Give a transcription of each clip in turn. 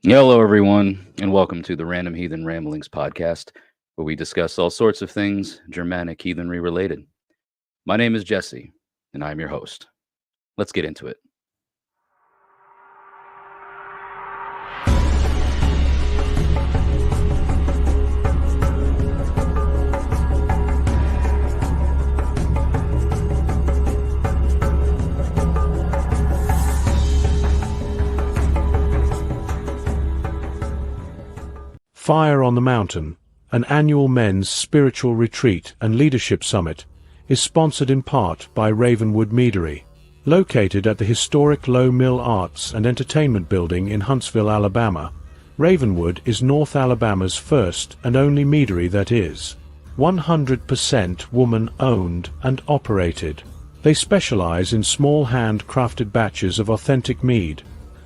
Hello, everyone, and welcome to the Random Heathen Ramblings podcast, where we discuss all sorts of things Germanic heathenry related. My name is Jesse, and I'm your host. Let's get into it. Fire on the Mountain, an annual men's spiritual retreat and leadership summit, is sponsored in part by Ravenwood Meadery. Located at the historic Low Mill Arts and Entertainment Building in Huntsville, Alabama, Ravenwood is North Alabama's first and only meadery that is 100% woman-owned and operated. They specialize in small hand-crafted batches of authentic mead,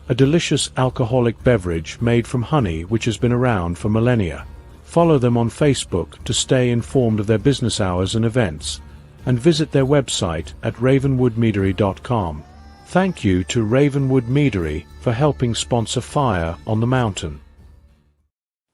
a delicious alcoholic beverage made from honey which has been around for millennia. Follow them on Facebook to stay informed of their business hours and events, and visit their website at ravenwoodmeadery.com. Thank you to Ravenwood Meadery for helping sponsor Fire on the Mountain.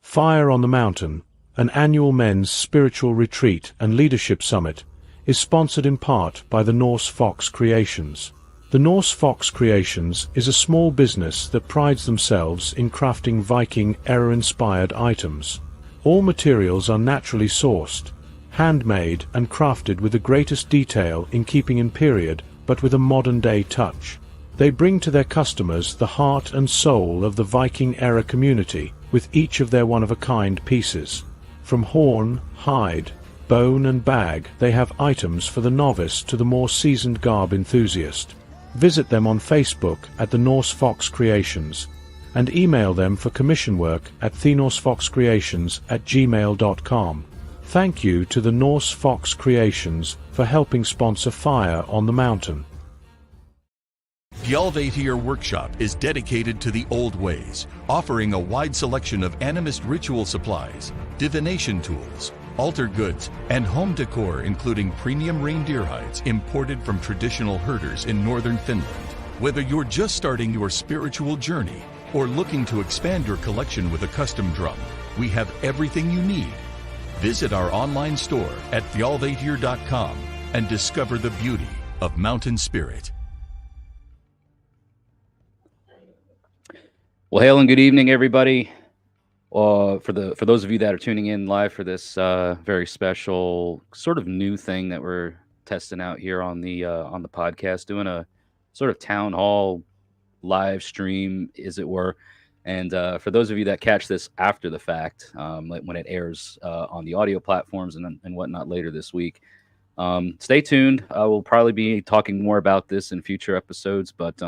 Fire on the Mountain, an annual men's spiritual retreat and leadership summit, is sponsored in part by the Norse Fox Creations. The Norse Fox Creations is a small business that prides themselves in crafting Viking era-inspired items. All materials are naturally sourced, handmade and crafted with the greatest detail in keeping in period but with a modern-day touch. They bring to their customers the heart and soul of the Viking era community with each of their one-of-a-kind pieces. From horn, hide, bone and bag, they have items for the novice to the more seasoned garb enthusiast. Visit them on Facebook at the Norse Fox Creations, and email them for commission work at thenorsefoxcreations@gmail.com. Thank you to the Norse Fox Creations for helping sponsor Fire on the Mountain. Gjaldvatir Workshop is dedicated to the old ways, offering a wide selection of animist ritual supplies, divination tools, altar goods, and home decor including premium reindeer hides imported from traditional herders in northern Finland. Whether you're just starting your spiritual journey or looking to expand your collection with a custom drum, we have everything you need. Visit our online store at gjaldvatir.com and discover the beauty of mountain spirit. Well, hail and good evening, everybody. For those of you that are tuning in live for this very special sort of new thing that we're testing out here on the podcast, doing a sort of town hall live stream, as it were. And for those of you that catch this after the fact, like when it airs on the audio platforms and whatnot later this week, stay tuned. We'll probably be talking more about this in future episodes. But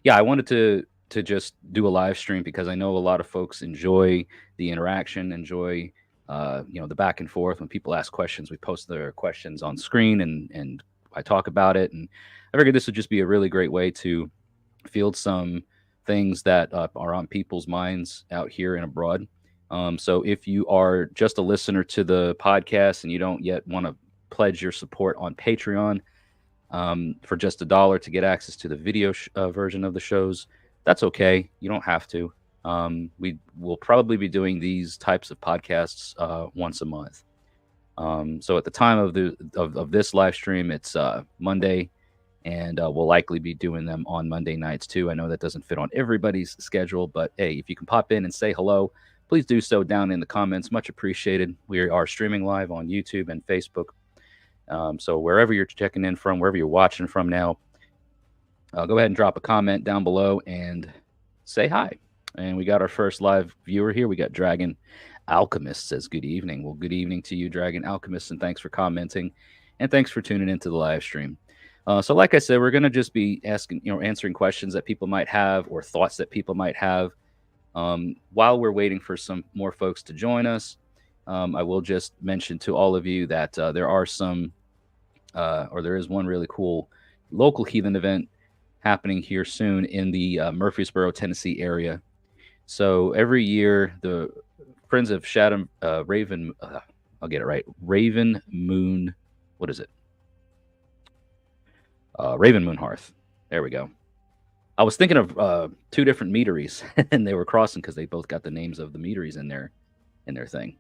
yeah, I wanted to just do a live stream because I know a lot of folks enjoy the interaction, enjoy the back and forth. When people ask questions, we post their questions on screen and I talk about it. And I figured this would just be a really great way to field some things that are on people's minds out here and abroad. So if you are just a listener to the podcast and you don't yet want to pledge your support on Patreon for just $1 to get access to the video version of the shows, that's okay. You don't have to. We will probably be doing these types of podcasts once a month. So at the time of this live stream, it's Monday, and we'll likely be doing them on Monday nights too. I know that doesn't fit on everybody's schedule, but hey, if you can pop in and say hello, please do so down in the comments. Much appreciated. We are streaming live on YouTube and Facebook. So wherever you're checking in from, wherever you're watching from now, go ahead and drop a comment down below and say hi. And we got our first live viewer here. We got Dragon Alchemist says good evening. Well, good evening to you, Dragon Alchemist, and thanks for commenting, and thanks for tuning into the live stream. So like I said, we're going to just be answering questions that people might have or thoughts that people might have while we're waiting for some more folks to join us. I will just mention to all of you that there is one really cool local heathen event happening here soon in the Murfreesboro, Tennessee area. So every year, the Friends of Raven, I'll get it right, Raven Moon, what is it? Raven Moon Hearth. There we go. I was thinking of two different meaderies, and they were crossing because they both got the names of the meaderies in their thing.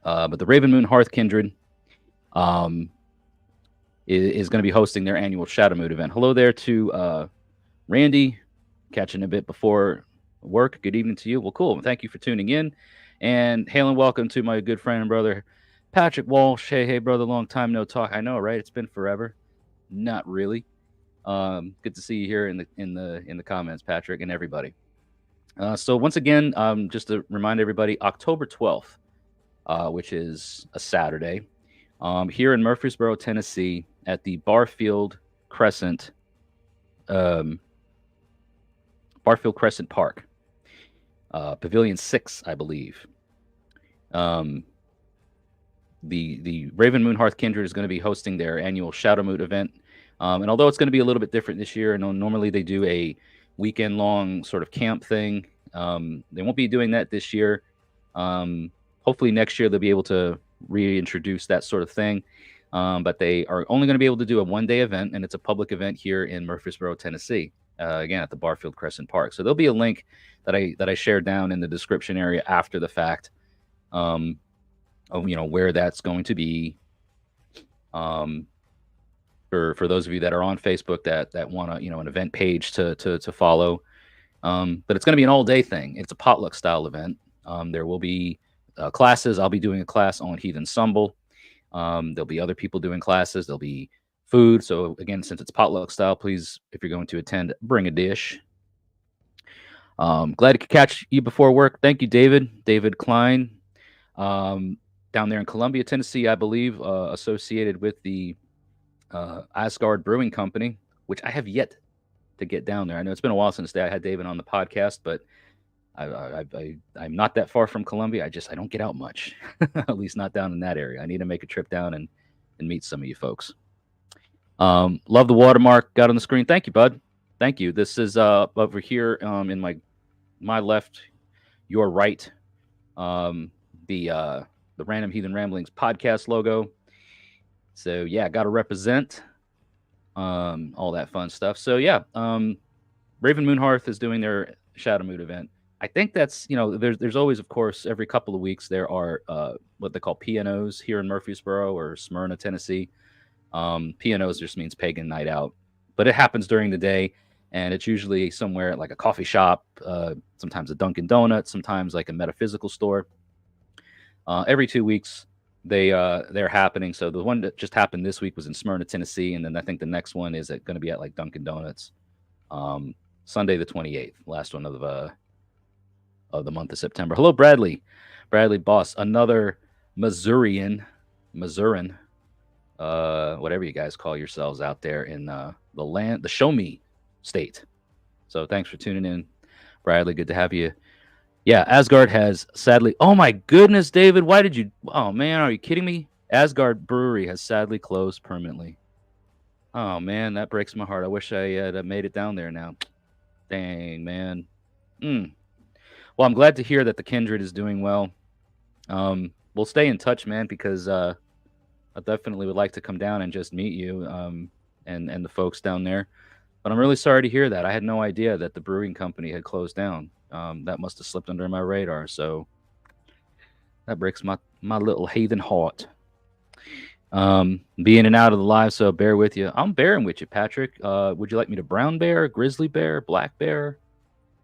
But the Raven Moon Hearth Kindred is going to be hosting their annual Shadowmoot event. Hello there to Randy, catching a bit before work. Good evening to you. Well, cool. Thank you for tuning in. And hail and welcome to my good friend and brother, Patrick Walsh. Hey, brother, long time no talk. I know, right? It's been forever. Not really. Good to see you here in the comments, Patrick, and everybody. So once again, just to remind everybody, October 12th, which is a Saturday, here in Murfreesboro, Tennessee, at the Barfield Crescent Park, Pavilion 6, I believe. The Raven Moon Hearth Kindred is going to be hosting their annual Shadowmoot event. And although it's going to be a little bit different this year, and normally they do a weekend-long sort of camp thing, they won't be doing that this year. Hopefully next year they'll be able to reintroduce that sort of thing. But they are only going to be able to do a one-day event, and it's a public event here in Murfreesboro, Tennessee, again at the Barfield Crescent Park. So there'll be a link that I shared down in the description area after the fact, of where that's going to be. For those of you that are on Facebook that want an event page to follow, but it's going to be an all-day thing. It's a potluck style event. There will be classes. I'll be doing a class on Heathen Stumble. There'll be other people doing classes. There'll be food. So again, since it's potluck style, please, if you're going to attend, bring a dish. Glad to catch you before work. Thank you, David Klein, down there in Columbia, Tennessee, I believe, associated with the Asgard Brewing Company, which I have yet to get down there. I know it's been a while since I had David on the podcast, but I'm not that far from Columbia. I don't get out much, at least not down in that area. I need to make a trip down and meet some of you folks. Love the watermark got on the screen. Thank you, bud. Thank you. This is over here in my left, your right, the Random Heathen Ramblings podcast logo. So yeah, got to represent all that fun stuff. So yeah, Raven Moon Hearth is doing their Shadowmoot event. I think that's, there's always, of course, every couple of weeks there are what they call P&Os here in Murfreesboro or Smyrna, Tennessee. P&Os just means pagan night out, but it happens during the day, and it's usually somewhere at like a coffee shop, sometimes a Dunkin' Donuts, sometimes like a metaphysical store. Every 2 weeks they're happening. So the one that just happened this week was in Smyrna, Tennessee, and then I think the next one is going to be at like Dunkin' Donuts, Sunday the 28th, last one of the month of September. Hello, Bradley Boss, another Missourian, whatever you guys call yourselves out there in the Show Me state. So thanks for tuning in, Bradley. Good to have you. Yeah, Asgard has sadly. Oh my goodness, David, why did you? Oh man, are you kidding me? Asgard Brewery has sadly closed permanently. Oh man, that breaks my heart. I wish I had made it down there now. Dang, man. Well, I'm glad to hear that the Kindred is doing well. We'll stay in touch, man, because I definitely would like to come down and just meet you and the folks down there. But I'm really sorry to hear that. I had no idea that the brewing company had closed down. That must have slipped under my radar. So that breaks my little heathen heart. Be in and out of the live, so bear with you. I'm bearing with you, Patrick. Would you like me to brown bear, grizzly bear, black bear?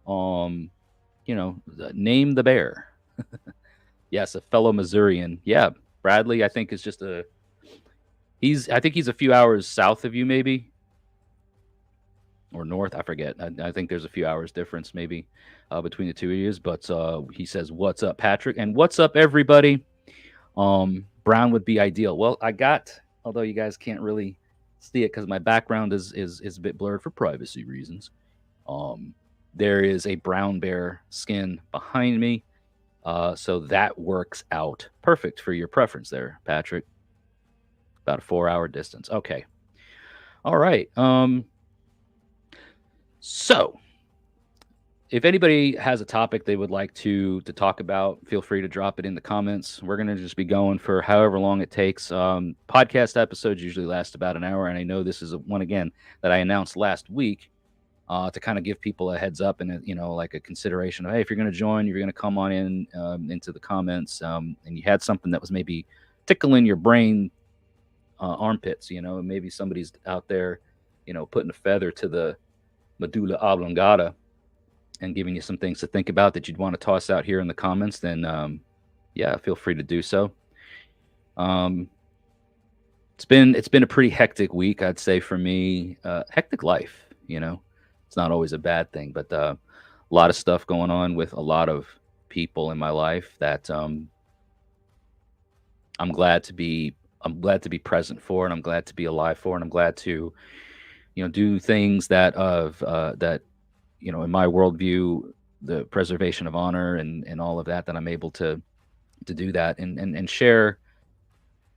Name the bear. Yes, a fellow Missourian. Yeah, Bradley, I think is just he's a few hours south of you, maybe, or north. I forget. I think there's a few hours difference, maybe, between the two of you. But he says, "What's up, Patrick?" And what's up, everybody? Brown would be ideal. Well, although you guys can't really see it because my background is a bit blurred for privacy reasons. There is a brown bear skin behind me. So that works out perfect for your preference there, Patrick. About a 4-hour distance. Okay. All right. So if anybody has a topic they would like to talk about, feel free to drop it in the comments. We're going to just be going for however long it takes. Podcast episodes usually last about an hour, and I know this is one, again, that I announced last week. to kind of give people a heads up and like a consideration of, hey, if you're going to join, you're going to come on in into the comments, and you had something that was maybe tickling your brain armpits, maybe somebody's out there, putting a feather to the medulla oblongata and giving you some things to think about that you'd want to toss out here in the comments, then yeah, feel free to do so. It's been a pretty hectic week, I'd say, for me. Hectic life, it's not always a bad thing, but a lot of stuff going on with a lot of people in my life that I'm glad to be present for, and I'm glad to be alive for, and I'm glad to do things that in my worldview, the preservation of honor and all of that I'm able to do that and share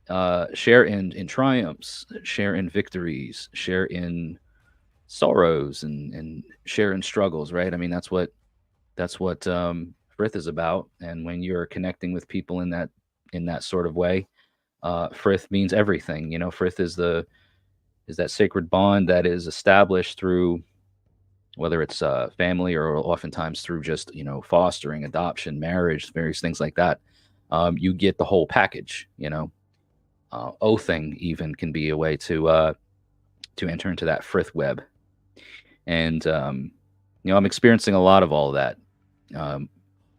in triumphs, share in victories, share in sorrows, and share in struggles, right? I mean, that's what Frith is about. And when you're connecting with people in that sort of way, Frith means everything. Frith is that sacred bond that is established through, whether it's family or oftentimes through just fostering, adoption, marriage, various things like that. You get the whole package. Oathing even can be a way to enter into that Frith web. And I'm experiencing a lot of all of that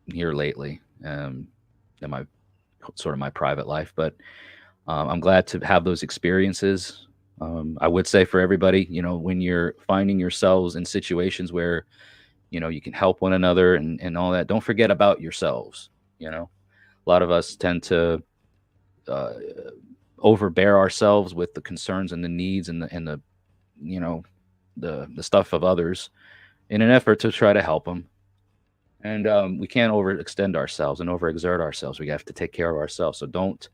here lately in my private life, but I'm glad to have those experiences. I would say for everybody, when you're finding yourselves in situations where you can help one another and all that, don't forget about yourselves. A lot of us tend to overbear ourselves with the concerns and the needs and the stuff of others in an effort to try to help them. And we can't overextend ourselves and overexert ourselves. We have to take care of ourselves. So don't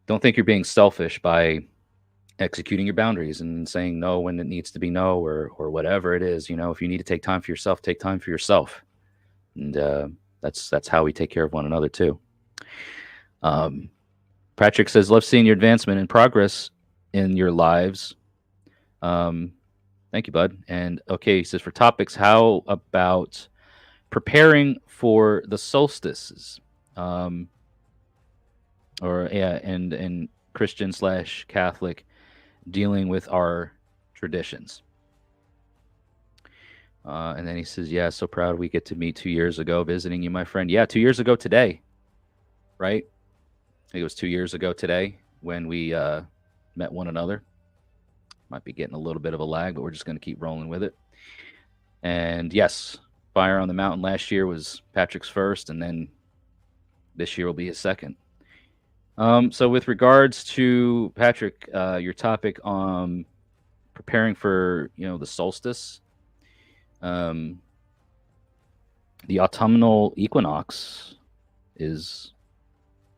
think you're being selfish by executing your boundaries and saying no when it needs to be no, or whatever it is. If you need to take time for yourself, take time for yourself. And that's how we take care of one another too. Patrick says, love seeing your advancement and progress in your lives. Thank you, bud. And okay, he says, for topics, how about preparing for the solstices? And Christian / Catholic, dealing with our traditions. And then he says, yeah, so proud we get to meet 2 years ago, visiting you, my friend. Yeah, 2 years ago today, right? I think it was 2 years ago today when we met one another. Might be getting a little bit of a lag, but we're just going to keep rolling with it. And yes, Fire on the Mountain last year was Patrick's first, and then this year will be his second. So with regards to Patrick, your topic on preparing for the solstice, the autumnal equinox is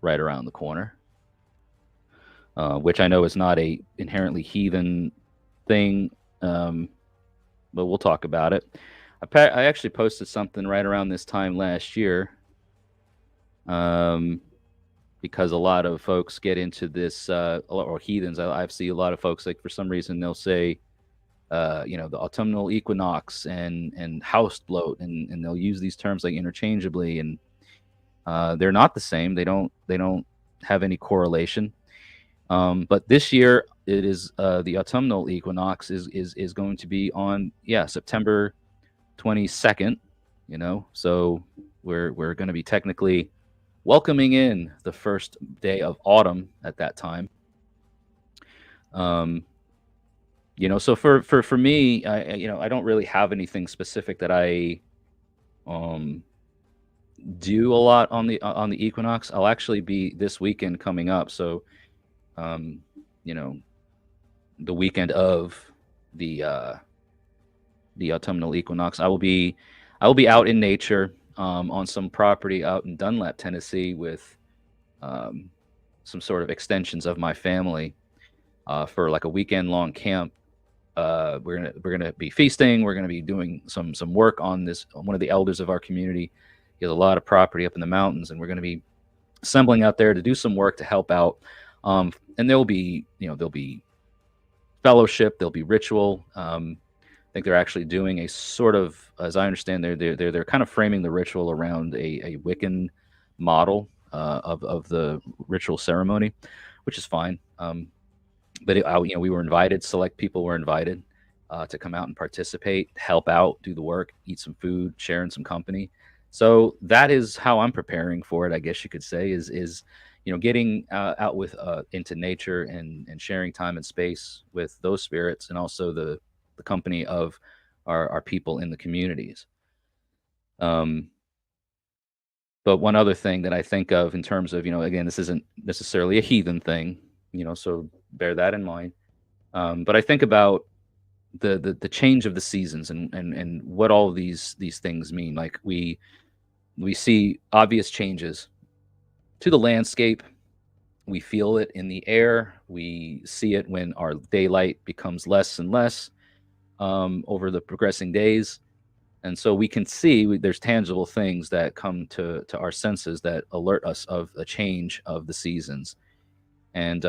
right around the corner, which I know is not a inherently heathen thing, but we'll talk about it. I actually posted something right around this time last year, because a lot of folks get into this, or heathens. I see a lot of folks, like, for some reason they'll say, the autumnal equinox and house bloat, and they'll use these terms like interchangeably, and they're not the same. They don't have any correlation. But this year it is the autumnal equinox is going to be on September 22nd. So we're going to be technically welcoming in the first day of autumn at that time. So for me, I don't really have anything specific that I do a lot on the equinox. I'll actually be this weekend coming up. So, the weekend of the autumnal equinox, I will be out in nature, on some property out in Dunlap, Tennessee, with some sort of extensions of my family, for like a weekend long camp. We're gonna be feasting. We're gonna be doing some work on this. One of the elders of our community, he has a lot of property up in the mountains, and we're gonna be assembling out there to do some work to help out. And there'll be fellowship, there'll be ritual. think they're actually doing a sort of, as I understand, they're kind of framing the ritual around a Wiccan model of the ritual ceremony, which is fine. But we were invited. Select people were invited to come out and participate, help out, do the work, eat some food, share in some company. So that is how I'm preparing for it. I guess you could say is getting out with into nature and sharing time and space with those spirits, and also the company of our people in the communities. But one other thing that I think of in terms of, again, this isn't necessarily a heathen thing, so bear that in mind. But I think about the change of the seasons and what all of these things mean. Like we see obvious changes to the landscape. We feel it in the air. We see it when our daylight becomes less and less over the progressing days. And so we can see there's tangible things that come to our senses that alert us of a change of the seasons. And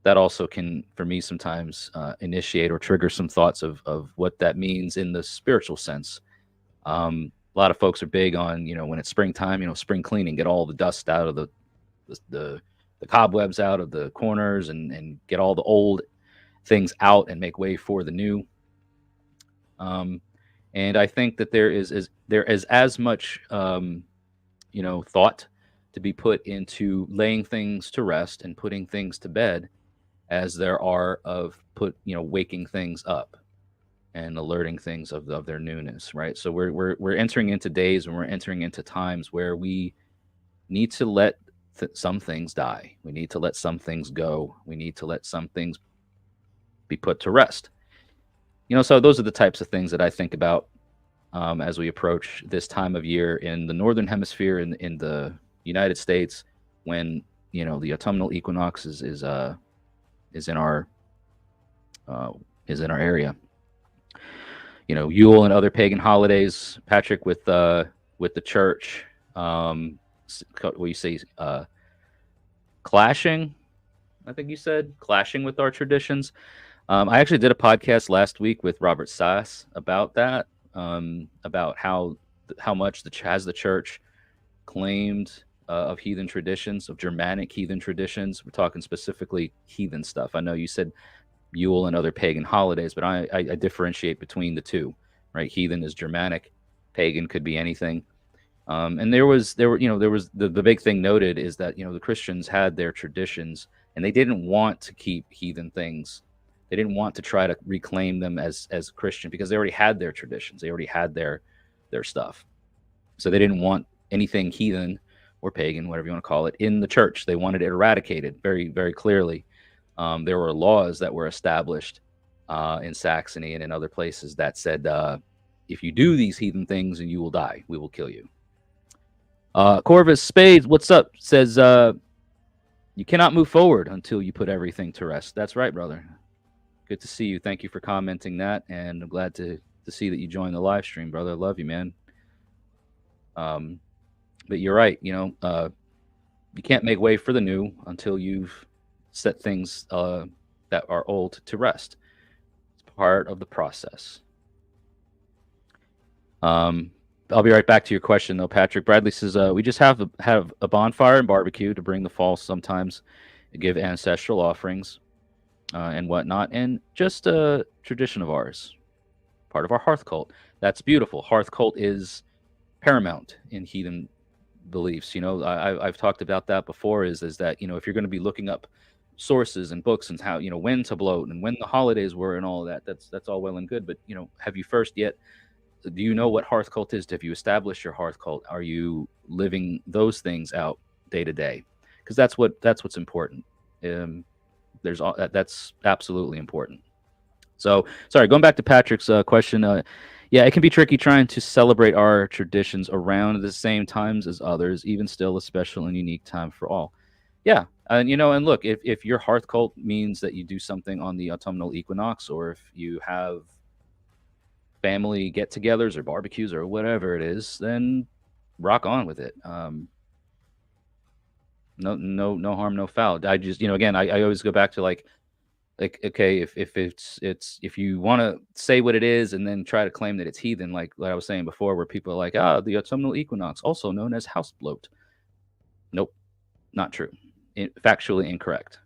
that also can, for me, sometimes initiate or trigger some thoughts of what that means in the spiritual sense. A lot of folks are big on, when it's springtime, spring cleaning, get all the dust out of the cobwebs out of the corners and get all the old things out and make way for the new. And I think that there is as much, thought to be put into laying things to rest and putting things to bed as there are of waking things up and alerting things of their newness, right? So we're entering into days and we're entering into times where we need to let some things die. We need to let some things go. We need to let some things be put to rest. So those are the types of things that I think about as we approach this time of year in the Northern Hemisphere in the United States, when the autumnal equinox is in our area. Yule and other pagan holidays, Patrick, with the church. What you say, clashing? I think you said clashing with our traditions. I actually did a podcast last week with Robert Sass about that, about how much has the church claimed of heathen traditions, of Germanic heathen traditions. We're talking specifically heathen stuff. I know you said Yule and other pagan holidays, but I differentiate between the two, right? Heathen is Germanic, pagan could be anything. And there was the big thing noted is that the Christians had their traditions and they didn't want to keep heathen things. They didn't want to try to reclaim them as Christian because they already had their traditions. They already had their stuff. So they didn't want anything heathen or pagan, whatever you want to call it, in the church. They wanted it eradicated very, very clearly. There were laws that were established in Saxony and in other places that said, if you do these heathen things, and you will die, we will kill you. Corvus Spades, what's up? Says, you cannot move forward until you put everything to rest. That's right, brother. Good to see you. Thank you for commenting that, and I'm glad to see that you joined the live stream, brother. I love you, man. But you're right. You can't make way for the new until you've set things that are old to rest. It's part of the process. I'll be right back to your question, though, Patrick. Bradley says, we just have a bonfire and barbecue to bring the fall sometimes, give ancestral offerings and whatnot, and just a tradition of ours, part of our hearth cult. That's beautiful. Hearth cult is paramount in heathen beliefs. I've talked about that before, is that, if you're going to be looking up sources and books and how, when to bloat and when the holidays were and all of that, that's all well and good. But, have you first yet, do you know what hearth cult is? Have you established your hearth cult? Are you living those things out day to day? Because that's what's important. That's absolutely important. So, sorry, going back to Patrick's question. Yeah, it can be tricky trying to celebrate our traditions around the same times as others, even still a special and unique time for all. Yeah, and and look, if your hearth cult means that you do something on the autumnal equinox, or if you have family get-togethers or barbecues or whatever it is, then rock on with it. No harm, no foul. I just, again, I always go back to, like, Like, okay, if you want to say what it is and then try to claim that it's heathen, like I was saying before, where people are like, the autumnal equinox, also known as house bloat. Nope, not true. Factually incorrect.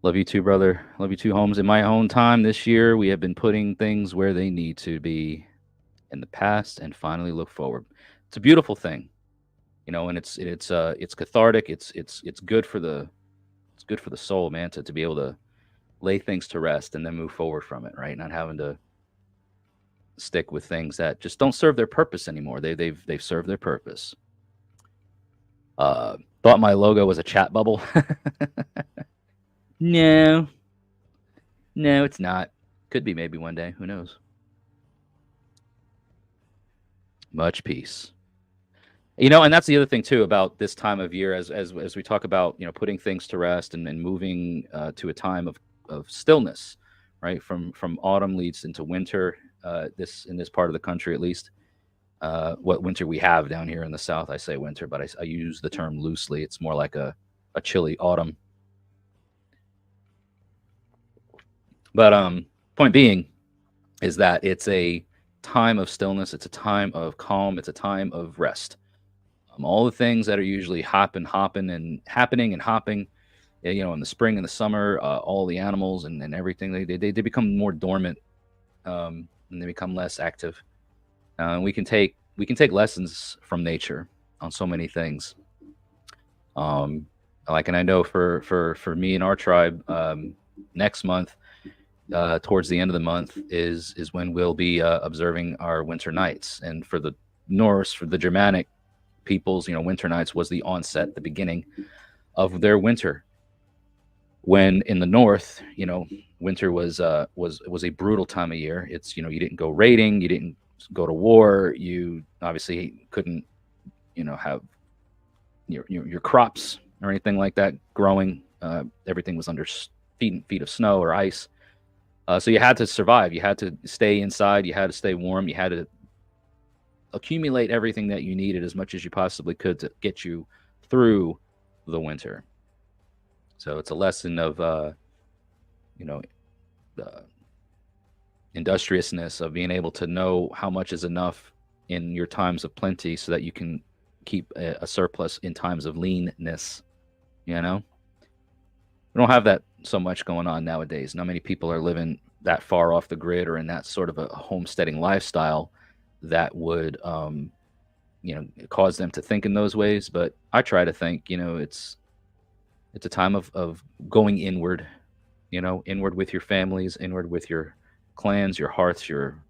Love you too, brother. Love you too, Holmes. In my own time this year, we have been putting things where they need to be in the past and finally look forward. It's a beautiful thing, and it's cathartic. It's good for the soul, man, to be able to lay things to rest and then move forward from it, right? Not having to stick with things that just don't serve their purpose anymore. They've served their purpose. Thought my logo was a chat bubble. No, it's not. Could be maybe one day. Who knows? Much peace. And that's the other thing too about this time of year, as we talk about, putting things to rest and moving to a time of stillness, right? From autumn leads into winter. In this part of the country, at least, what winter we have down here in the South, I say winter, but I use the term loosely. It's more like a chilly autumn. But point being is that it's a time of stillness. It's a time of calm. It's a time of rest. All the things that are usually happening and hopping, in the spring and the summer, all the animals and everything, they become more dormant, and they become less active. We can take lessons from nature on so many things. And I know for me and our tribe, next month, towards the end of the month is when we'll be observing our winter nights. And for the Norse, for the Germanic peoples, winter nights was the onset, the beginning of their winter. When in the North, winter was a brutal time of year. It's, you didn't go raiding, you didn't go to war, you obviously couldn't, have your crops or anything like that growing. Everything was under feet of snow or ice. So you had to survive. You had to stay inside. You had to stay warm. You had to accumulate everything that you needed as much as you possibly could to get you through the winter. So it's a lesson of, the industriousness of being able to know how much is enough in your times of plenty so that you can keep a surplus in times of leanness. We don't have that so much going on nowadays. Not many people are living that far off the grid or in that sort of a homesteading lifestyle that would, cause them to think in those ways. But I try to think, it's a time of going inward, inward with your families, inward with your clans, your hearths, your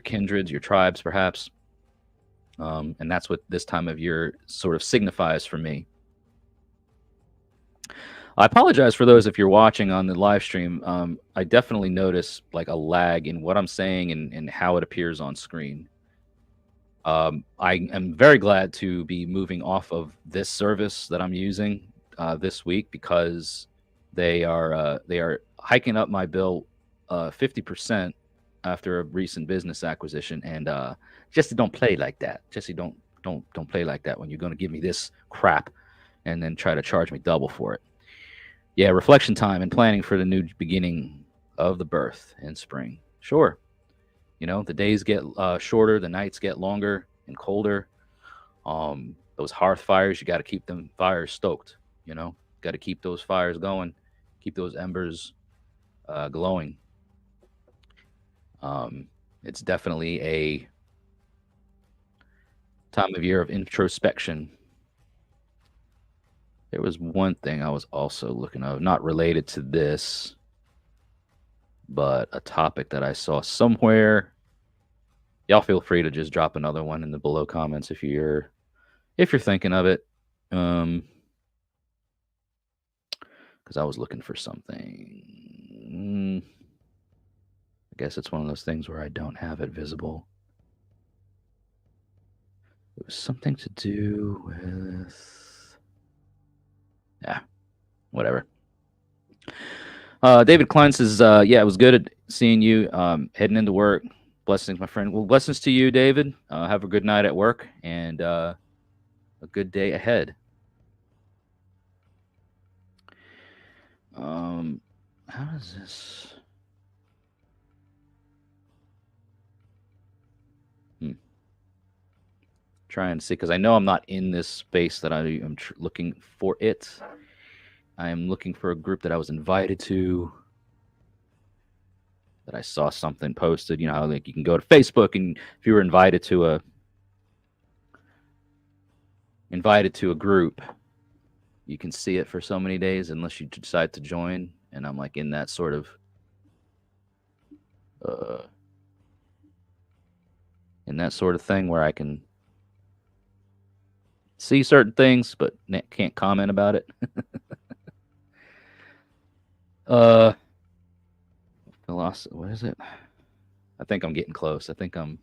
kindreds, your tribes, perhaps. And that's what this time of year sort of signifies for me. I apologize for those if you're watching on the live stream. I definitely notice like a lag in what I'm saying and how it appears on screen. I am very glad to be moving off of this service that I'm using this week because they are hiking up my bill 50% after a recent business acquisition. And Jesse, don't play like that. Jesse, don't play like that when you're going to give me this crap and then try to charge me double for it. Yeah, reflection time and planning for the new beginning of the birth in spring. Sure. The days get shorter, the nights get longer and colder. Those hearth fires, you got to keep them fires stoked, got to keep those fires going, keep those embers glowing. It's definitely a time of year of introspection. There was one thing I was also looking at, not related to this, but a topic that I saw somewhere. Y'all feel free to just drop another one in the below comments if you're thinking of it. Because I was looking for something. I guess it's one of those things where I don't have it visible. It was something to do with... Yeah, whatever. David Klein says, yeah, it was good at seeing you heading into work. Blessings, my friend. Well, blessings to you, David. Have a good night at work and a good day ahead. How does this? Trying to see, because I know I'm not in this space that I am looking for it. I am looking for a group that I was invited to. That I saw something posted. You know how like you can go to Facebook, and if you were invited to a group, you can see it for so many days unless you decide to join. And I'm like in that sort of thing where I can see certain things but can't comment about it. Philosophy. What is it? I think I'm getting close. I think I'm.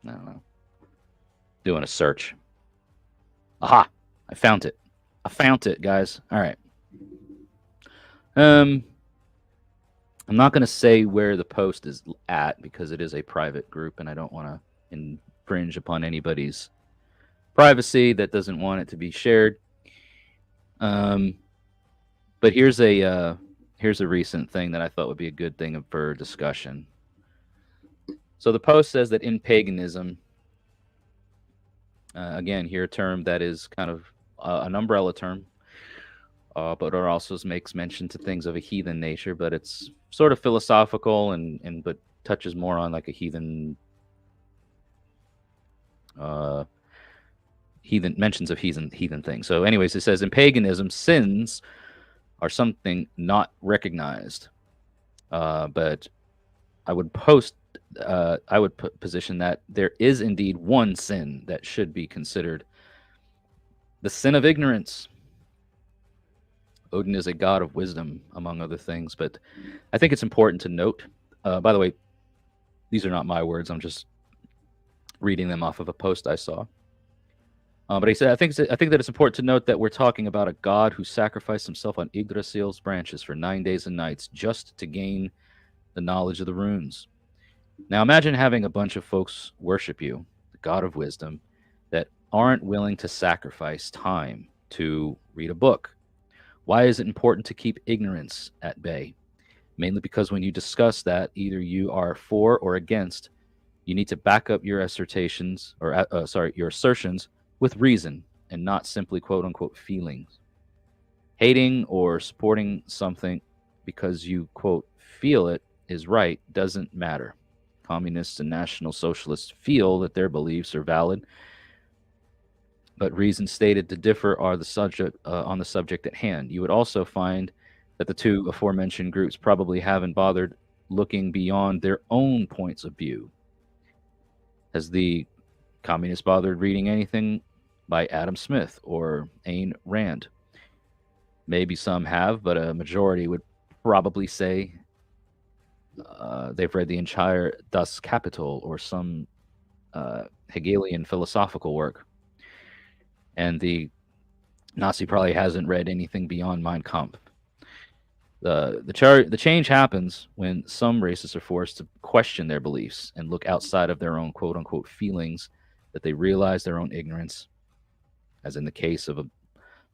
I don't know. Doing a search. Aha! I found it. Guys. All right. I'm not going to say where the post is at because it is a private group, and I don't want to infringe upon anybody's privacy that doesn't want it to be shared. But here's a recent thing that I thought would be a good thing for discussion. So the post says that in paganism, again, here a term that is kind of an umbrella term, but it also makes mention to things of a heathen nature, but it's sort of philosophical and but touches more on like a heathen mentions of heathen things. So anyways, it says in paganism, sins are something not recognized. But I would position that there is indeed one sin that should be considered: the sin of ignorance. Odin is a god of wisdom, among other things, but I think it's important to note. By the way, these are not my words. I'm just reading them off of a post I saw. But he said, I think that it's important to note that we're talking about a god who sacrificed himself on Yggdrasil's branches for 9 days and nights just to gain the knowledge of the runes. Now imagine having a bunch of folks worship you, the god of wisdom, that aren't willing to sacrifice time to read a book. Why is it important to keep ignorance at bay? Mainly because when you discuss that, either you are for or against, you need to back up your assertions your assertions with reason and not simply quote unquote feelings. Hating or supporting something because you quote feel it is right doesn't matter. Communists and National Socialists feel that their beliefs are valid, but reasons stated to differ are on the subject at hand. You would also find that the two aforementioned groups probably haven't bothered looking beyond their own points of view. Has the communists bothered reading anything by Adam Smith or Ayn Rand? Maybe some have, but a majority would probably say they've read the entire Das Kapital or some Hegelian philosophical work. And the Nazi probably hasn't read anything beyond Mein Kampf. The change happens when some racists are forced to question their beliefs and look outside of their own quote-unquote feelings, that they realize their own ignorance, as in the case of a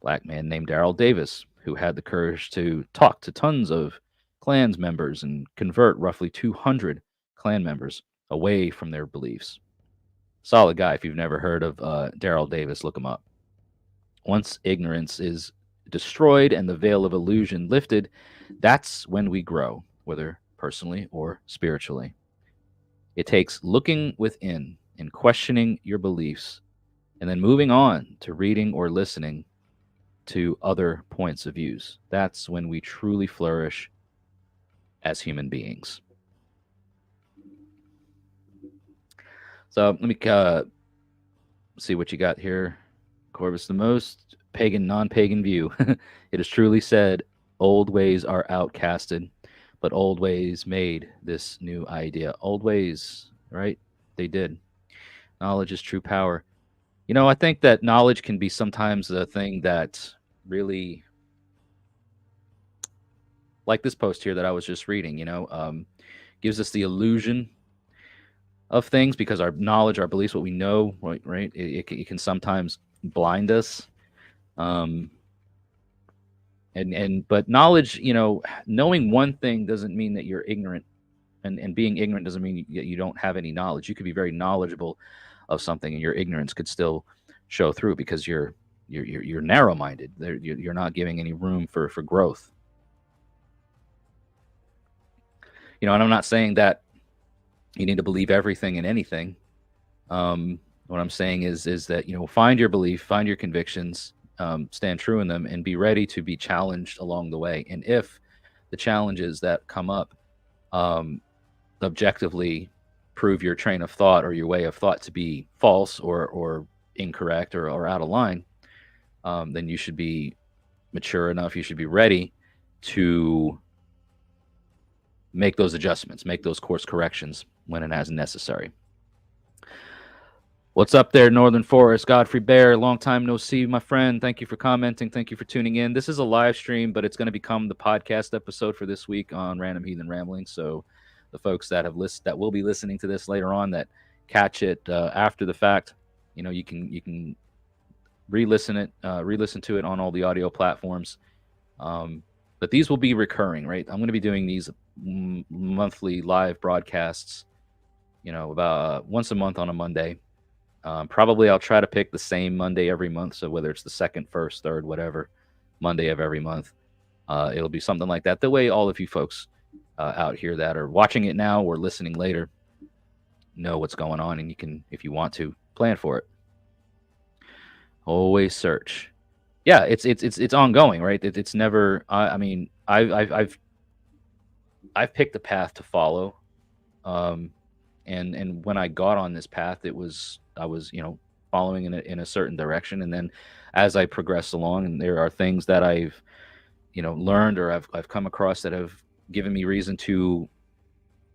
black man named Daryl Davis, who had the courage to talk to tons of Klan's members and convert roughly 200 Klan members away from their beliefs. Solid guy. If you've never heard of Daryl Davis, look him up. Once ignorance is destroyed and the veil of illusion lifted, that's when we grow, whether personally or spiritually. It takes looking within and questioning your beliefs, and then moving on to reading or listening to other points of views. That's when we truly flourish as human beings. So let me see what you got here. Corvus, the most pagan, non-pagan view. It is truly said, old ways are outcasted, but old ways made this new idea. Old ways, right? They did. Knowledge is true power. You know, I think that knowledge can be sometimes a thing that really, like this post here that I was just reading, gives us the illusion of things, because our knowledge, our beliefs, what we know, right, it can sometimes blind us. But knowledge, knowing one thing doesn't mean that you're ignorant, and being ignorant doesn't mean you don't have any knowledge. You could be very knowledgeable of something, and your ignorance could still show through because you're narrow-minded. You're not giving any room for growth. And I'm not saying that you need to believe everything and anything. What I'm saying is that, find your belief, find your convictions, stand true in them, and be ready to be challenged along the way. And if the challenges that come up objectively prove your train of thought or your way of thought to be false or incorrect or out of line, then you should be mature enough, you should be ready to make those adjustments, make those course corrections when and as necessary. What's up there, Northern Forest? Godfrey Bear, long time no see, my friend. Thank you for commenting. Thank you for tuning in. This is a live stream, but it's going to become the podcast episode for this week on Random Heathen Ramblings. So the folks that will be listening to this later on, that catch it after the fact, you can re-listen to it on all the audio platforms. But these will be recurring, right? I'm going to be doing these monthly live broadcasts, about once a month on a Monday. Probably I'll try to pick the same Monday every month. So whether it's the second, first, third, whatever Monday of every month, it'll be something like that. The way all of you folks out here that are watching it now or listening later know what's going on, and you can, if you want to, plan for it. Always search. Yeah, it's ongoing, right? It's never. I've picked a path to follow, and when I got on this path, I was following in a certain direction, and then as I progress along, and there are things that I've learned or I've come across that have given me reason to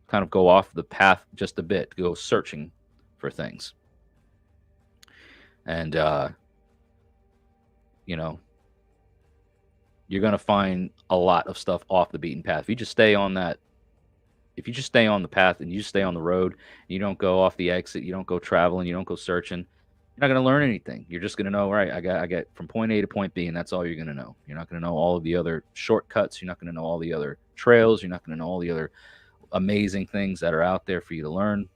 kind of go off the path just a bit, go searching for things, and you're going to find a lot of stuff off the beaten path. If you just stay on the path and you just stay on the road, you don't go off the exit, you don't go traveling, you don't go searching, you're not going to learn anything. You're just going to know, right, I get from point A to point B, and that's all you're going to know. You're not going to know all of the other shortcuts. You're not going to know all the other trails. You're not going to know all the other amazing things that are out there for you to learn.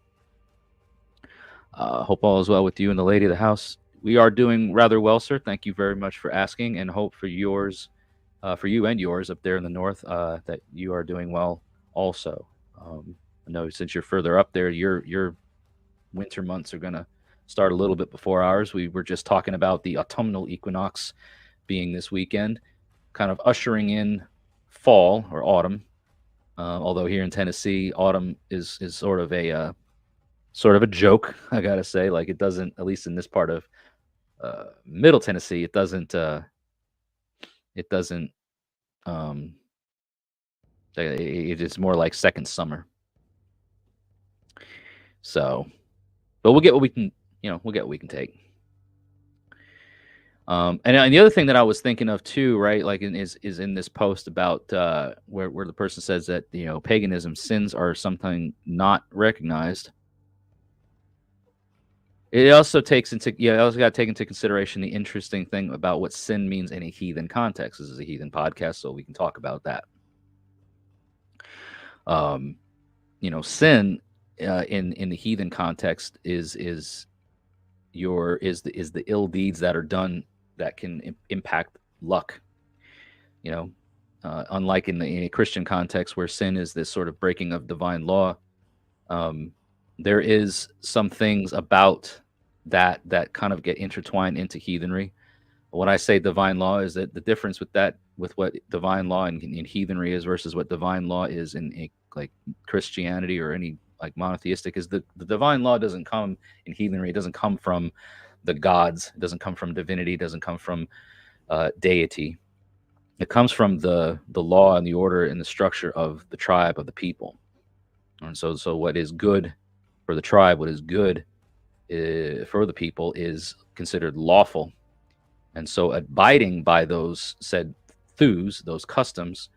Hope all is well with you and the lady of the house. We are doing rather well, sir. Thank you very much for asking, and hope for yours, for you and yours up there in the north, that you are doing well also. I know since you're further up there, your winter months are going to start a little bit before ours. We were just talking about the autumnal equinox being this weekend, kind of ushering in fall or autumn. Although here in Tennessee, autumn is sort of a joke, I gotta say. Like, it doesn't, at least in this part of Middle Tennessee, it is more like second summer. So, but we'll get what we can, take. And the other thing that I was thinking of too, right, like is in this post about where the person says that paganism sins are something not recognized. It also got to take into consideration the interesting thing about what sin means in a heathen context. This is a heathen podcast, so we can talk about that. Sin in the heathen context is the ill deeds that are done that can impact luck. Unlike in a Christian context where sin is this sort of breaking of divine law, there is some things about that kind of get intertwined into heathenry. When I say divine law, is that the difference with what divine law in heathenry is versus what divine law is in like Christianity or any like monotheistic, is the divine law doesn't come in heathenry. It doesn't come from the gods. It doesn't come from divinity. It doesn't come from deity. It comes from the law and the order and the structure of the tribe, of the people. And so what is good for the tribe, what is good for the people, is considered lawful. And so abiding by those said thews, those customs,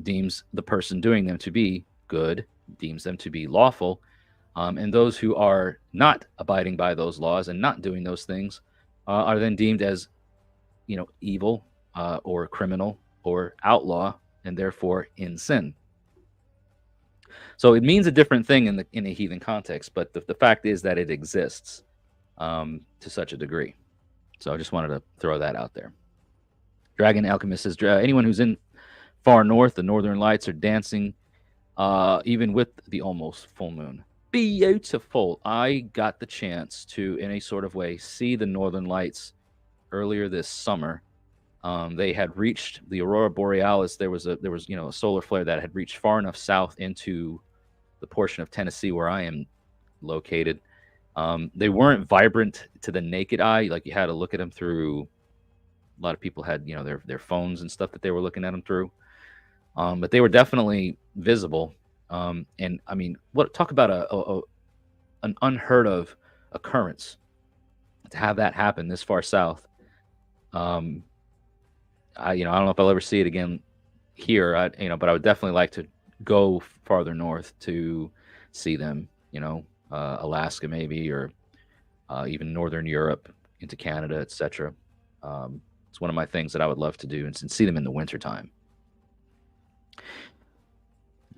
deems the person doing them to be good, deems them to be lawful, And those who are not abiding by those laws and not doing those things are then deemed as, evil or criminal or outlaw, and therefore in sin. So it means a different thing in a heathen context, but the fact is that it exists to such a degree. So I just wanted to throw that out there. Dragon Alchemist says, anyone who's in far north, the northern lights are dancing even with the almost full moon. Beautiful. I got the chance to, in a sort of way, see the northern lights earlier this summer. They had reached the aurora borealis. There was a solar flare that had reached far enough south into the portion of Tennessee where I am located. They weren't vibrant to the naked eye. Like, you had to look at them through. A lot of people had, their phones and stuff that they were looking at them through. But they were definitely visible. And I mean, talk about an unheard of occurrence to have that happen this far south. I don't know if I'll ever see it again here. But I would definitely like to go farther north to see them. Alaska maybe, or even northern Europe into Canada, etc. It's one of my things that I would love to do and see them in the wintertime.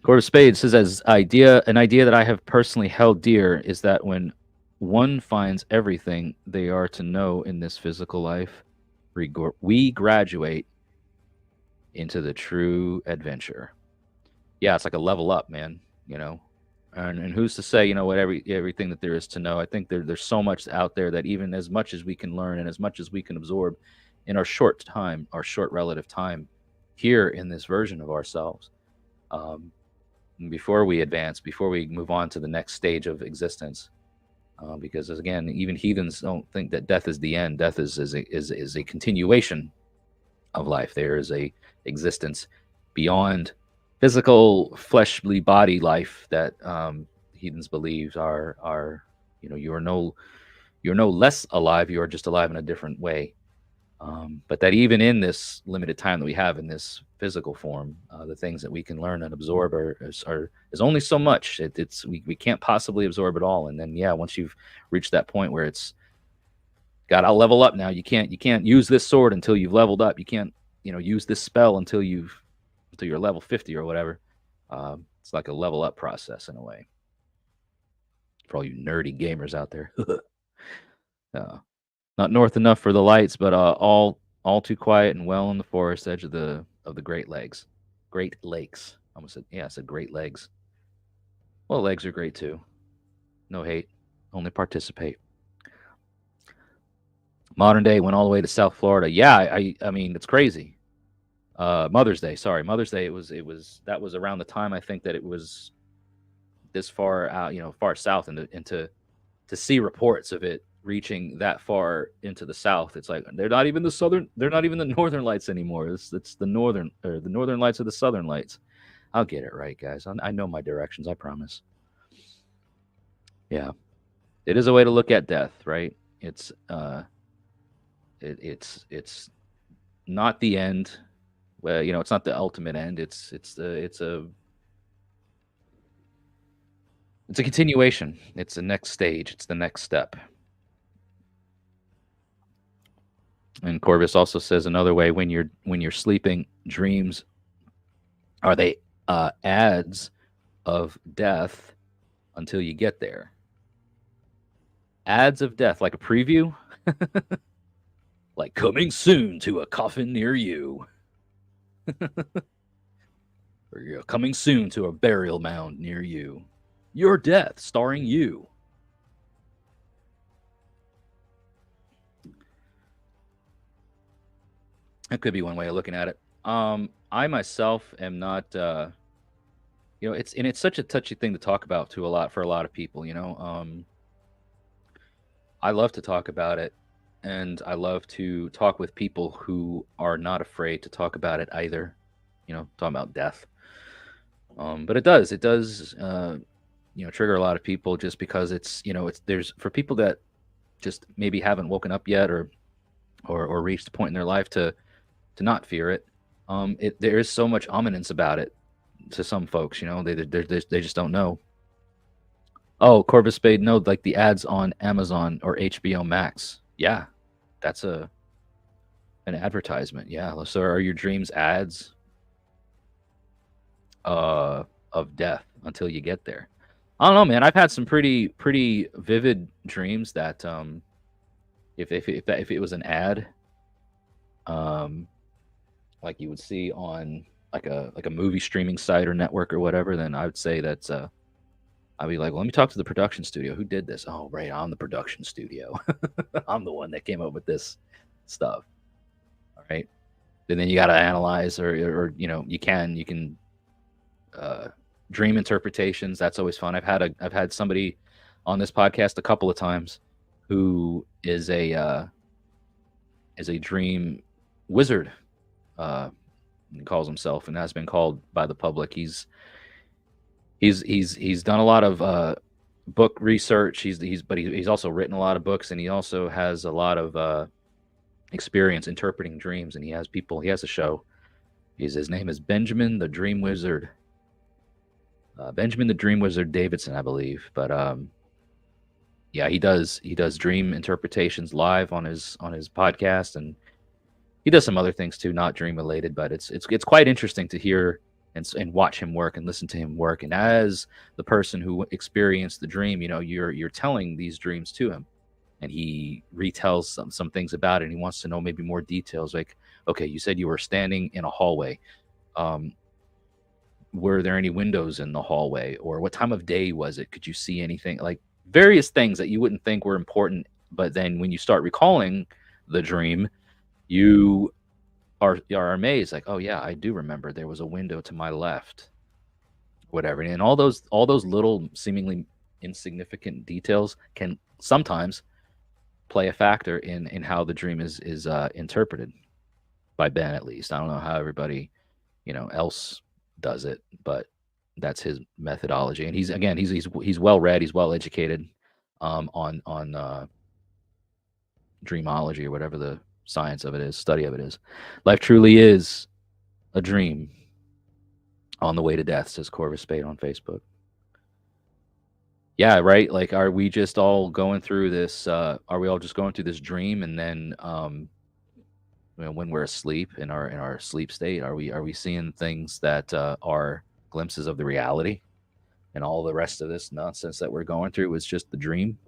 Court of Spades says, an idea that I have personally held dear is that when one finds everything they are to know in this physical life, we graduate into the true adventure. Yeah, it's like a level up, man. And who's to say, what everything that there is to know? I think there's so much out there that even as much as we can learn and as much as we can absorb in our short relative time here in this version of ourselves, before we advance, before we move on to the next stage of existence, because again, even heathens don't think that death is the end. Death is a continuation of life. There is a existence beyond physical fleshly body life that heathens believe are you're no less alive. You are just alive in a different way. But that even in this limited time that we have in this physical form, the things that we can learn and absorb is only so much. We can't possibly absorb it all. And then once you've reached that point where it's God, I'll level up now. You can't use this sword until you've leveled up. You can't use this spell until you're level 50 or whatever. It's like a level up process in a way. For all you nerdy gamers out there. Not north enough for the lights, but all too quiet and well in the forest edge of the Great Lakes. Great Lakes. I said Great Legs. Well, legs are great too. No hate. Only participate. Modern Day went all the way to South Florida. Yeah, I mean, it's crazy. Mother's Day. It was around the time I think that it was this far out, far south, and to see reports of it reaching that far into the south. It's like they're not even the northern lights anymore. It's the northern lights of the southern lights. I'll get it right, guys. I know my directions, I promise. Yeah. It is a way to look at death, right? It's it's not the end. Well, it's not the ultimate end. It's a continuation. It's the next stage. It's the next step. And Corvus also says another way, when you're sleeping, dreams are they ads of death until you get there. Ads of death, like a preview, like coming soon to a coffin near you, or coming soon to a burial mound near you. Your death, starring you. That could be one way of looking at it. I myself am not, it's such a touchy thing to talk about for a lot of people. I love to talk about it, and I love to talk with people who are not afraid to talk about it either. Talking about death. But it does trigger a lot of people, just because there's for people that just maybe haven't woken up yet or reached a point in their life to not fear it. There is so much ominence about it to some folks. They just don't know. Oh, Corvus Spade, no, like the ads on Amazon or HBO Max. Yeah, that's an advertisement. Yeah. So are your dreams ads of death until you get there? I don't know, man. I've had some pretty vivid dreams that if it was an ad, um like you would see on like a movie streaming site or network or whatever, then I would say that's I'd be like, well, let me talk to the production studio. Who did this? Oh, right, I'm the production studio. I'm the one that came up with this stuff. All right. And then you got to analyze, or you can dream interpretations. That's always fun. I've had somebody on this podcast a couple of times who is a dream wizard. He calls himself, and has been called by the public. He's done a lot of book research. He's also written a lot of books, and he also has a lot of experience interpreting dreams. And he has a show. His name is Benjamin the Dream Wizard. Benjamin the Dream Wizard Davidson, I believe. But yeah, he does dream interpretations live on his podcast, and he does some other things too, not dream related. But it's quite interesting to hear and watch him work and listen to him work. And as the person who experienced the dream, you're telling these dreams to him, and he retells some things about it, and he wants to know maybe more details. Like, okay, you said you were standing in a hallway. Were there any windows in the hallway, or what time of day was it? Could you see anything? Like various things that you wouldn't think were important, but then when you start recalling the dream, you are amazed, like, oh yeah, I do remember there was a window to my left, whatever. And all those little seemingly insignificant details can sometimes play a factor in how the dream is interpreted by Ben. At least I don't know how everybody else does it, but that's his methodology. And he's well read, he's well educated on dreamology, or whatever the science of it is, study of it is. Life truly is a dream on the way to death, says Corvus Spade on Facebook. Yeah, right. Like, are we just all going through this? Are we all just going through this dream, and then when we're asleep in our sleep state, are we seeing things that are glimpses of the reality, and all the rest of this nonsense that we're going through is just the dream?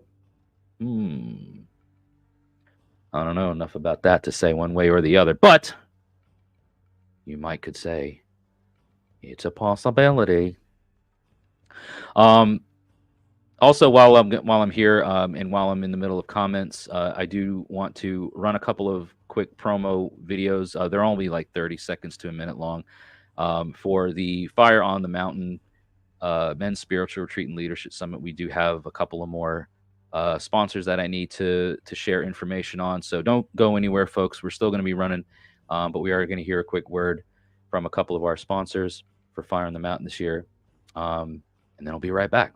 I don't know enough about that to say one way or the other, but you could say it's a possibility. Also, while I'm here, and while I'm in the middle of comments, I do want to run a couple of quick promo videos. They're only like 30 seconds to a minute long, for the Fire on the Mountain Men's Spiritual Retreat and Leadership Summit. We do have a couple of more sponsors that I need to share information on. So don't go anywhere, folks. We're still going to be running, but we are going to hear a quick word from a couple of our sponsors for Fire on the Mountain this year, and then I'll be right back.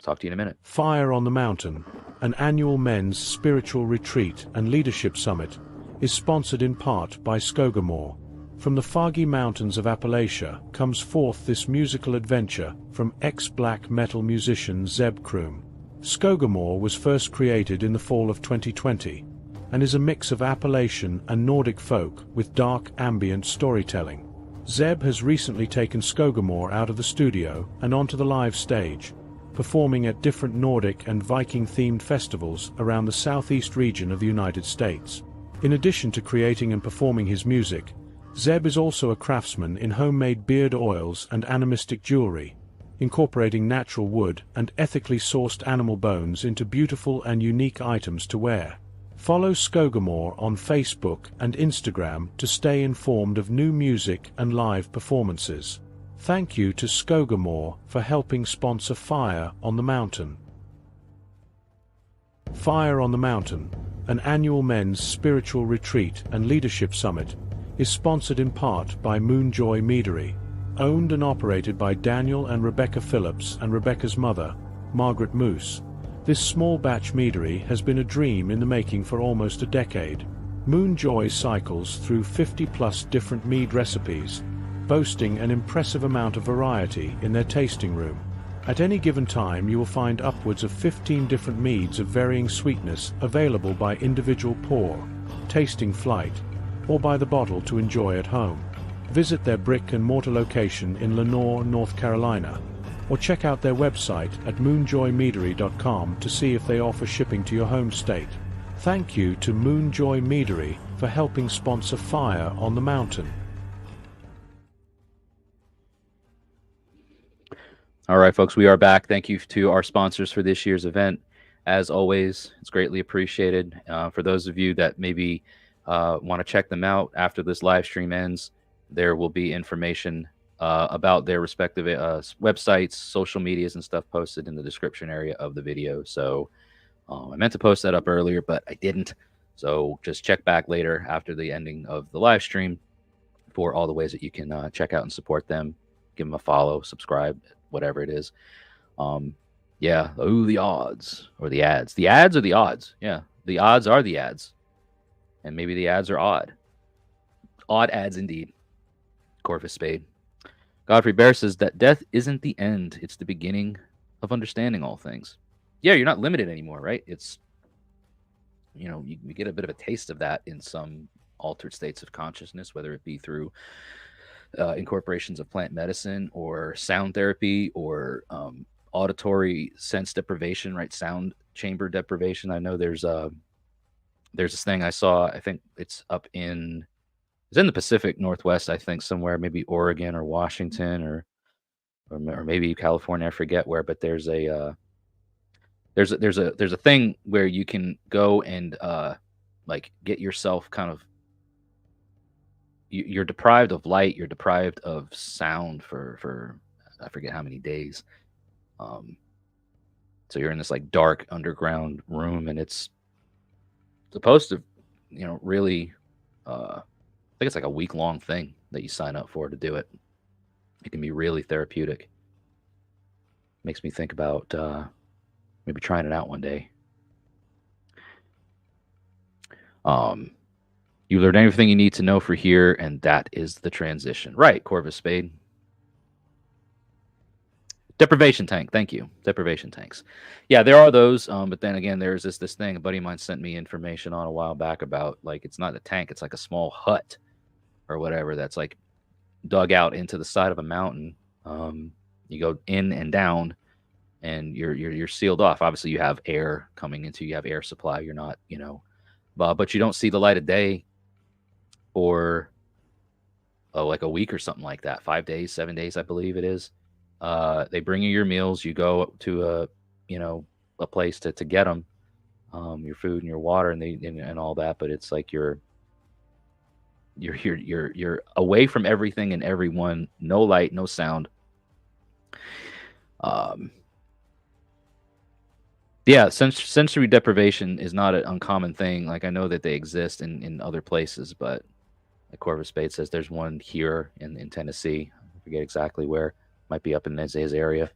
Talk to you in a minute. Fire on the Mountain, an annual men's spiritual retreat and leadership summit, is sponsored in part by Skogamore. From the foggy mountains of Appalachia comes forth this musical adventure from ex-black metal musician Zeb Kroom. Skogamore was first created in the fall of 2020 and is a mix of Appalachian and Nordic folk with dark ambient storytelling. Zeb has recently taken Skogamore out of the studio and onto the live stage, performing at different Nordic and Viking-themed festivals around the southeast region of the United States. In addition to creating and performing his music, Zeb is also a craftsman in homemade beard oils and animistic jewelry, incorporating natural wood and ethically sourced animal bones into beautiful and unique items to wear. Follow Skogamore on Facebook and Instagram to stay informed of new music and live performances. Thank you to Skogamore for helping sponsor Fire on the Mountain. Fire on the Mountain, an annual men's spiritual retreat and leadership summit, is sponsored in part by Moonjoy Meadery, owned and operated by Daniel and Rebecca Phillips and Rebecca's mother, Margaret Moose. This small batch meadery has been a dream in the making for almost a decade. Moonjoy cycles through 50+ different mead recipes, boasting an impressive amount of variety in their tasting room. At any given time, you will find upwards of 15 different meads of varying sweetness available by individual pour, tasting flight, or by the bottle to enjoy at home. Visit their brick-and-mortar location in Lenoir, North Carolina, or check out their website at moonjoymeadery.com to see if they offer shipping to your home state. Thank you to Moonjoy Meadery for helping sponsor Fire on the Mountain. All right, folks, we are back. Thank you to our sponsors for this year's event. As always, it's greatly appreciated. For those of you that maybe want to check them out after this live stream ends, there will be information about their respective websites, social medias, and stuff posted in the description area of the video. So I meant to post that up earlier, but I didn't. So just check back later after the ending of the live stream for all the ways that you can check out and support them. Give them a follow, subscribe, whatever it is. Yeah. Oh, the odds or the ads. The ads or the odds. Yeah. The odds are the ads. And maybe the ads are odd. Odd ads indeed. Corvus Spade. Godfrey Bear says that death isn't the end. It's the beginning of understanding all things. Yeah, you're not limited anymore, right? It's, you get a bit of a taste of that in some altered states of consciousness, whether it be through incorporations of plant medicine or sound therapy or auditory sense deprivation, right? Sound chamber deprivation. I know there's this thing I saw. I think it's in the Pacific Northwest. I think somewhere, maybe Oregon or Washington or maybe California. I forget where, but there's a thing where you can go and like get yourself kind of. You're deprived of light. You're deprived of sound for I forget how many days. So you're in this like dark underground room, and it's supposed to, really. I think it's like a week-long thing that you sign up for to do it. It can be really therapeutic. Makes me think about maybe trying it out one day. You learned everything you need to know for here, and that is the transition. Right, Corvus Spade. Deprivation tank. Thank you. Deprivation tanks. Yeah, there are those. But then again, there's this thing. A buddy of mine sent me information on a while back about, like, it's not a tank. It's like a small hut or whatever that's like dug out into the side of a mountain. You go in and down, and you're sealed off. Obviously, you have air coming into. You have air supply. You're not, but you don't see the light of day for like a week or something like that. 5 days, 7 days, I believe it is. They bring you your meals. You go to a place to get them, your food and your water and all that. But it's like you're away from everything and everyone. No light, no sound. Yeah, sensory deprivation is not an uncommon thing. Like, I know that they exist in other places, but like Corvus Spade says, there's one here in Tennessee. I forget exactly where. Might be up in his area.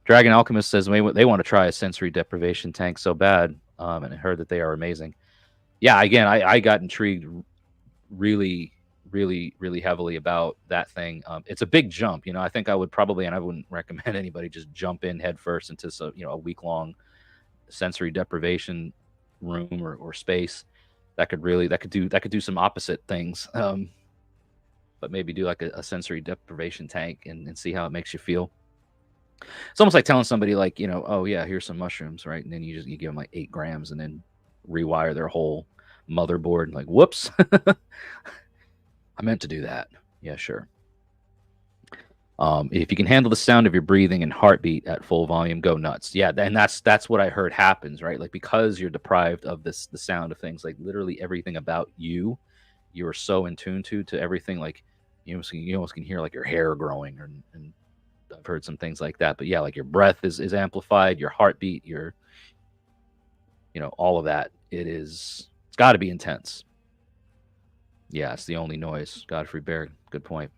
Dragon Alchemist says they want to try a sensory deprivation tank so bad, and I heard that they are amazing. Yeah, again, I got intrigued really, really, really heavily about that thing. It's a big jump. I think I would probably, and I wouldn't recommend anybody just jump in head first into a week-long sensory deprivation room or space. That could do some opposite things. But maybe do like a sensory deprivation tank and see how it makes you feel. It's almost like telling somebody, like, oh yeah, here's some mushrooms, right? And then you give them like 8 grams and then rewire their whole motherboard. Like, whoops, I meant to do that. Yeah, sure. If you can handle the sound of your breathing and heartbeat at full volume, go nuts. Yeah, and that's what I heard happens, right? Like, because you're deprived of the sound of things, like literally everything about you are so in tune to everything. Like, you almost can hear like your hair growing, and I've heard some things like that. But yeah, like your breath is amplified, your heartbeat, your all of that. It's got to be intense. Yeah, it's the only noise. Godfrey Bear, good point.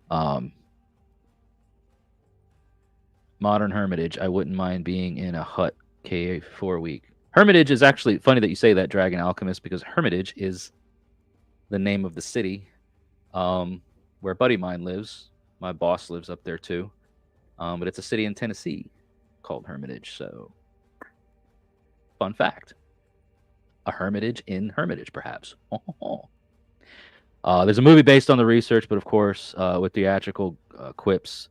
Modern Hermitage. I wouldn't mind being in a hut cave for a week. Hermitage is actually funny that you say that, Dragon Alchemist, because Hermitage is the name of the city where a buddy of mine lives. My boss lives up there too. but it's a city in Tennessee called Hermitage. So, fun fact: a hermitage in Hermitage, perhaps. There's a movie based on the research, but of course, with theatrical quips.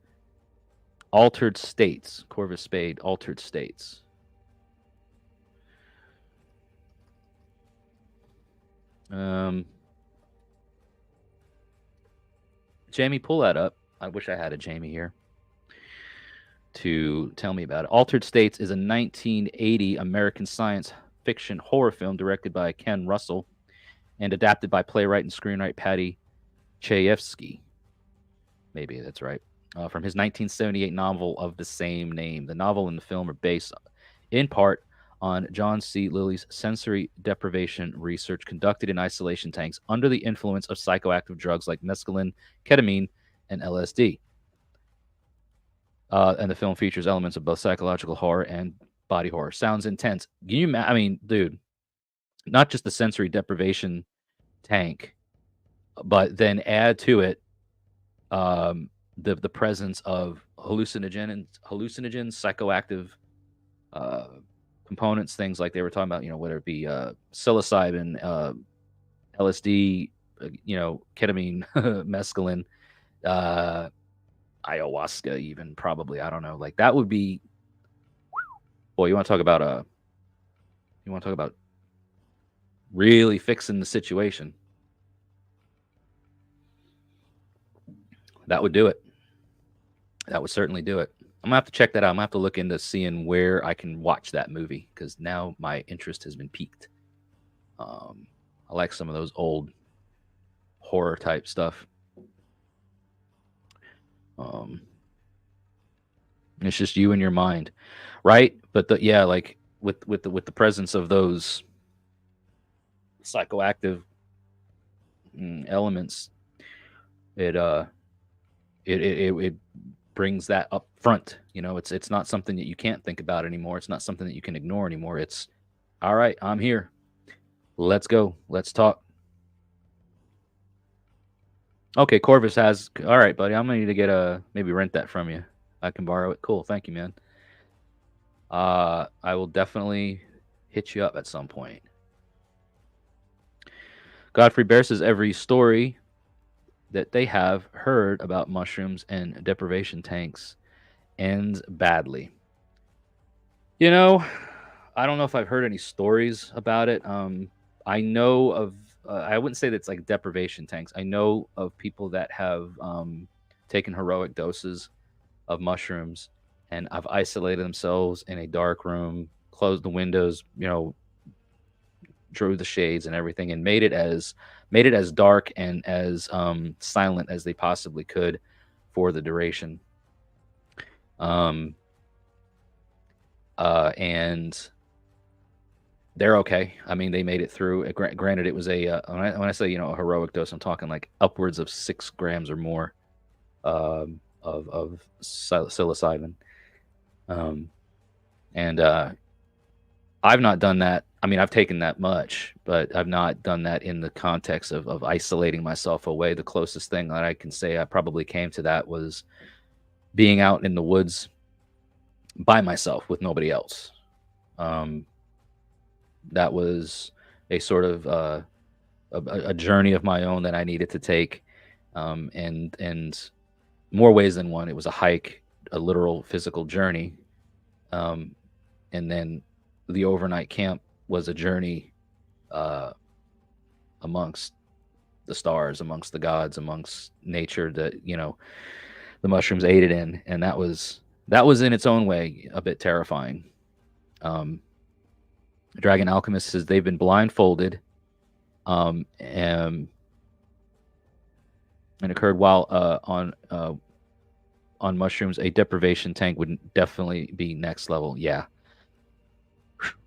Altered States, Corvus Spade, Altered States. Jamie, pull that up. I wish I had a Jamie here to tell me about it. Altered States is a 1980 American science fiction horror film directed by Ken Russell and adapted by playwright and screenwriter Patty Chayefsky. Maybe that's right. From his 1978 novel of the same name. The novel and the film are based in part on John C. Lilly's sensory deprivation research conducted in isolation tanks under the influence of psychoactive drugs like mescaline, ketamine, and LSD. And the film features elements of both psychological horror and body horror. Sounds intense. I mean, dude, not just the sensory deprivation tank, but then add to it the presence of hallucinogens, psychoactive components, things like they were talking about, whether it be psilocybin, LSD, ketamine, mescaline, ayahuasca, even probably. I don't know. Like that would be. Boy, you want to talk about really fixing the situation. That would do it. That would certainly do it. I'm gonna have to check that out. I'm gonna have to look into seeing where I can watch that movie because now my interest has been piqued. I like some of those old horror type stuff. It's just you and your mind, right? But like with the presence of those psychoactive elements, it brings that up front. It's not something that you can't think about anymore. It's not something that you can ignore anymore. It's all right. I'm here. Let's go. Let's talk. Okay, Corvus has. All right, buddy. I'm gonna need to maybe rent that from you. I can borrow it. Cool. Thank you, man. I will definitely hit you up at some point. Godfrey Bear says every story that they have heard about mushrooms and deprivation tanks ends badly. I don't know if I've heard any stories about it. I know of, I wouldn't say that it's like deprivation tanks. I know of people that have taken heroic doses of mushrooms and have isolated themselves in a dark room, closed the windows, drew the shades and everything, and made it as dark and as silent as they possibly could for the duration. And they're okay. I mean, they made it through. Granted, it was a when I say a heroic dose, I'm talking like upwards of 6 grams or more of psilocybin. And I've not done that. I mean, I've taken that much, but I've not done that in the context of isolating myself away. The closest thing that I can say I probably came to that was being out in the woods by myself with nobody else. That was a sort of a journey of my own that I needed to take, and more ways than one. It was a hike, a literal physical journey, and then the overnight camp was a journey amongst the stars, amongst the gods, amongst nature that the mushrooms aided in, and that was in its own way a bit terrifying. Dragon Alchemist says they've been blindfolded, and occurred while on mushrooms. A deprivation tank would definitely be next level. Yeah.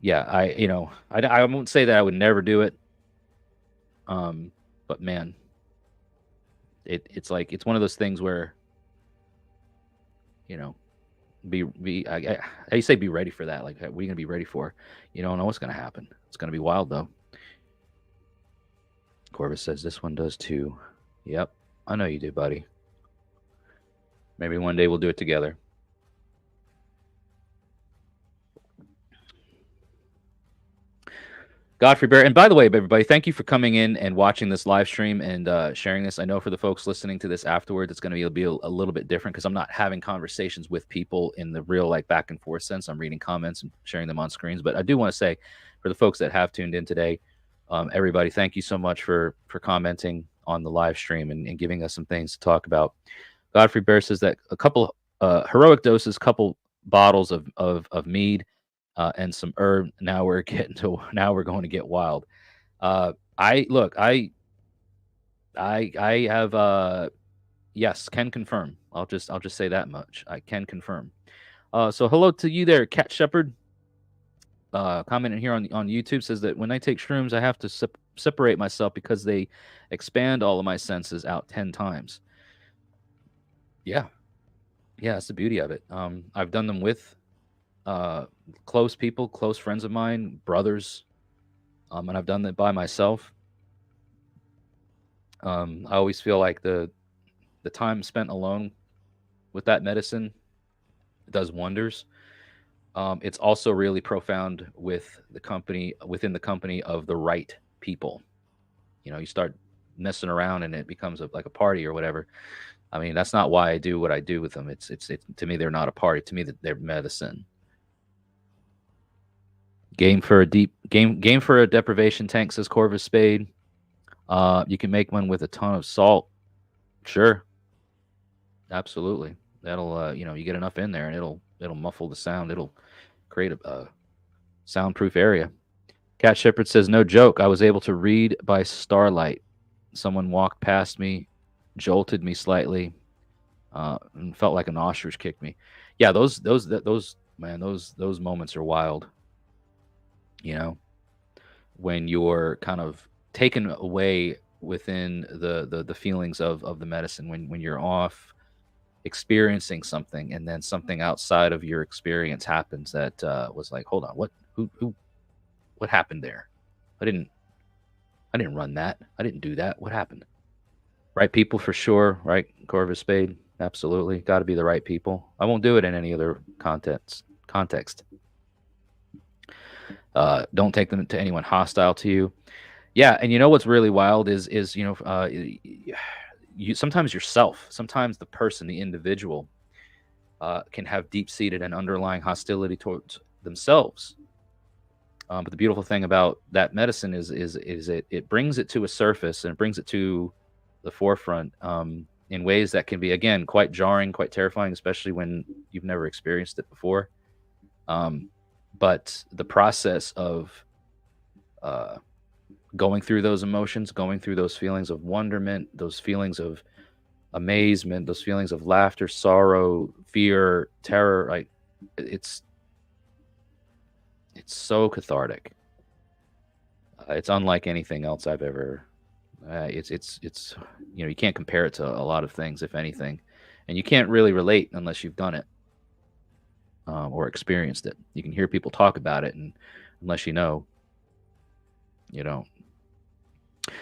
I won't say that I would never do it. But man, it's like it's one of those things where how you say be ready for that? Like, what are you gonna be ready for? You don't know what's gonna happen. It's gonna be wild though. Corvus says this one does too. Yep, I know you do, buddy. Maybe one day we'll do it together. Godfrey Bear. And by the way, everybody, thank you for coming in and watching this live stream and sharing this. I know for the folks listening to this afterwards, it's going to be a little bit different because I'm not having conversations with people in the real like back and forth sense. I'm reading comments and sharing them on screens. But I do want to say for the folks that have tuned in today, everybody, thank you so much for commenting on the live stream and giving us some things to talk about. Godfrey Bear says that a couple heroic doses, couple bottles of mead, and some herb. Now we're going to get wild. I have yes, can confirm. I'll just say that much. I can confirm. So hello to you there, Cat Shepherd. Commenting here on YouTube says that when I take shrooms, I have to separate myself because they expand all of my senses out 10 times. Yeah, that's the beauty of it. I've done them with close people, close friends of mine, brothers, and I've done that by myself. I always feel like the time spent alone with that medicine does wonders. It's also really profound within the company of the right people. You start messing around and it becomes like a party or whatever. I mean, that's not why I do what I do with them. It's to me, they're not a party. To me, they're medicine. Game for a deprivation tank, says Corvus Spade. You can make one with a ton of salt. Sure. Absolutely. That'll you get enough in there and it'll muffle the sound. It'll create a soundproof area. Cat Shepherd says, no joke. I was able to read by starlight. Someone walked past me, jolted me slightly, and felt like an ostrich kicked me. Yeah, those moments are wild. When you're kind of taken away within the feelings of the medicine, when you're off experiencing something and then something outside of your experience happens that was like, hold on, what happened there? I didn't run that. I didn't do that. What happened? Right people for sure, right? Corvus Spade, absolutely. Got to be the right people. I won't do it in any other context. Don't take them to anyone hostile to you. Yeah, and what's really wild is you sometimes yourself, sometimes the person, the individual, can have deep-seated and underlying hostility towards themselves. But the beautiful thing about that medicine is it brings it to a surface and it brings it to the forefront in ways that can be, again, quite jarring, quite terrifying, especially when you've never experienced it before. But the process of going through those emotions, going through those feelings of wonderment, those feelings of amazement, those feelings of laughter, sorrow, fear, terror, like it's so cathartic. It's unlike anything else I've ever. It's you can't compare it to a lot of things, if anything, and you can't really relate unless you've done it or experienced it. You can hear people talk about it, and unless you know, you don't.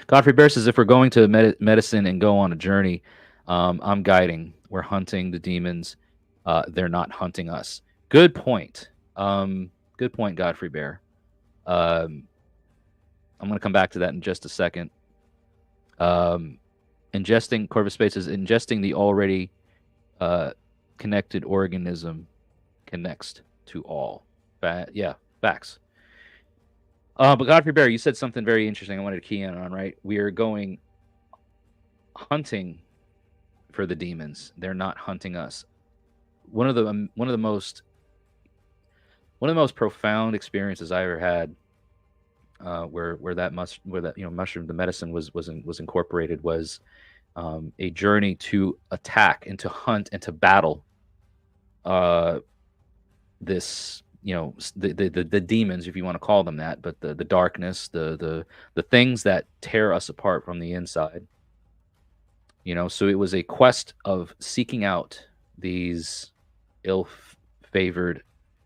Godfrey Bear says, if we're going to medicine and go on a journey, I'm guiding. We're hunting the demons. They're not hunting us. Good point. Good point, Godfrey Bear. I'm going to come back to that in just a second. Ingesting, Corvus Space says, ingesting the already connected organism connects to all. Yeah, facts. But Godfrey Bear, you said something very interesting I wanted to key in on, right? We are going hunting for the demons. They're not hunting us. One of the most profound experiences I ever had, where mushroom, the medicine was incorporated, was a journey to attack and to hunt and to battle this, the demons, if you want to call them that, but the darkness, the things that tear us apart from the inside. So it was a quest of seeking out these ill-favored,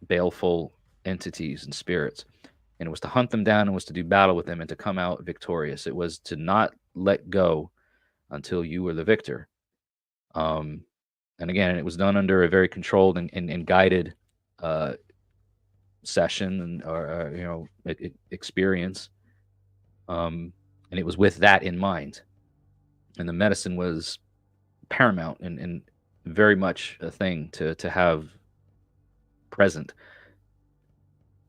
baleful entities and spirits, and it was to hunt them down, and it was to do battle with them and to come out victorious. It was to not let go until you were the victor. And again, it was done under a very controlled and guided session or experience. And it was with that in mind. And the medicine was paramount and very much a thing to have present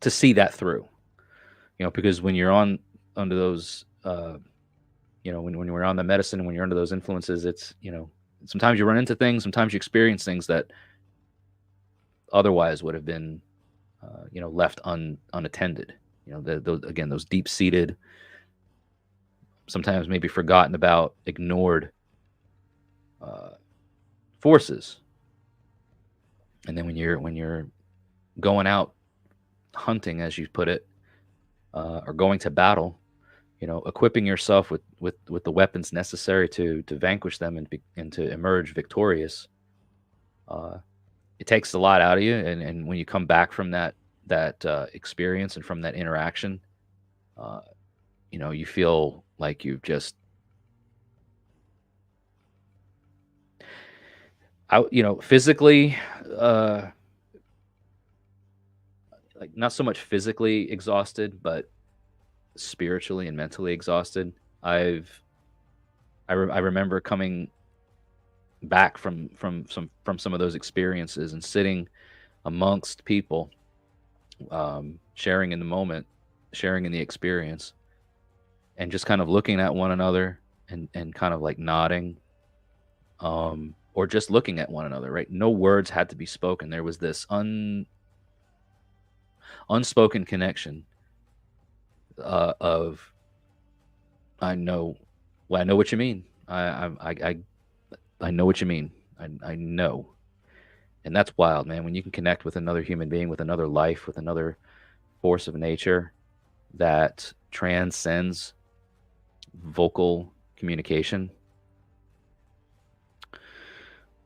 to see that through. Because when you're under those, when we're on the medicine and when you're under those influences, it's, sometimes you run into things, sometimes you experience things that otherwise would have been, left unattended. Those deep-seated, sometimes maybe forgotten about, ignored forces. And then when you're going out hunting, as you put it, or going to battle, equipping yourself with the weapons necessary to vanquish them and to emerge victorious, it takes a lot out of you. And when you come back from that experience and from that interaction, you feel like you've just, physically, like not so much physically exhausted, but spiritually and mentally exhausted. I remember coming back from some of those experiences and sitting amongst people, sharing in the moment, sharing in the experience, and just kind of looking at one another and kind of like nodding, or just looking at one another, right? No words had to be spoken. There was this unspoken connection of I know what you mean. I know what you mean. I know. And that's wild, man. When you can connect with another human being, with another life, with another force of nature that transcends vocal communication,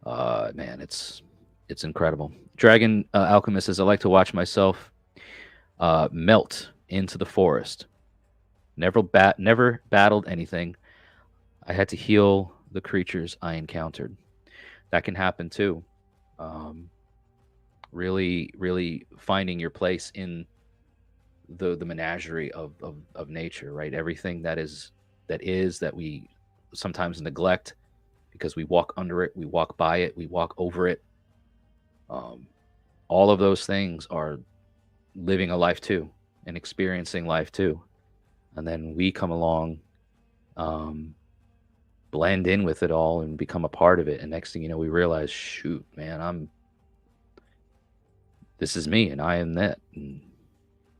man, it's incredible. Dragon Alchemist says, I like to watch myself melt into the forest. Never battled anything. I had to heal the creatures I encountered. That can happen too. Really, really finding your place in the menagerie of nature, right? Everything that we sometimes neglect because we walk under it, we walk by it, we walk over it. All of those things are living a life too and experiencing life too. And then we come along, blend in with it all and become a part of it. And next thing you know, we realize, shoot, man, this is me and I am that. And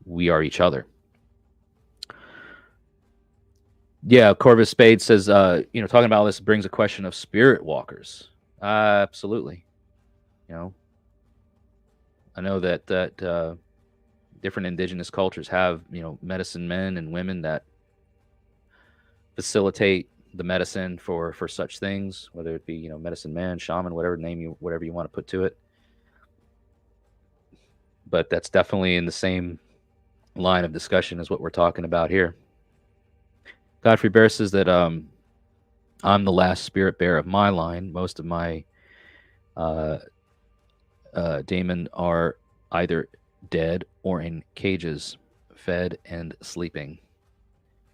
we are each other. Yeah, Corvus Spade says, talking about all this brings a question of spirit walkers. Absolutely. I know that different indigenous cultures have, medicine men and women that facilitate the medicine for such things, whether it be, medicine man, shaman, whatever you want to put to it. But that's definitely in the same line of discussion as what we're talking about here. Godfrey Bear says that I'm the last spirit bearer of my line. Most of my daemon are either dead or in cages, fed and sleeping.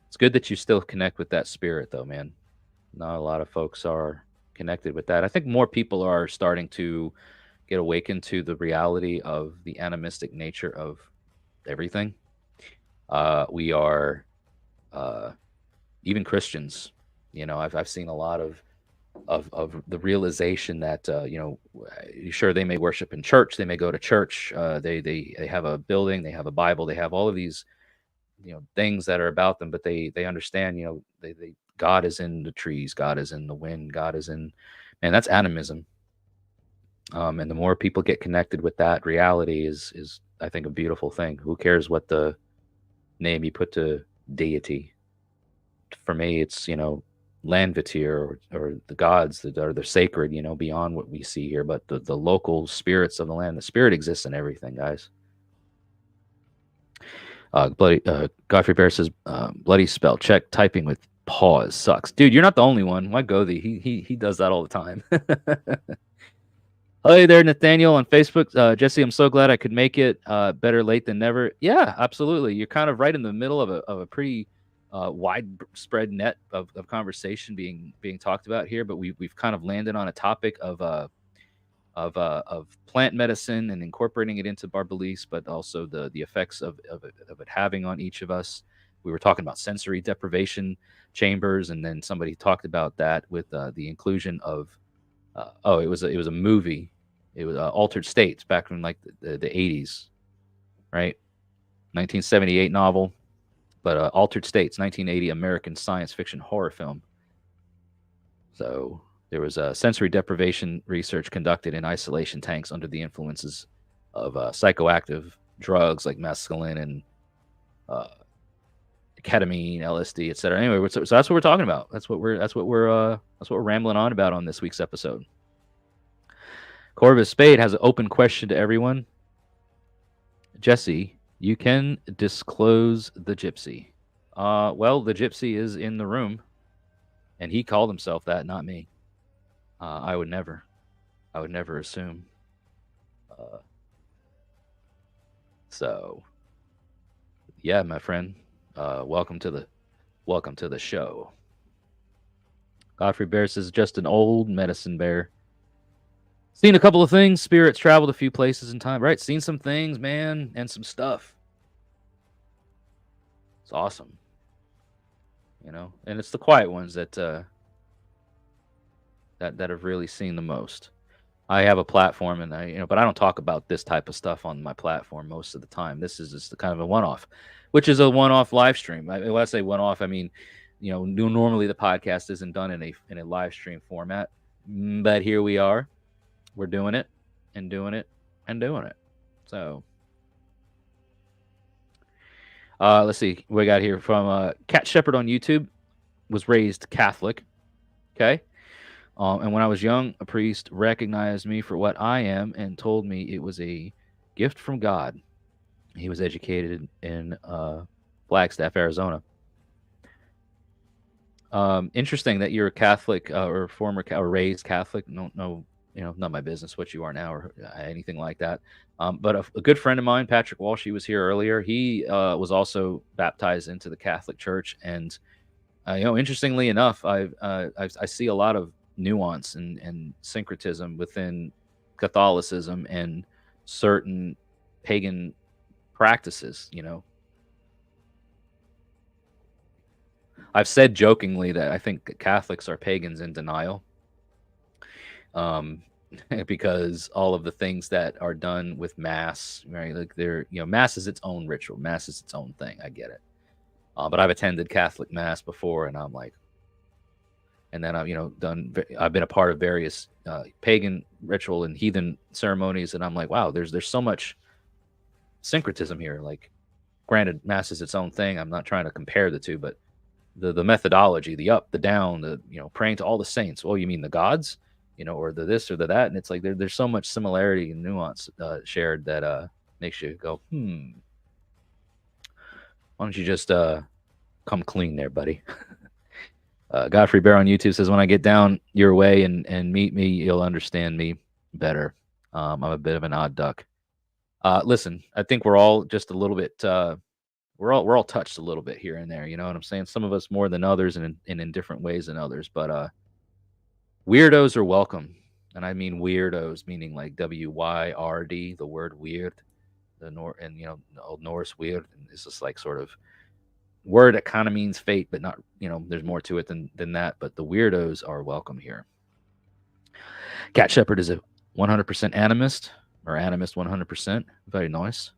It's good that you still connect with that spirit, though, man. Not a lot of folks are connected with that. I think more people are starting to get awakened to the reality of the animistic nature of everything. We are, even Christians, I've seen a lot of the realization that, sure, they may worship in church, they may go to church, they have a building, they have a Bible, they have all of these, things that are about them, but they understand, God is in the trees, God is in the wind, God is in, man, that's animism. And the more people get connected with that reality is I think a beautiful thing. Who cares what the name you put to deity? For me, it's, Landvitir or the gods that are the sacred, beyond what we see here, but the local spirits of the land. The spirit exists in everything, guys. Godfrey Bear says, bloody spell check typing with pause sucks. Dude, you're not the only one. Why go thee? He does that all the time. Hey there, Nathaniel on Facebook. Jesse, I'm so glad I could make it. Better late than never. Yeah, absolutely. You're kind of right in the middle of a pretty widespread net of conversation being talked about here, but we've kind of landed on a topic of plant medicine and incorporating it into our beliefs, but also the effects of it having on each of us. We were talking about sensory deprivation chambers, and then somebody talked about that with the inclusion of it was a movie. It was Altered States back in like the 80s, right? 1978 novel, but Altered States, 1980 American science fiction horror film. So there was sensory deprivation research conducted in isolation tanks under the influences of psychoactive drugs like mescaline and uh, ketamine, LSD, etc. Anyway, so that's what we're talking about. That's what we're rambling on about on this week's episode. Corvus Spade has an open question to everyone. Jesse, you can disclose the gypsy. Well, the gypsy is in the room, and he called himself that, not me. I would never assume. So, yeah, my friend, welcome to the show. Godfrey Bear says just an old medicine bear. Seen a couple of things. Spirits traveled a few places in time, right? Seen some things, man, and some stuff. It's awesome, and it's the quiet ones that have really seen the most. I have a platform, and but I don't talk about this type of stuff on my platform most of the time. This is just kind of a one-off, which is a one-off live stream. When I say one-off, I mean, normally the podcast isn't done in a live stream format, but here we are. We're doing it and doing it and doing it. So, let's see. We got here from Cat Shepherd on YouTube. Was raised Catholic. Okay. And when I was young, a priest recognized me for what I am and told me it was a gift from God. He was educated in Flagstaff, Arizona. Interesting that you're a Catholic or former or raised Catholic. No, not my business what you are now or anything like that. But a good friend of mine, Patrick Walsh, he was here earlier. He was also baptized into the Catholic Church, and interestingly enough, I see a lot of nuance and syncretism within Catholicism and certain pagan practices. I've said jokingly that I think Catholics are pagans in denial. Because all of the things that are done with Mass, right? Like Mass is its own ritual. Mass is its own thing. I get it. But I've attended Catholic Mass before, and I'm like, and then I've been a part of various pagan ritual and heathen ceremonies, and I'm like, wow, there's so much syncretism here. Like, granted, Mass is its own thing. I'm not trying to compare the two, but the methodology, the up, the down, the praying to all the saints. Well, you mean the gods? Or the this or the that, and it's like there's so much similarity and nuance shared that makes you go, why don't you just come clean there, buddy? Godfrey Bear on YouTube says, when I get down your way and meet me, you'll understand me better. I'm a bit of an odd duck. Listen, I think we're all just a little bit we're all touched a little bit here and there, you know what I'm saying? Some of us more than others and in different ways than others, but weirdos are welcome. And I mean weirdos, meaning like WYRD, the word weird, the Old Norse weird. And it's just like sort of word that kind of means fate, but not, there's more to it than that. But the weirdos are welcome here. Cat Shepherd is a 100% animist, or animist 100%. Very nice.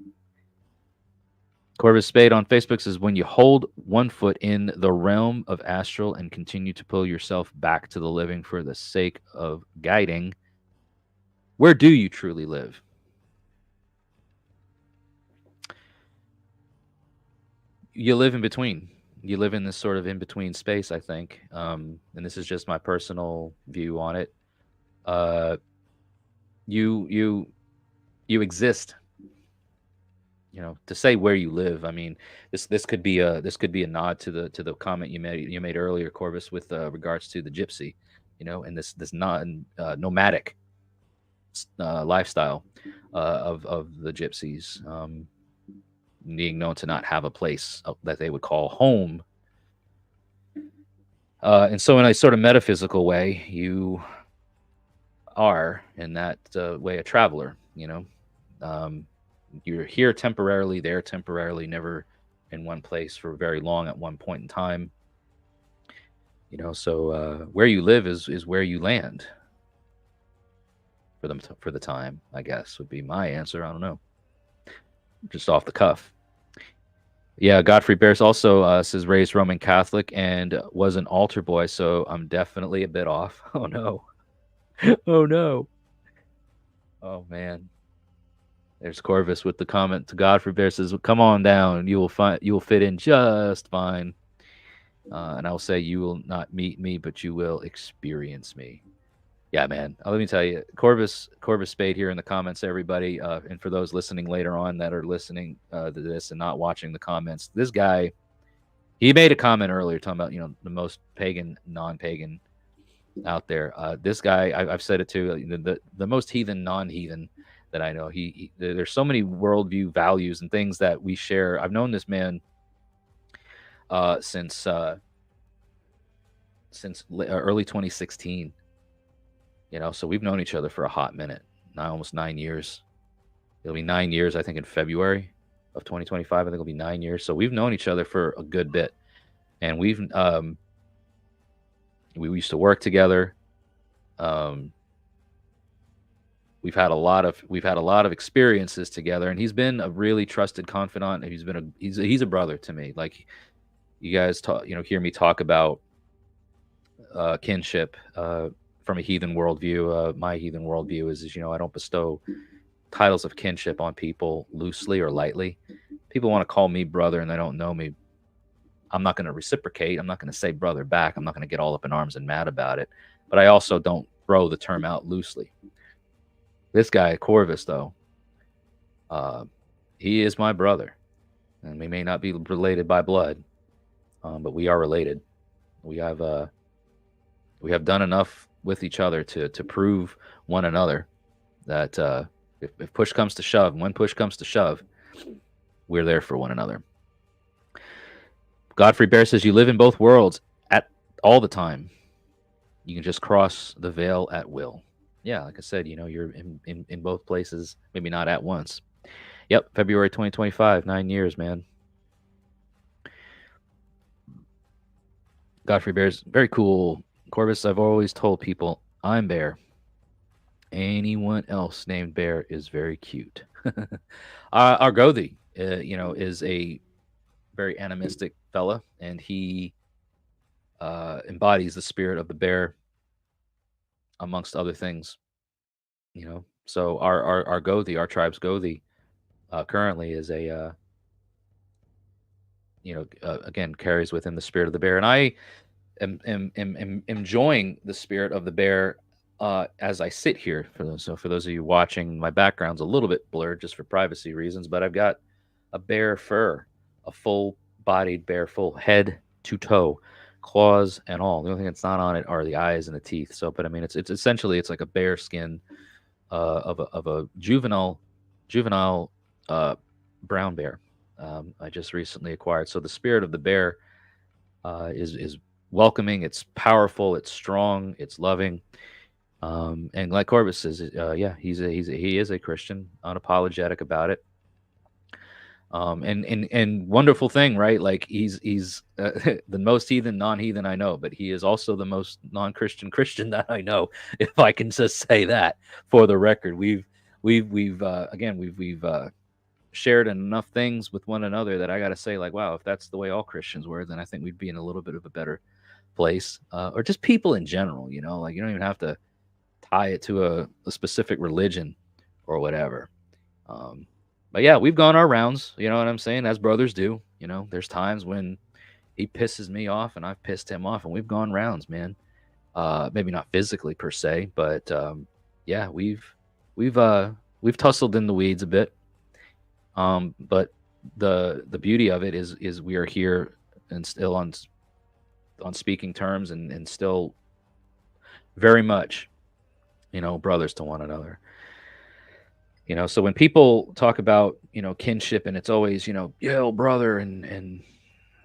Corvus Spade on Facebook says, when you hold one foot in the realm of astral and continue to pull yourself back to the living for the sake of guiding, where do you truly live? You live in between. You live in this sort of in-between space, I think. And this is just my personal view on it. You exist. To say where you live, I mean, this could be a nod to the comment you made earlier, Corvus, with regards to the gypsy, and this nomadic lifestyle of the gypsies, being known to not have a place that they would call home, And so in a sort of metaphysical way, you are in that way a traveler. You're here temporarily, there temporarily, never in one place for very long at one point in time. So where you live is where you land for the time, I guess, would be my answer. I don't know, just off the cuff. Yeah, Godfrey Bears also says raised Roman Catholic and was an altar boy, so I'm definitely a bit off. Oh no. Oh no. Oh man. There's Corvus with the comment to Godfrey Bears says, "Come on down. You will fit in just fine." And I'll say, "You will not meet me, but you will experience me." Yeah, man. Let me tell you, Corvus Spade here in the comments, everybody, and for those listening later on that are listening to this and not watching the comments, this guy, he made a comment earlier talking about the most pagan, non-pagan out there. This guy, I've said it too, the most heathen, non-heathen that I know. There's so many worldview values and things that we share. I've known this man since early 2016. So we've known each other for a hot minute, now almost 9 years. It'll be 9 years, I think, in February of 2025. I think it'll be 9 years. So we've known each other for a good bit, and we used to work together. We've had a lot of experiences together, and he's been a really trusted confidant. He's a brother to me. Like, you guys hear me talk about kinship. From a heathen worldview, my heathen worldview is I don't bestow titles of kinship on people loosely or lightly. People want to call me brother and they don't know me. I'm not going to reciprocate. I'm not going to say brother back. I'm not going to get all up in arms and mad about it. But I also don't throw the term out loosely. This guy, Corvus, though, he is my brother. And we may not be related by blood, but we are related. We have done enough with each other to prove one another that if push comes to shove, and when push comes to shove, we're there for one another. Godfrey Bear says, you live in both worlds at all the time. You can just cross the veil at will. Yeah, like I said, you're in both places, maybe not at once. Yep, February 2025, 9 years, man. Godfrey Bear's very cool. Corvus, I've always told people I'm Bear. Anyone else named Bear is very cute. Argothi, is a very animistic fella, and he embodies the spirit of the bear, amongst other things. So our Gothi, our tribe's Gothi, currently is a again carries within the spirit of the bear, and I am enjoying the spirit of the bear as I sit here. For those of you watching, my background's a little bit blurred just for privacy reasons, but I've got a bear fur, a full-bodied bear, full head to toe, claws and all. The only thing that's not on it are the eyes and the teeth. So, but I mean, it's essentially it's like a bear skin of a juvenile brown bear. I just recently acquired. So the spirit of the bear is welcoming. It's powerful. It's strong. It's loving. And like Corvus says, he is a Christian, unapologetic about it. And wonderful thing, right? Like he's the most heathen, non-heathen I know, but he is also the most non-Christian Christian that I know. If I can just say that for the record, we've shared enough things with one another that I got to say, like, wow, if that's the way all Christians were, then I think we'd be in a little bit of a better place, or just people in general. Like you don't even have to tie it to a specific religion or whatever. But yeah, we've gone our rounds, you know what I'm saying, as brothers do. There's times when he pisses me off and I've pissed him off, and we've gone rounds, man. Maybe not physically per se, but yeah, we've tussled in the weeds a bit. But the beauty of it is we are here and still on speaking terms and still very much, brothers to one another. So when people talk about, kinship, and it's always, yo, brother, and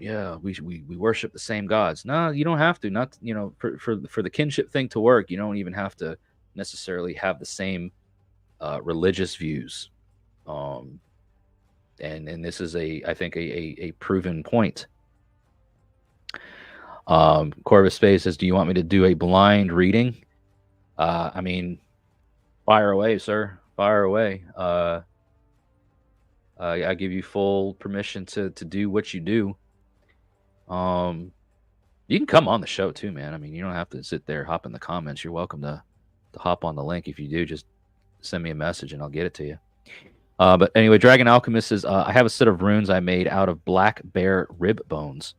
yeah, we worship the same gods. No, you don't have to. Not, for the kinship thing to work, you don't even have to necessarily have the same religious views. Um, and this is I think a proven point. Corvus Space says, "Do you want me to do a blind reading?" I mean, fire away, sir. Fire away. I give you full permission to do what you do. You can come on the show too, man. I mean, you don't have to sit there, hop in the comments. You're welcome to hop on the link. If you do, just send me a message and I'll get it to you. But anyway, Dragon Alchemist says, I have a set of runes I made out of black bear rib bones.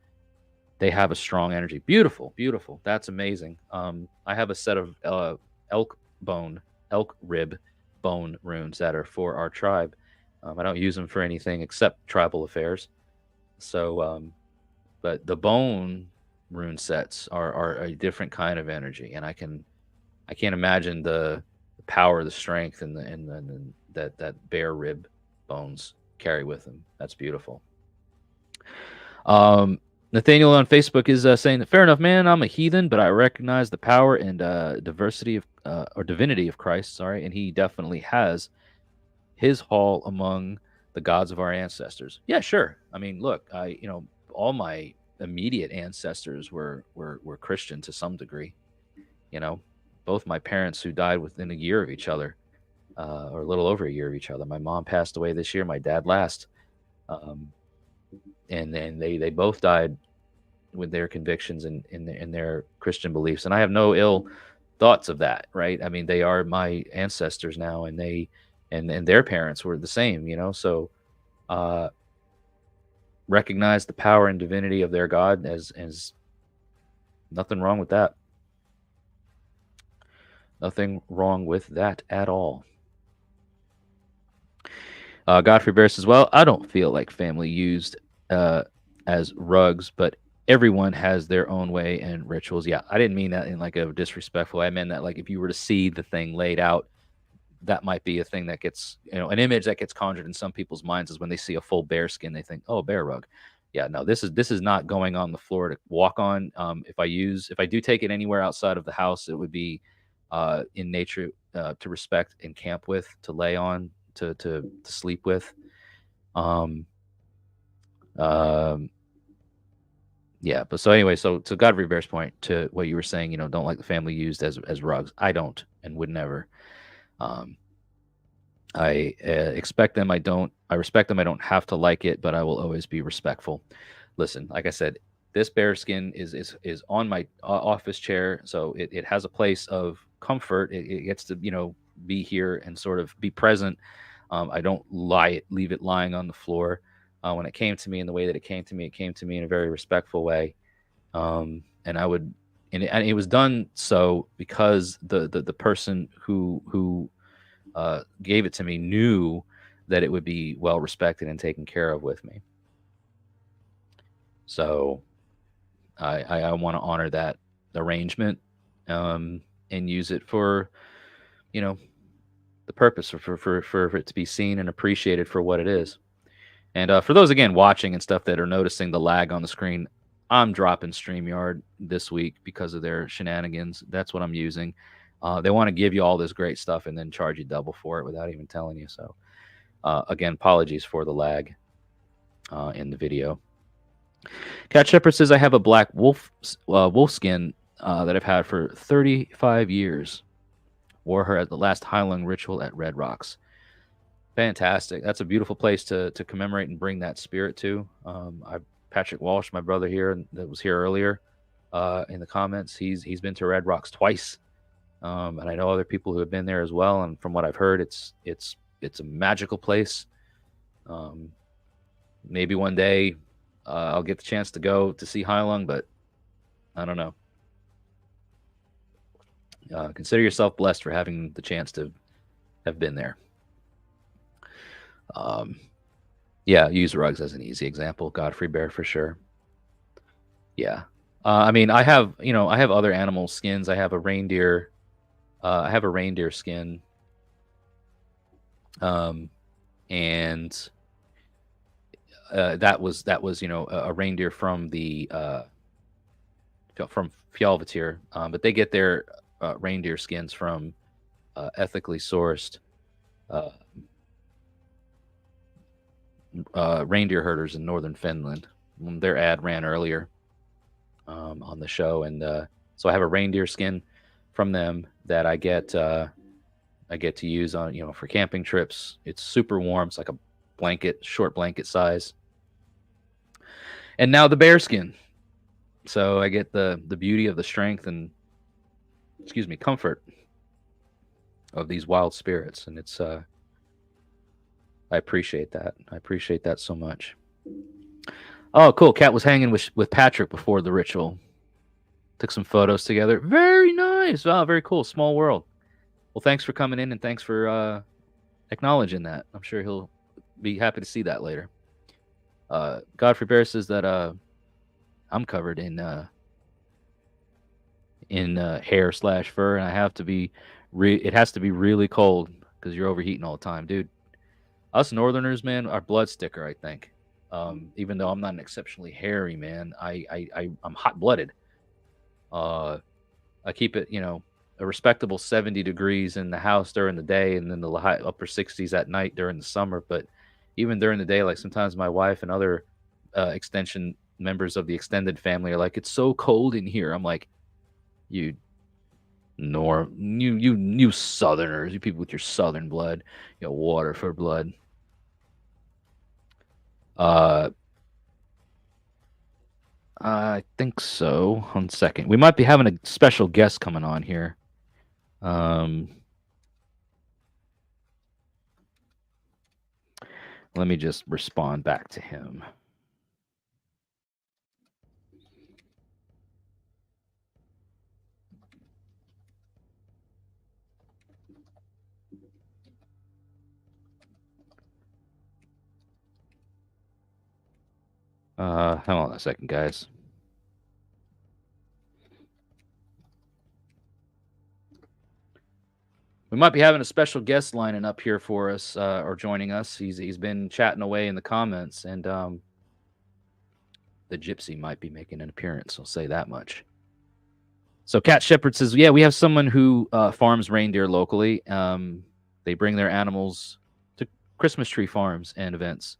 They have a strong energy. Beautiful, beautiful. That's amazing. I have a set of elk rib bone runes that are for our tribe. I don't use them for anything except tribal affairs. So, but the bone rune sets are a different kind of energy, and I can't imagine the power, the strength, and that bear rib bones carry with them. That's beautiful. Nathaniel on Facebook is saying that, fair enough, man. I'm a heathen, but I recognize the power and diversity of or divinity of Christ. Sorry, and he definitely has his hall among the gods of our ancestors. Yeah, sure. I mean, look, all my immediate ancestors were Christian to some degree. Both my parents, who died within a year of each other, or a little over a year of each other. My mom passed away this year. My dad last. And then they both died with their convictions and in their Christian beliefs. And I have no ill thoughts of that, right? I mean, they are my ancestors now, and their parents were the same, So recognize the power and divinity of their God as nothing wrong with that. Nothing wrong with that at all. Godfrey Bear says, well, I don't feel like family used as rugs, but everyone has their own way and rituals. Yeah, I didn't mean that in like a disrespectful way. I meant that like if you were to see the thing laid out, that might be a thing that gets, an image that gets conjured in some people's minds is when they see a full bear skin, they think, oh, bear rug. Yeah, no, this is not going on the floor to walk on. If I do take it anywhere outside of the house, it would be in nature to respect and camp with, to lay on, to sleep with. Yeah, but so anyway, so to Godfrey Bear's point, to what you were saying, don't like the family used as rugs. I don't, and would never. I expect them. I respect them. I don't have to like it, but I will always be respectful. Listen, like I said, this bear skin is on my office chair, so it has a place of comfort. It gets to be here and sort of be present. I don't leave it lying on the floor. When it came to me in the way that it came to me in a very respectful way. And it was done so because the person who gave it to me knew that it would be well respected and taken care of with me. So I want to honor that arrangement and use it for, the purpose for it to be seen and appreciated for what it is. And for those, again, watching and stuff that are noticing the lag on the screen, I'm dropping StreamYard this week because of their shenanigans. That's what I'm using. They want to give you all this great stuff and then charge you double for it without even telling you. So, again, apologies for the lag in the video. Cat Shepherd says, I have a black wolf skin that I've had for 35 years. Wore her at the last Highland ritual at Red Rocks. Fantastic. That's a beautiful place to commemorate and bring that spirit to. Patrick Walsh, my brother here, that was here earlier in the comments, he's been to Red Rocks twice. And I know other people who have been there as well. And from what I've heard, it's a magical place. Maybe one day I'll get the chance to go to see Heilung, but I don't know. Consider yourself blessed for having the chance to have been there. Yeah, use rugs as an easy example. Godfrey Bear for sure. Yeah. I mean, I have other animal skins. I have a reindeer. I have a reindeer skin. And that was a reindeer from the from Fjallvatr, but they get their reindeer skins from ethically sourced uh, reindeer herders in northern Finland. Their ad ran earlier on the show, and so I have a reindeer skin from them that I get to use on for camping trips. It's super warm. It's like a blanket, short blanket size. And now the bear skin. So I get the beauty of the strength and comfort of these wild spirits, and it's I appreciate that. I appreciate that so much. Oh, cool. Kat was hanging with Patrick before the ritual. Took some photos together. Very nice. Wow, very cool. Small world. Well, thanks for coming in, and thanks for acknowledging that. I'm sure he'll be happy to see that later. Godfrey Bear says that I'm covered in hair/fur, and I have to be. It has to be really cold because you're overheating all the time, dude. Us Northerners, man, our blood sticker, I think. Even though I'm not an exceptionally hairy man, I'm hot blooded. I keep it, a respectable 70 degrees in the house during the day, and then the high upper 60s at night during the summer. But even during the day, like sometimes my wife and other extension members of the extended family are like, "It's so cold in here." I'm like, you Southerners, you people with your Southern blood, Waterford blood. I think so. 1 second. We might be having a special guest coming on here. Let me just respond back to him. Hold on a second, guys. We might be having a special guest lining up here for us, or joining us. He's been chatting away in the comments, and the gypsy might be making an appearance. I'll say that much. So Cat Shepherd says, yeah, we have someone who farms reindeer locally. They bring their animals to Christmas tree farms and events.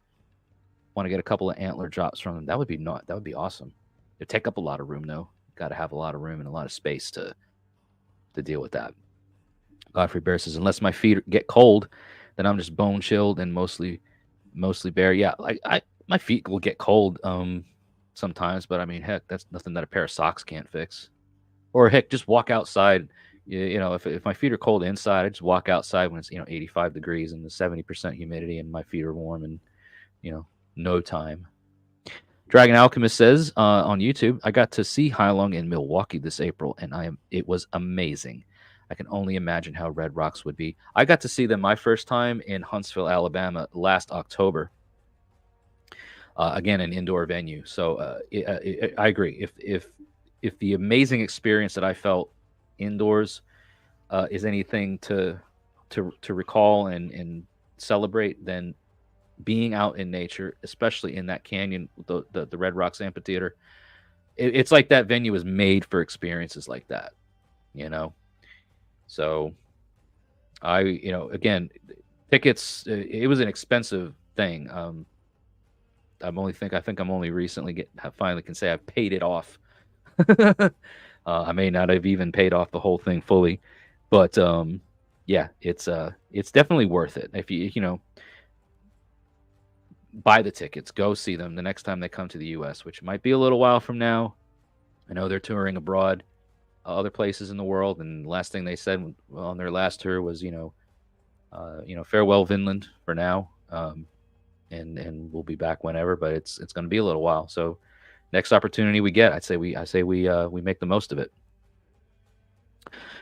Want to get a couple of antler drops from them. That would be awesome. It'd take up a lot of room, though. Got to have a lot of room and a lot of space to deal with that. Godfrey Bear says, unless my feet get cold, then I'm just bone chilled and mostly bare. Yeah, my feet will get cold sometimes, but I mean, heck, that's nothing that a pair of socks can't fix. Or heck, just walk outside. If my feet are cold inside, I just walk outside when it's 85 degrees and the 70% humidity, and my feet are warm, and no time. Dragon Alchemist says on YouTube, I got to see Heilung in Milwaukee this April, and it was amazing. I can only imagine how Red Rocks would be. I got to see them my first time in Huntsville, Alabama last October. Again, an indoor venue. So I agree. If the amazing experience that I felt indoors is anything to recall and celebrate, then being out in nature, especially in that canyon, the Red Rocks Amphitheater, it's like that venue is made for experiences like that, So again, tickets, it was an expensive thing. I think I'm only recently finally can say I've paid it off. I may not have even paid off the whole thing fully, but yeah, it's definitely worth it. If you buy the tickets, go see them the next time they come to the U.S., which might be a little while from now. I know they're touring abroad, other places in the world, and the last thing they said on their last tour was, farewell Vinland for now, and we'll be back whenever, but it's going to be a little while. So next opportunity we get, I say we make the most of it.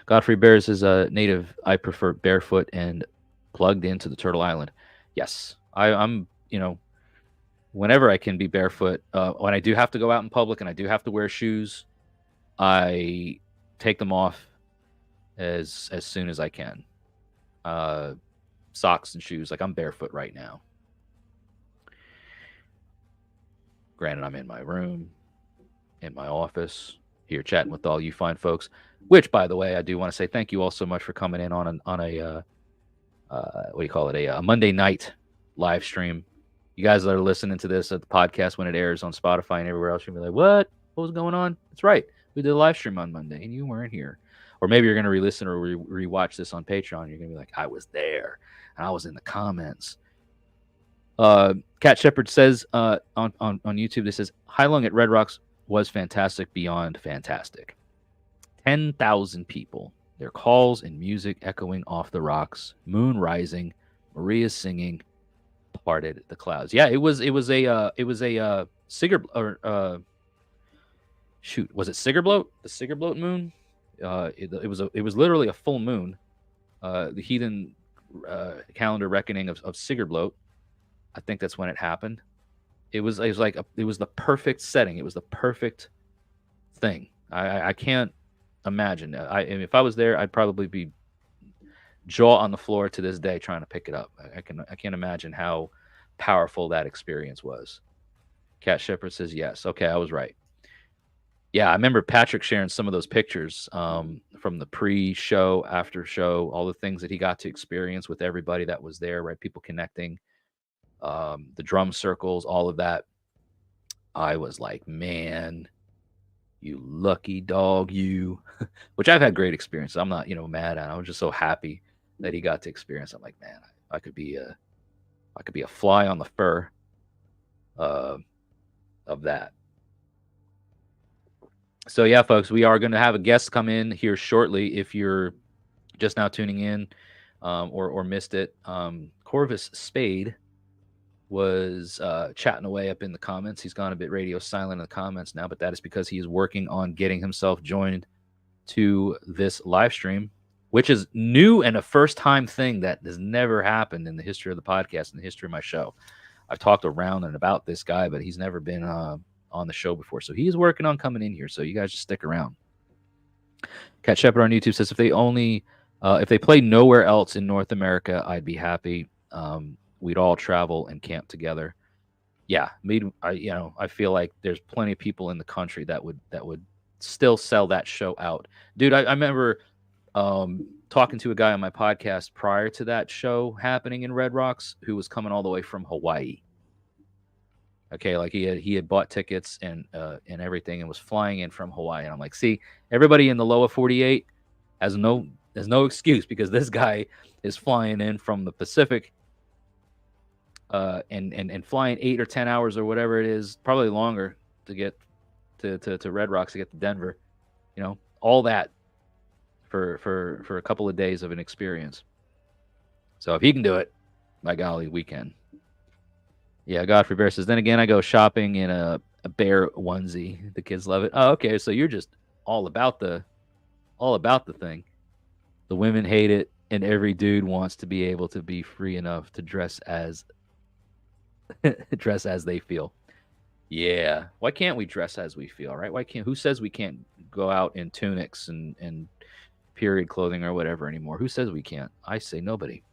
Godfrey Bears is a native. I prefer barefoot and plugged into the Turtle Island. Yes, I'm. Whenever I can be barefoot, when I do have to go out in public and I do have to wear shoes, I take them off as soon as I can. Socks and shoes, like I'm barefoot right now. Granted, I'm in my room, in my office, here chatting with all you fine folks. Which, by the way, I do want to say thank you all so much for coming in on a what do you call it? A Monday night live stream. You guys that are listening to this at the podcast when it airs on Spotify and everywhere else, you'll be like, what? What was going on? That's right. We did a live stream on Monday and you weren't here. Or maybe you're going to re-listen or re-watch this on Patreon. You're going to be like, I was there. And I was in the comments. Cat Shepherd says on YouTube, this says, High Lung at Red Rocks was fantastic beyond fantastic. 10,000 people. Their calls and music echoing off the rocks. Moon rising. Maria singing. Parted the clouds. Yeah, it was a Sigerbloat or shoot, was it Sigerbloat? The Sigerbloat moon? It was literally a full moon. The Heathen calendar reckoning of Sigerbloat. I think that's when it happened. It was the perfect setting. It was the perfect thing. I can't imagine. If I was there, I'd probably be jaw on the floor to this day trying to pick it up. I can't imagine how powerful that experience was. Cat Shepherd says yes. Okay, I was right. Yeah, I remember Patrick sharing some of those pictures from the pre-show, after show, all the things that he got to experience with everybody that was there, right? People connecting, the drum circles, all of that. I was like, man, you lucky dog, you. Which I've had great experiences. I'm not, mad at it. I was just so happy that he got to experience. I'm like, man, I could be a fly on the fur of that. So yeah, folks, we are going to have a guest come in here shortly. If you're just now tuning in or missed it, Corvus Spade was chatting away up in the comments. He's gone a bit radio silent in the comments now, but that is because he is working on getting himself joined to this live stream, which is new and a first-time thing that has never happened in the history of the podcast, in the history of my show. I've talked around and about this guy, but he's never been on the show before. So he's working on coming in here. So you guys just stick around. Cat Shepherd on YouTube says, if they play nowhere else in North America, I'd be happy. We'd all travel and camp together. Yeah, I feel like there's plenty of people in the country that would still sell that show out. Dude, I remember talking to a guy on my podcast prior to that show happening in Red Rocks who was coming all the way from Hawaii. Okay, like he had bought tickets and everything and was flying in from Hawaii. And I'm like, see, everybody in the lower 48 has no excuse because this guy is flying in from the Pacific and flying 8 or 10 hours or whatever it is, probably longer to get to Red Rocks, to get to Denver. All that for a couple of days of an experience. So if he can do it, by golly, we can. Yeah, Godfrey Bear says, then again, I go shopping in a bear onesie. The kids love it. Oh, okay. So you're just all about the thing. The women hate it, and every dude wants to be able to be free enough to dress as they feel. Yeah. Why can't we dress as we feel, right? Who says we can't go out in tunics and period clothing or whatever anymore? Who says we can't? I say nobody.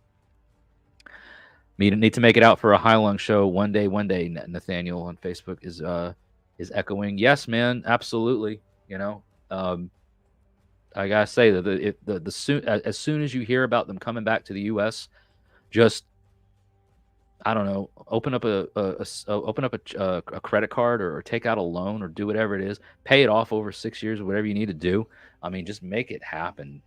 Need to make it out for a High Lung show one day. Nathaniel on Facebook is echoing. Yes, man, absolutely. I gotta say that as soon as you hear about them coming back to the U.S., just I don't know, open up a credit card or take out a loan or do whatever it is, pay it off over 6 years or whatever you need to do. I mean, just make it happen.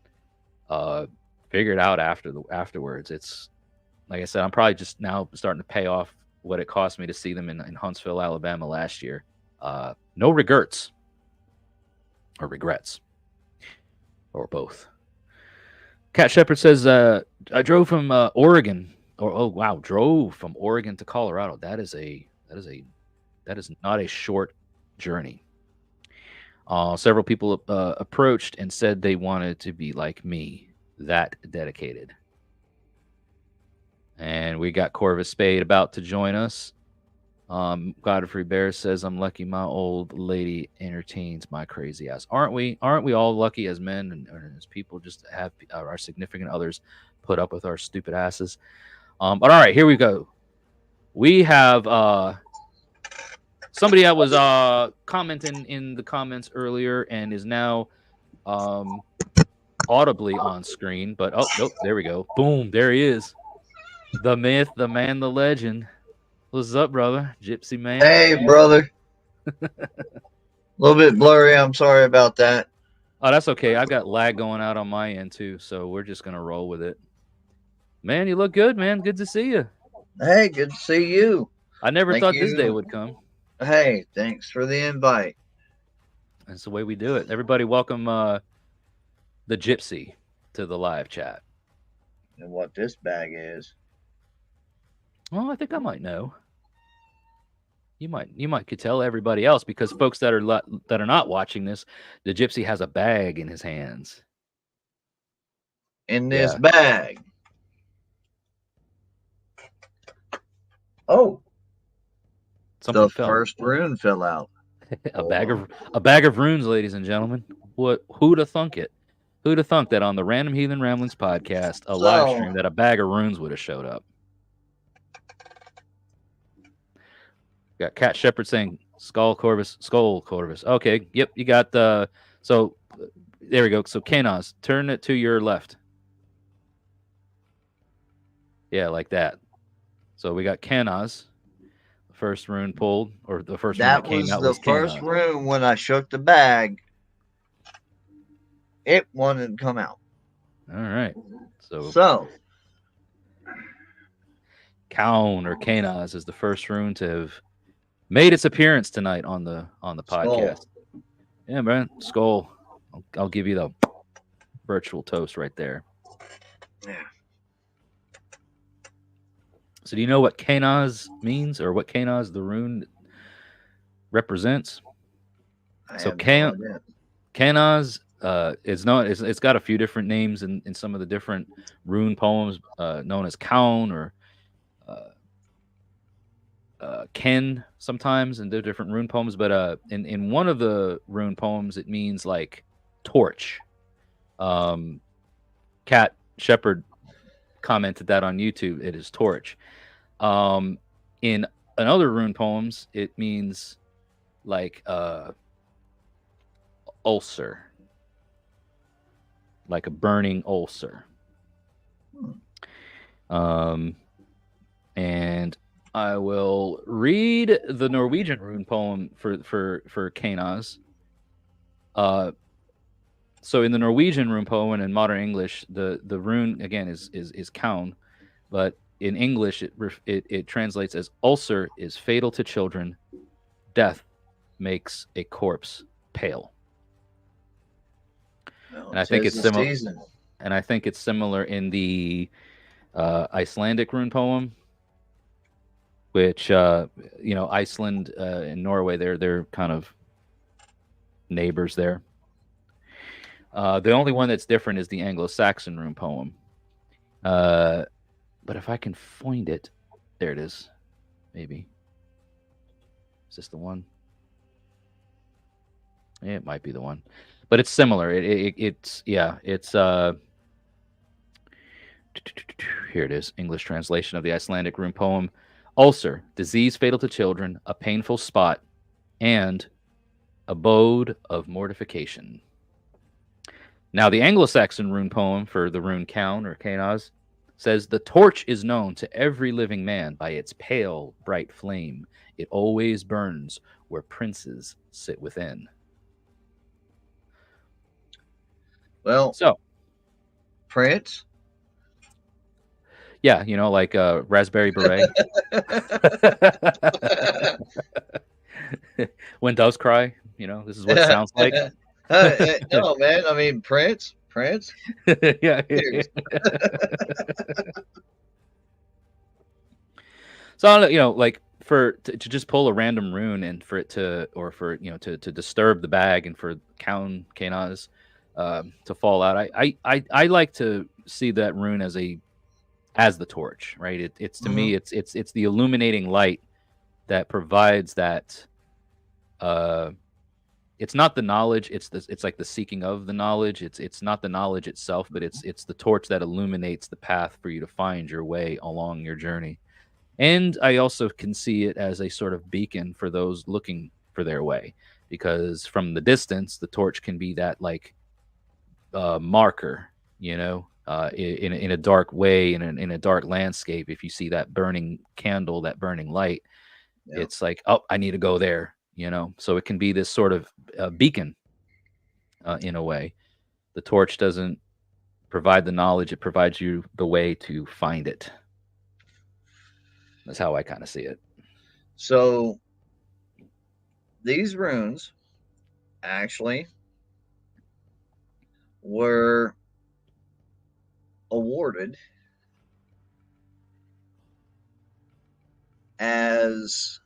Figure it out afterwards. It's like I said, I'm probably just now starting to pay off what it cost me to see them in Huntsville, Alabama last year. No regrets or regrets or both. Cat Shepherd says, I drove from Oregon. Drove from Oregon to Colorado. That is not a short journey. Several people approached and said they wanted to be like me, that dedicated. And we got Corvus Spade about to join us. Godfrey Bear says, I'm lucky my old lady entertains my crazy ass. Aren't we all lucky as men and as people just to have our significant others put up with our stupid asses? But all right, here we go. We have somebody that was commenting in the comments earlier and is now audibly on screen. But oh nope, there we go. Boom, there he is. The myth, the man, the legend. What's up, brother? Gypsy man. Hey, brother. A little bit blurry. I'm sorry about that. Oh, that's okay. I've got lag going out on my end too, so we're just gonna roll with it. Man, you look good, man. Good to see you. Hey, good to see you. I never Thank thought this you. day would come. Hey, thanks for the invite. That's the way we do it. Everybody, welcome the Gypsy to the live chat. And what this bag is. Well, I think I might know. You might could tell everybody else, because folks that are not watching this, the Gypsy has a bag in his hands. In this bag. Oh, the first rune fell out. a bag of runes, ladies and gentlemen. Who'd have thunk it? Who'd have thunk that on the Random Heathen Ramblings podcast, live stream, that a bag of runes would have showed up? Got Cat Shepherd saying Skull Corvus. Okay, yep, you got the. So there we go. So Kanos, turn it to your left. Yeah, like that. So we got Kanos, the first rune pulled, or the first rune that came out was the first rune when I shook the bag. It wanted to come out. All right. So Kaun or Kanos is the first rune to have made its appearance tonight on the podcast. Yeah, man. Skull. I'll give you the virtual toast right there. Yeah. So do you know what Kanos means, or what Kanos the rune represents? So Kanos it's got a few different names in some of the different rune poems, known as Kaun or Ken sometimes in the different rune poems, but in one of the rune poems it means like torch. Cat Shepherd commented that on YouTube. It is torch. In another rune poems it means like ulcer, like a burning ulcer. And I will read the Norwegian rune poem for Kanos. So in the Norwegian rune poem and in modern English, the rune again is Kaun, but in English it translates as ulcer is fatal to children, death makes a corpse pale. And I think it's similar. And I think it's similar in the Icelandic rune poem, which Iceland and Norway, they're kind of neighbors there. The only one that's different is the Anglo-Saxon rune poem. But if I can find it, there it is. Maybe. Is this the one? Yeah, it might be the one, but it's similar. It's here it is. English translation of the Icelandic rune poem: ulcer, disease fatal to children, a painful spot, and abode of mortification. Now, the Anglo-Saxon rune poem for the rune Kaun or Kanos says, the torch is known to every living man by its pale, bright flame. It always burns where princes sit within. Well, so Prince? Yeah, like Raspberry Beret. When doves cry, this is what it sounds like. No, man. I mean, Prince. Yeah. So, like to just pull a random rune and for it to, or for, to disturb the bag and for Kanos to fall out. I like to see that rune as the torch, right? It's to me, it's the illuminating light that provides that. It's not the knowledge. It's like the seeking of the knowledge. It's not the knowledge itself, but it's the torch that illuminates the path for you to find your way along your journey. And I also can see it as a sort of beacon for those looking for their way, because from the distance, the torch can be that like marker, in a dark way, in a dark landscape. If you see that burning candle, that burning light, Yeah. it's like, oh, I need to go there. So it can be this sort of beacon in a way. The torch doesn't provide the knowledge; it provides you the way to find it. That's how I kind of see it. So these runes actually were awarded as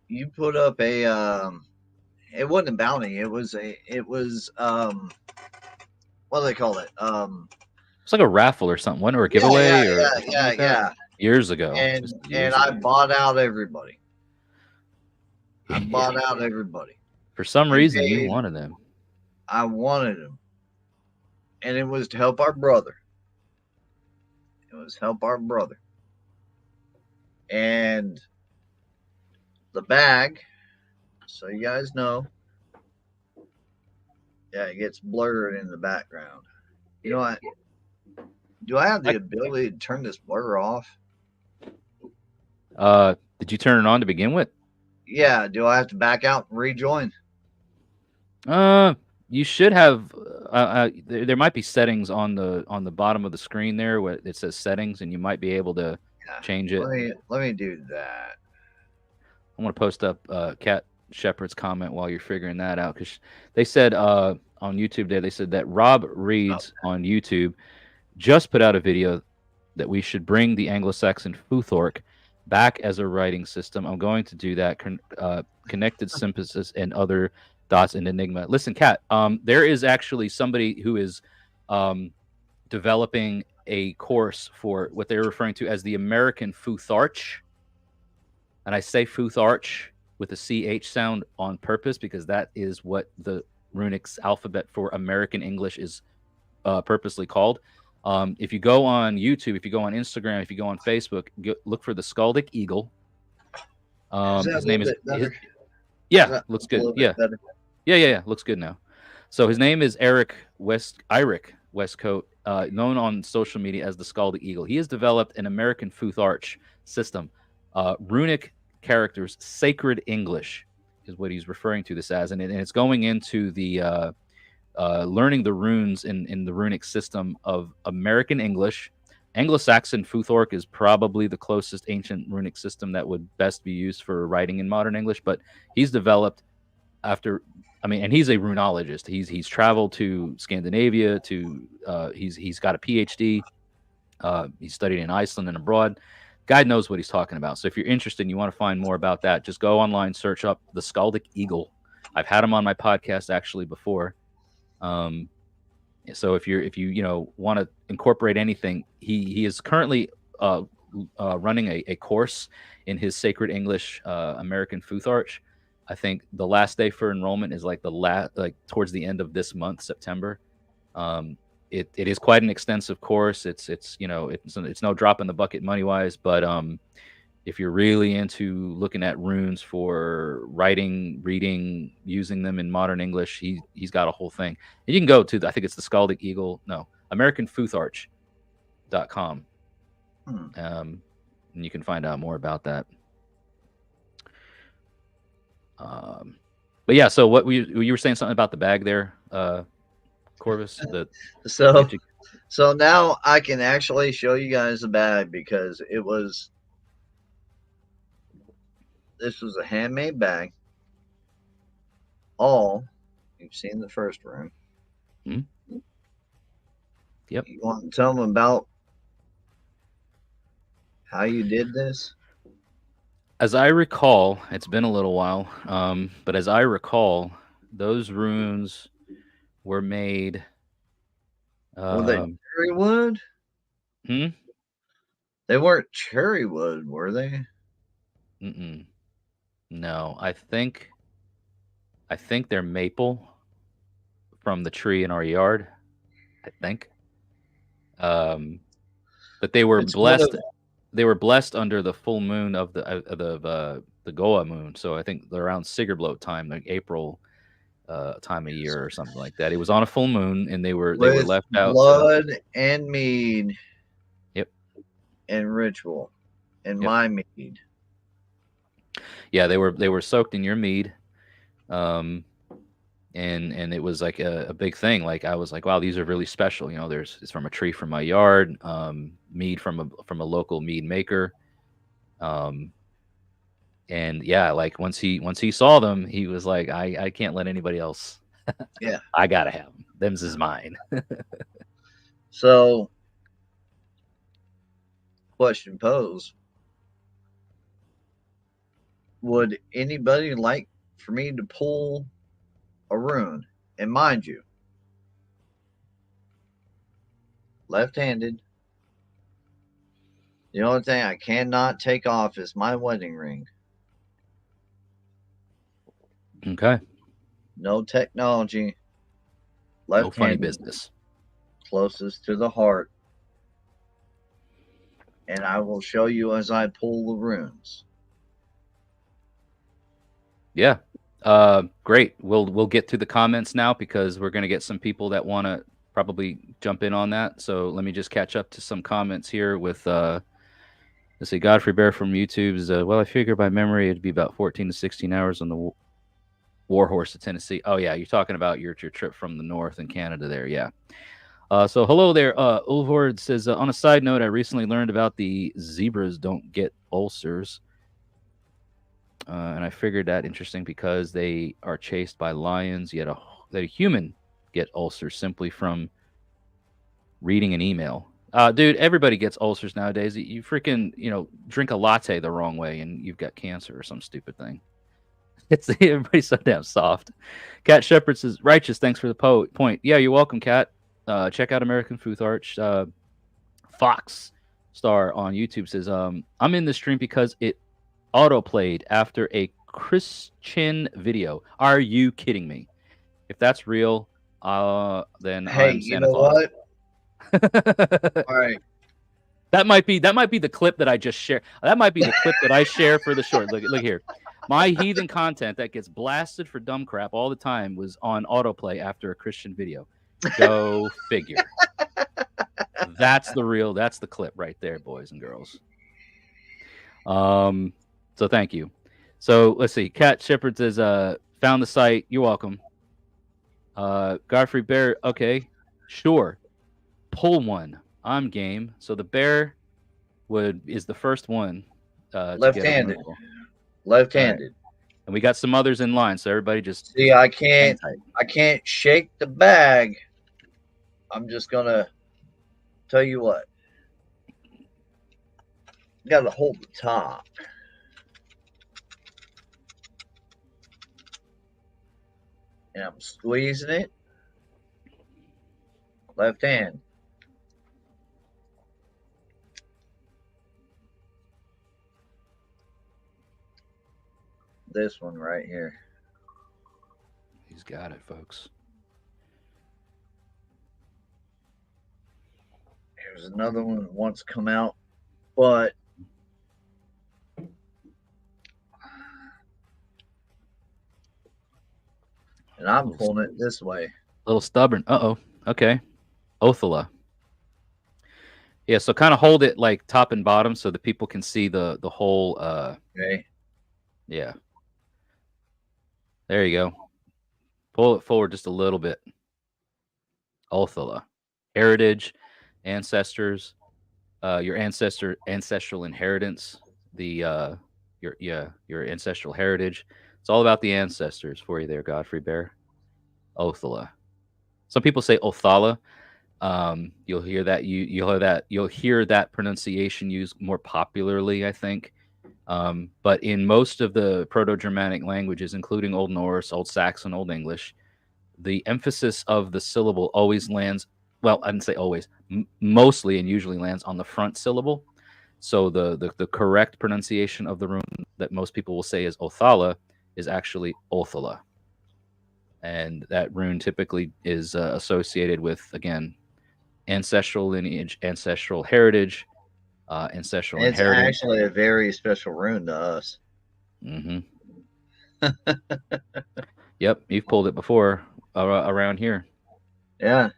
you put up a it wasn't a bounty, it was what do they call it? It's like a raffle or something, or a Yeah, giveaway or something like that. yeah. Years ago, And just and years I ago. bought out everybody. I Yeah. bought out everybody. For some And reason, you paid- wanted them. I wanted them. And it was to help our brother. It was help our brother. And the bag, so you guys know, yeah, it gets blurred in the background. You know what? Do I have the ability to turn this blur off? Did you turn it on to begin with? Yeah. Do I have to back out and rejoin? You should have. There might be settings on the bottom of the screen there where it says settings, and you might be able to change it. Let me do that. I'm gonna post up Cat Shepherd's comment while you're figuring that out, because they said on YouTube they said that Rob Reeds on YouTube just put out a video that we should bring the Anglo-Saxon Futhorc back as a writing system. I'm going to do that. Connected synthesis and other dots in Enigma. Listen, Kat, there is actually somebody who is developing a course for what they're referring to as the American Futharch. And I say Futharch with a CH sound on purpose because that is what the runic alphabet for American English is purposely called. If you go on YouTube, if you go on Instagram, if you go on Facebook, look for the Skaldic Eagle. His name is looks good. Yeah, looks good now. So his name is Eric Westcote, known on social media as the Skaldic Eagle. He has developed an American Futharch system. Runic characters, sacred English is what he's referring to this as, and it's going into the learning the runes in the runic system of American English. Anglo-Saxon Futhorc is probably the closest ancient runic system that would best be used for writing in modern English, but he's developed and he's a runologist. He's traveled to Scandinavia he's got a PhD. He's studied in Iceland and abroad. Guy knows what he's talking about. So if you're interested and you want to find more about that, just go online, search up the Skaldic Eagle. I've had him on my podcast actually before. So if you want to incorporate anything, he is currently running a course in his Sacred English American Futharch. I think the last day for enrollment is like towards the end of this month, September. It is quite an extensive course. It's no drop in the bucket money wise, but if you're really into looking at runes for writing, reading, using them in modern English, he's got a whole thing. And you can go to I think it's the Skaldic Eagle, AmericanFutharch.com. And you can find out more about that. But yeah, so what you were saying something about the bag there, Corvus. So now I can actually show you guys the bag because this was a handmade bag. You've seen the first room. Mm-hmm. Yep. You want to tell them about how you did this? As I recall, it's been a little while, but as I recall, those runes were made. Were they cherry wood? They weren't cherry wood, were they? No, I think they're maple from the tree in our yard. I think, but they were blessed. they were blessed under the full moon of the Goa moon. So I think they're around Sigerbloat time, like April time of year or something like that. It was on a full moon, and they were With left out. blood and mead. Yep. And ritual, and Yep. my mead. Yeah, they were soaked in your mead, and it was like a big thing. Like I was like, wow, these are really special. You know, it's from a tree from my yard, mead from a local mead maker, and yeah, like once he saw them, he was like, I can't let anybody else. Yeah, I gotta have them. Them's is mine. So, question posed: would anybody like for me to pull a rune? And mind you, left-handed. The only thing I cannot take off is my wedding ring. Okay. No technology. No funny Left-handed. business. Closest to the heart. And I will show you as I pull the runes. Yeah. Great. We'll get to the comments now because we're gonna get some people that want to probably jump in on that. So let me just catch up to some comments here with let's see, Godfrey Bear from YouTube's well, I figure by memory it'd be about 14 to 16 hours on the Warhorse to Tennessee. Oh yeah, you're talking about your trip from the north in Canada there, yeah. So hello there. Ulvord says, on a side note, I recently learned about the zebras don't get ulcers. And I figured that interesting because they are chased by lions, yet that a human get ulcers simply from reading an email. Dude, everybody gets ulcers nowadays. You freaking, drink a latte the wrong way and you've got cancer or some stupid thing. It's everybody's so damn soft. Cat Shepherd says, righteous, thanks for the point. Yeah, you're welcome, Cat. Check out American Food Arch. Fox Star on YouTube says, I'm in the stream because it auto-played after a Christian video. Are you kidding me? If that's real, then hey, I'm Santa you know Claus. What? All right. That might be the clip that I just shared. That might be the clip that I share for the short. Look here. My heathen content that gets blasted for dumb crap all the time was on autoplay after a Christian video. Go figure. That's the clip right there, boys and girls. So thank you. So let's see. Cat Shepherd says, found the site. You're welcome. Godfrey Bear, okay. Sure. Pull one. I'm game. So the bear is the first one. Left-handed. Left-handed. Right. And we got some others in line, so everybody just see. I can't shake the bag. I'm just gonna tell you what. You gotta hold the top. And I'm squeezing it. Left hand. This one right here. He's got it, folks. There's another one that wants to come out, but and I'm pulling it this way. A little stubborn. Okay. Othala. Yeah, so kind of hold it like top and bottom so that people can see the whole okay. Yeah. There you go. Pull it forward just a little bit. Othala. Heritage, ancestors, your ancestral inheritance, your ancestral heritage. It's all about the ancestors for you there, Godfrey Bear. Othala. Some people say Othala. You'll hear that you'll hear that pronunciation used more popularly, I think. But in most of the Proto-Germanic languages, including Old Norse, Old Saxon, Old English, the emphasis of the syllable always lands, well, I didn't say always, mostly and usually lands on the front syllable. So the correct pronunciation of the rune that most people will say is Othala is actually Othala. And that rune typically is associated with, again, ancestral lineage, ancestral heritage, ancestral It's inheritance. actually a very special rune to us. Hmm. Yep, you've pulled it before around here. Yeah,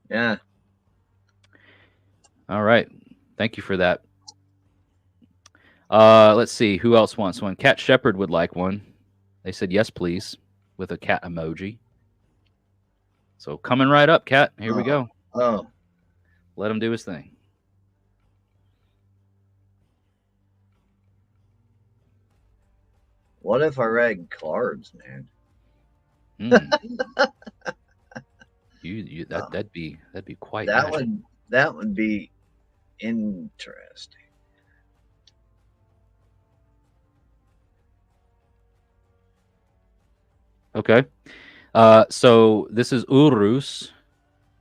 yeah. All right, thank you for that. Let's see who else wants one. Cat Shepherd would like one. They said yes, please, with a cat emoji. So coming right up, Cat. Here we go. Oh, Let him do his thing. what if I read cards, man? Hmm. That'd be quite That magic. would be interesting. Okay. So this is Urus.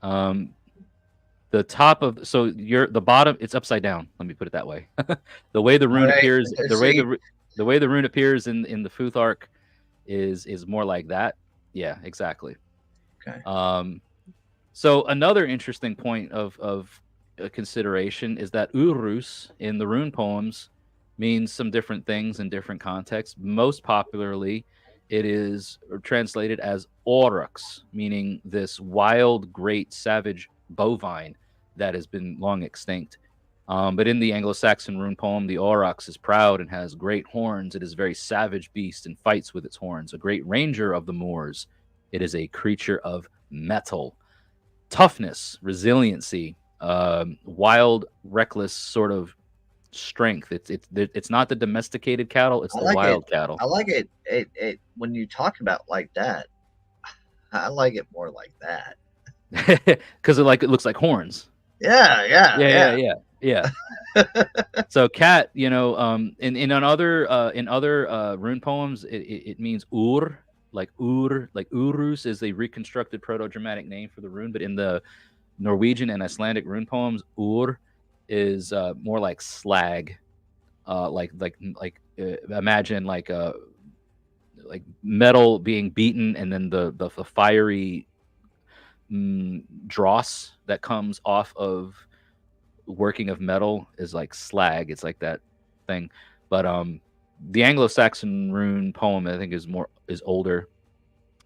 The top of the bottom. It's upside down. Let me put it that way. The way the rune All right. appears, See, the way the rune appears in the Futhark is more like that. Yeah, exactly. okay. So another interesting point of consideration is that Urus in the rune poems means some different things in different contexts. Most popularly, it is translated as aurochs, meaning this wild, great, savage bovine that has been long extinct. But in the Anglo-Saxon rune poem, the aurochs is proud and has great horns. It is a very savage beast and fights with its horns. A great ranger of the moors. It is a creature of metal, toughness, resiliency, wild, reckless sort of strength. It's not the domesticated cattle; it's I the like wild it. cattle. I like it. It when you talk about like that, I like it more like that. Because it looks like horns. Yeah, Yeah. So cat, in other rune poems, it means like urus is a reconstructed proto-Germanic name for the rune, but in the Norwegian and Icelandic rune poems, is more like slag, imagine like metal being beaten, and then the fiery dross that comes off of working of metal is like slag. It's like that thing. But the Anglo-Saxon rune poem I think is older.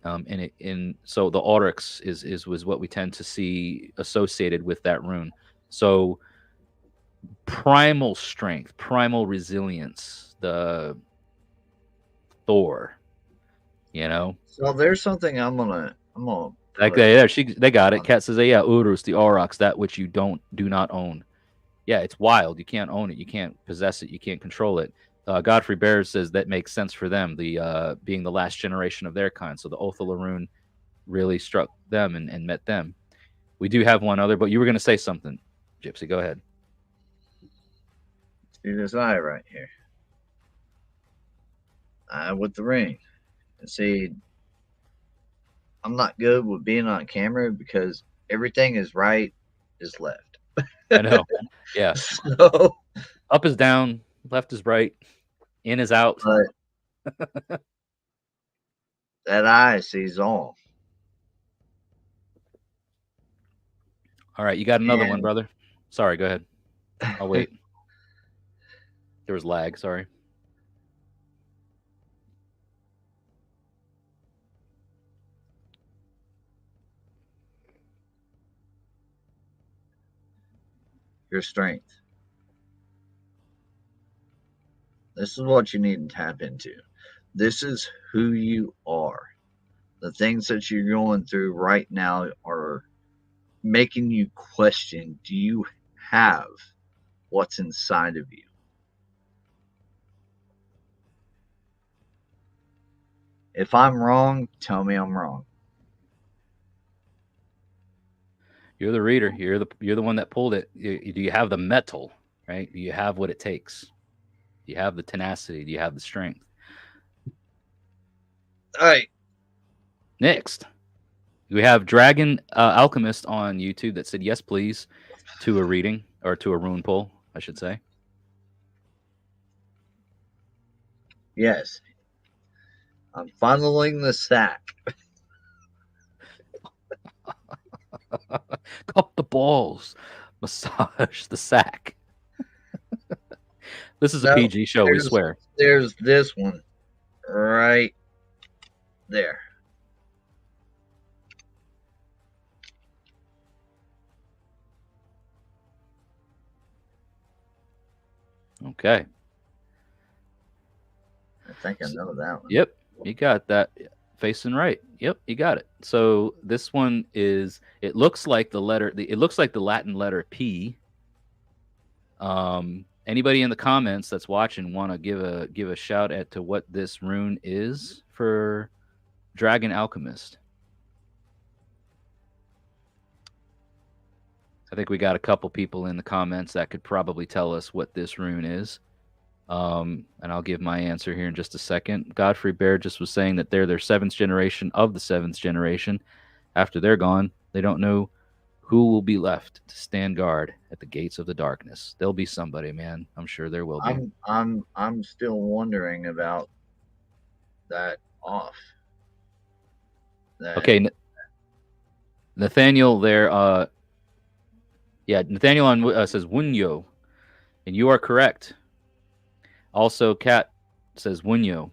So the aurochs was what we tend to see associated with that rune. So primal strength, primal resilience, the Thor, So there's something I'm gonna like put they got it. on. Cat says, yeah, Urus, the aurochs, that which you do not own. Yeah, it's wild. You can't own it. You can't possess it. You can't control it. Godfrey Bears says that makes sense for them, the being the last generation of their kind. So the Othala rune really struck them and met them. We do have one other, but you were going to say something, Gypsy. Go ahead. See this eye right here. Eye with the ring. And see, I'm not good with being on camera because everything is right is left. I know. Yeah. So, Up is down, left is right, in is out. but that eye sees all. All right, you got another one, And brother. Sorry, go ahead. I'll wait. There was lag. Sorry. your strength. This is what you need to tap into. This is who you are. The things that you're going through right now are making you question, do you have what's inside of you? If I'm wrong, tell me I'm wrong. You're the reader. You're the one that pulled it. Do you have the metal? Right? Do you have what it takes? Do you have the tenacity? Do you have the strength? All right. Next, we have Dragon Alchemist on YouTube that said yes, please, to a reading or to a rune pull, I should say. Yes. I'm funneling the sack. Cup the balls, massage the sack. This is a No, PG show, we swear. There's this one right there. Okay. I think I know that one. Yep, you got that. Facing right. Yep, you got it. So this one is. It looks like the letter. It looks like the Latin letter P. Anybody in the comments that's watching want to give a shout at to what this rune is for Dragon Alchemist? I think we got a couple people in the comments that could probably tell us what this rune is. And I'll give my answer here in just a second. Godfrey Bear just was saying that they're their seventh generation of the seventh generation. After they're gone, they don't know who will be left to stand guard at the gates of the darkness. There'll be somebody, man. I'm sure there will be. I'm still wondering about that off. Okay, Nathaniel there. Nathaniel on says Wunyo, and you are correct. Also, Kat says Wunyo,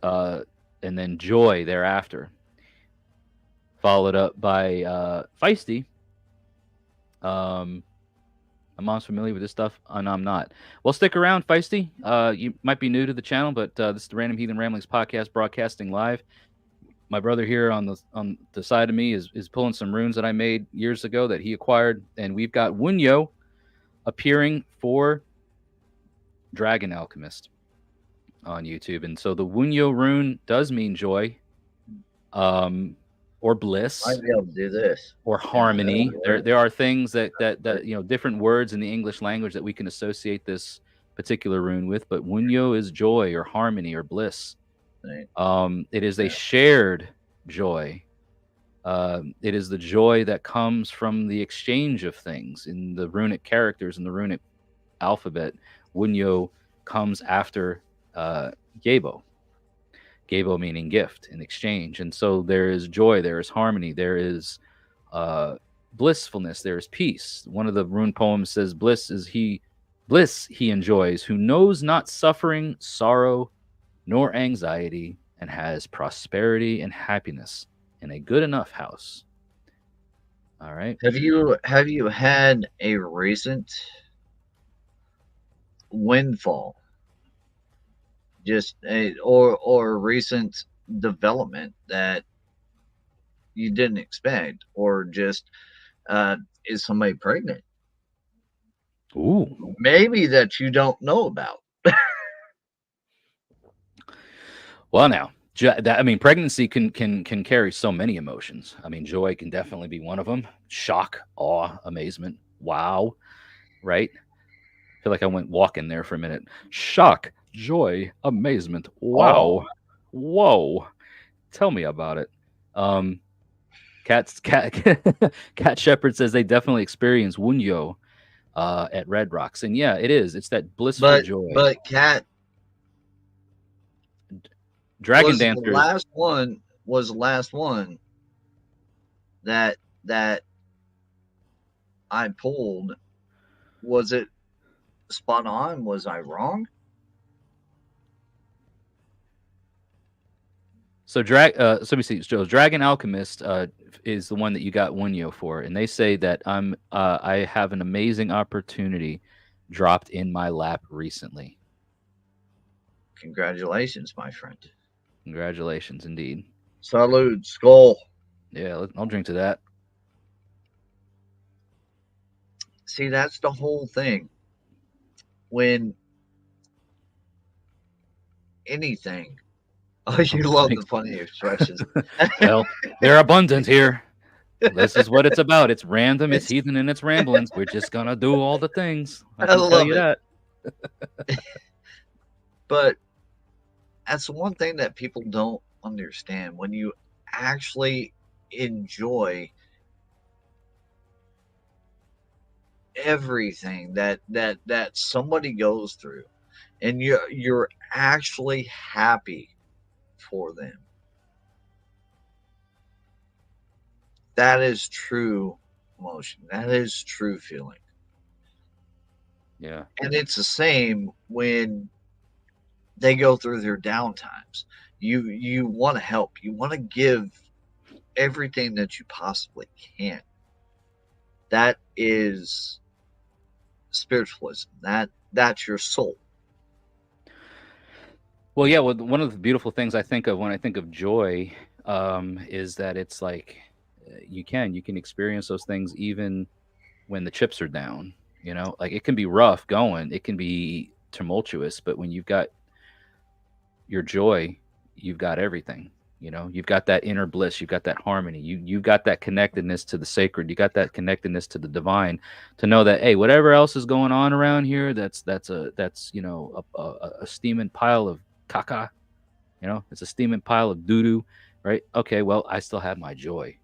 and then Joy thereafter, followed up by Feisty. I'm almost familiar with this stuff, and I'm not. Well, stick around, Feisty. You might be new to the channel, but this is the Random Heathen Ramblings podcast, broadcasting live. My brother here on the side of me is pulling some runes that I made years ago that he acquired, and we've got Wunyo appearing for Dragon Alchemist on YouTube. And so the Wunyo rune does mean joy, or bliss. Might be able to do this. Or harmony. There are things that different words in the English language that we can associate this particular rune with, but Wunyo is joy or harmony or bliss. Right. It is a shared joy. It is the joy that comes from the exchange of things in the runic characters in the runic alphabet. Wunyo comes after Gebo. Gebo meaning gift in exchange. And so there is joy, there is harmony, there is blissfulness, there is peace. One of the rune poems says, bliss he enjoys, who knows not suffering, sorrow, nor anxiety, and has prosperity and happiness in a good enough house. All right. Have you had a recent windfall, just or recent development that you didn't expect, or just is somebody pregnant? Ooh, maybe that you don't know about. Well, now, pregnancy can carry so many emotions. I mean, joy can definitely be one of them. Shock, awe, amazement, wow, right? I feel like I went walking there for a minute. Shock, joy, amazement, wow, whoa. Tell me about it. Cat Shepherd says they definitely experience Wunyo at Red Rocks, and yeah, it is. It's that blissful joy. But Cat, Dragon Dancers was the last one that I pulled. Was it spot on? Was I wrong? So let me see. So Dragon Alchemist is the one that you got Wunyo for, and they say that I have an amazing opportunity dropped in my lap recently. Congratulations, my friend. Congratulations, indeed. Salud, skull. Yeah, I'll drink to that. See, that's the whole thing. When anything. Oh, you love the funny expressions. Well, they're abundant here. This is what it's about. It's random, it's heathen, and it's ramblings. We're just going to do all the things. I can tell you that. But that's one thing that people don't understand. When you actually enjoy everything that somebody goes through, and you're actually happy for them, that is true emotion. That is true feeling. Yeah. And it's the same when they go through their downtimes. You want to help. You want to give everything that you possibly can. That is spiritualism. That's your soul. Well, yeah. Well, one of the beautiful things I think of when I think of joy is that it's like you can experience those things even when the chips are down. You know, like it can be rough going, it can be tumultuous, but when you've got your joy, you've got everything. You know, you've got that inner bliss, you've got that harmony, you've got that connectedness to the sacred, you got that connectedness to the divine, to know that hey, whatever else is going on around here, that's you know a steaming pile of caca, you know, it's a steaming pile of doo doo, right? Okay, well, I still have my joy,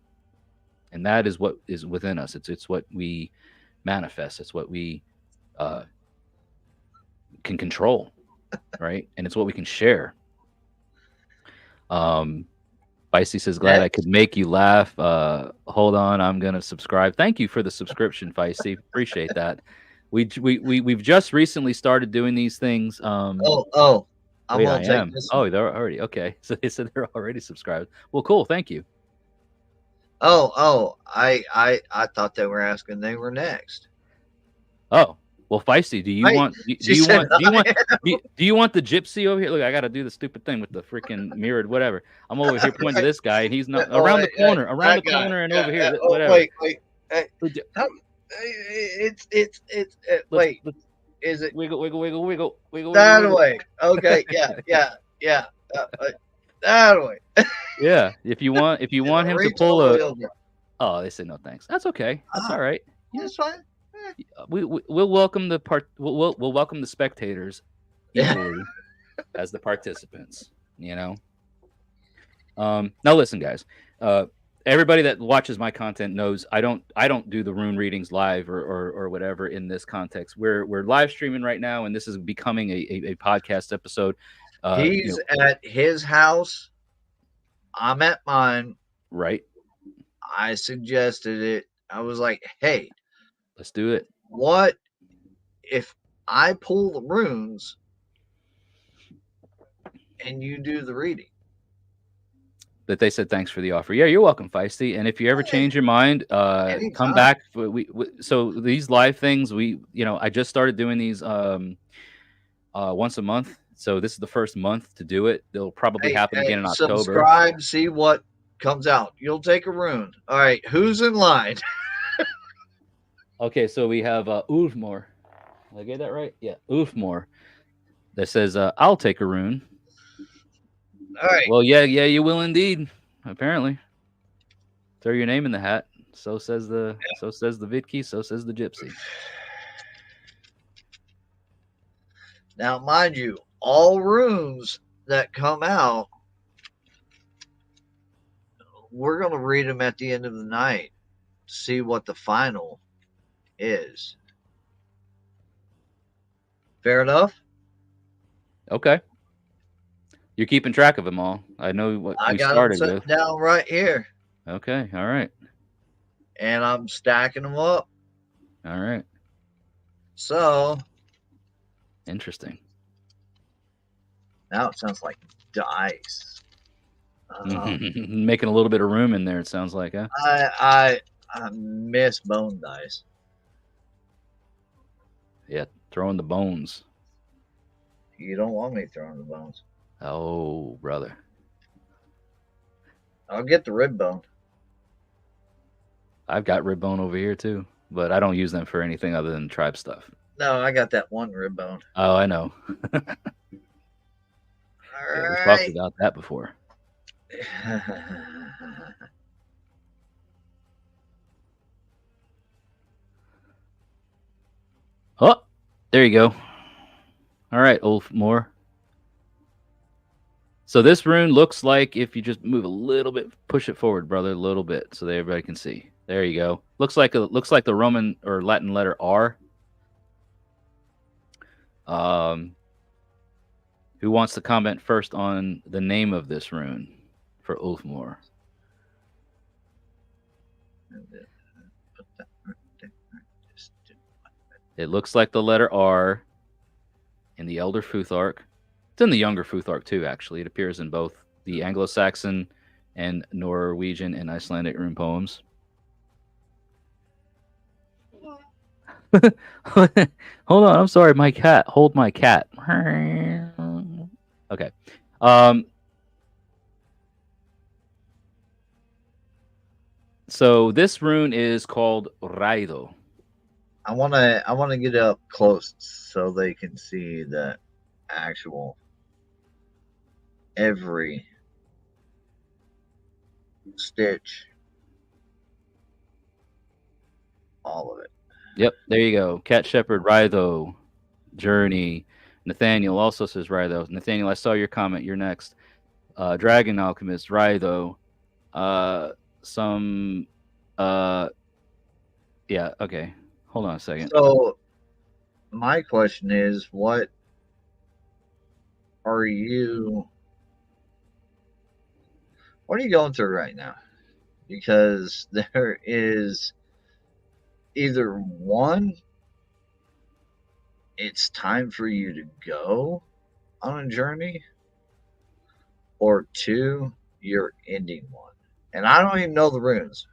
and that is what is within us. It's what we manifest. It's what we uh, can control, right? And it's what we can share. Um, Feisty says, glad I could Next. make you laugh. Hold on, I'm gonna subscribe. Thank you for the subscription, Feisty. Appreciate that. We've just recently started doing these things. I'm Wait, I gonna take am. this one. Oh, they're already okay. So they said they're already subscribed. Well, cool. Thank you. I thought they were asking they were next. Oh, well, Feisty, do you Wait, want? Do she you said want? Do you want? I am. Do you want the gypsy over here? Look, I got to do the stupid thing with the freaking mirrored whatever. I'm over here pointing to this guy, and he's not around the corner, around the That guy. corner, and Yeah, over yeah. here, Oh, whatever. wait. How, it's Let's, wait. let's Is it wiggle. that way? Okay, yeah. That way. Yeah, if you want him to Reach pull all the a. way over. Oh, they say no thanks. That's okay. That's all right. That's fine. We'll welcome the we'll welcome the spectators equally as the participants. You know. Now listen, guys. Everybody that watches my content knows I don't do the rune readings live or whatever in this context. We're live streaming right now, and this is becoming a podcast episode. He's at his house. I'm at mine. Right. I suggested it. I was like, hey, Let's do it. what if I pull the runes and you do the reading? That they said thanks for the offer. Yeah, you're welcome, Feisty. And if you ever change your mind, come back. So these live things, I just started doing these once a month. So this is the first month to do it. They'll probably happen again in October. Subscribe, see what comes out. You'll take a rune. All right, who's in line? Okay, so we have Ulfmore. Did I get that right? Yeah, Ulfmore. That says, I'll take a rune. All right. Well, yeah, you will indeed. Apparently, throw your name in the hat. So says the Vidkey. So says the Gypsy. Now, mind you, all runes that come out, we're going to read them at the end of the night to see what the final is. Fair enough? Okay. You're keeping track of them all. I know what I we got started them with. down right here. Okay. All right. And I'm stacking them up. All right. So. Interesting. Now it sounds like dice. Making a little bit of room in there, it sounds like, huh? I miss bone dice. Yeah, throwing the bones. You don't want me throwing the bones. Oh, brother. I'll get the rib bone. I've got rib bone over here too, but I don't use them for anything other than tribe stuff. No, I got that one rib bone. Oh, I know. We talked about that before. Oh, there you go. All right, Ulfmore. So this rune looks like if you just move a little bit, push it forward, brother, a little bit, so that everybody can see. There you go. Looks like the Roman or Latin letter R. Who wants to comment first on the name of this rune for Ulfmore? It looks like the letter R in the Elder Futhark. It's in the Younger Futhark too, actually. It appears in both the Anglo-Saxon and Norwegian and Icelandic rune poems. Hold on, I'm sorry, my cat. Hold my cat. Okay. So this rune is called Raido. I wanna get up close so they can see the actual every stitch, all of it. Yep, there you go. Cat Shepherd, Raido, Journey. Nathaniel also says Raido. Nathaniel, I saw your comment. You're next. Dragon Alchemist, Raido. Some yeah, okay. Hold on a second. So my question is, what are you going through right now? Because there is either one, it's time for you to go on a journey, or two, you're ending one. And I don't even know the runes.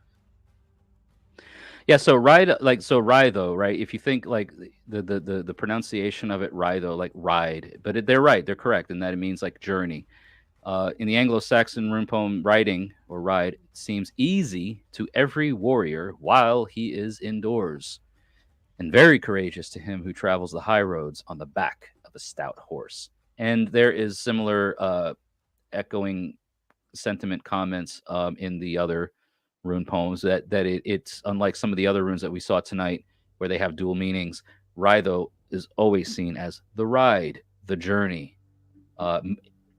Yeah, so Raido, right? If you think like the pronunciation of it, Raido, like ride, but they're right, they're correct in that it means like journey. In the Anglo-Saxon rune poem, riding or ride seems easy to every warrior while he is indoors, and very courageous to him who travels the high roads on the back of a stout horse. And there is similar echoing sentiment comments in the other rune poems that it's unlike some of the other runes that we saw tonight where they have dual meanings. Raido is always seen as the ride, the journey,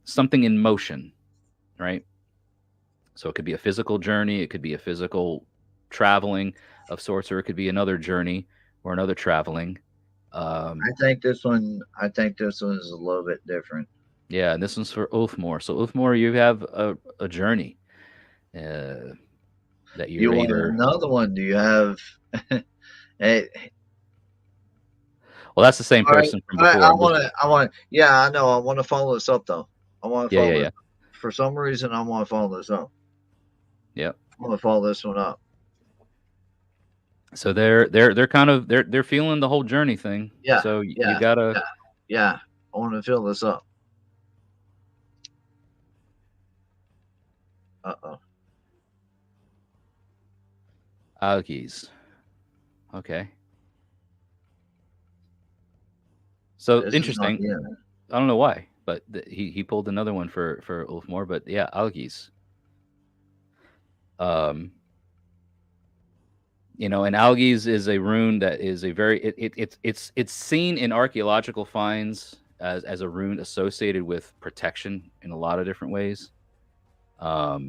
something in motion, right? So it could be a physical journey, it could be a physical traveling of sorts, or it could be another journey or another traveling. I think this one is a little bit different. Yeah, and this one's for Ulfmore. So Ulfmore, you have a journey that You you're want either. another one? Do you have? Hey, Well, that's the same all right, person from all right, before. I want. Yeah, I know. I want to follow this up though. I want to Yeah, follow yeah, this. yeah. For some reason, I want to follow this up. Yep. I want to follow this one up. So they're kind of they're feeling the whole journey thing. Yeah, So yeah, you gotta. yeah. I want to fill this up. Uh-oh. Algies. Okay. So This is not interesting. the end. I don't know why, but he pulled another one for Ulfmore. But yeah, Algies. You know, and Algies is a rune that is a very it's seen in archaeological finds as a rune associated with protection in a lot of different ways. But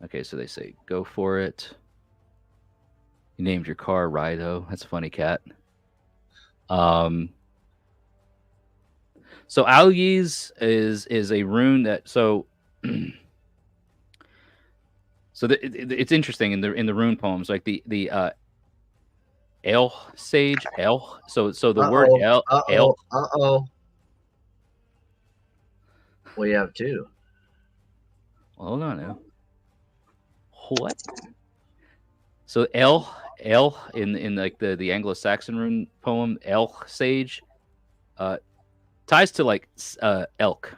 okay, so they say go for it. You named your car Rido. That's a funny, cat. So Algies is a rune that it's interesting in the rune poems, like the El Sage El. So the word El. We have two. Well, hold on now. What? So El in like the Anglo-Saxon rune poem, El Sage, ties to like elk.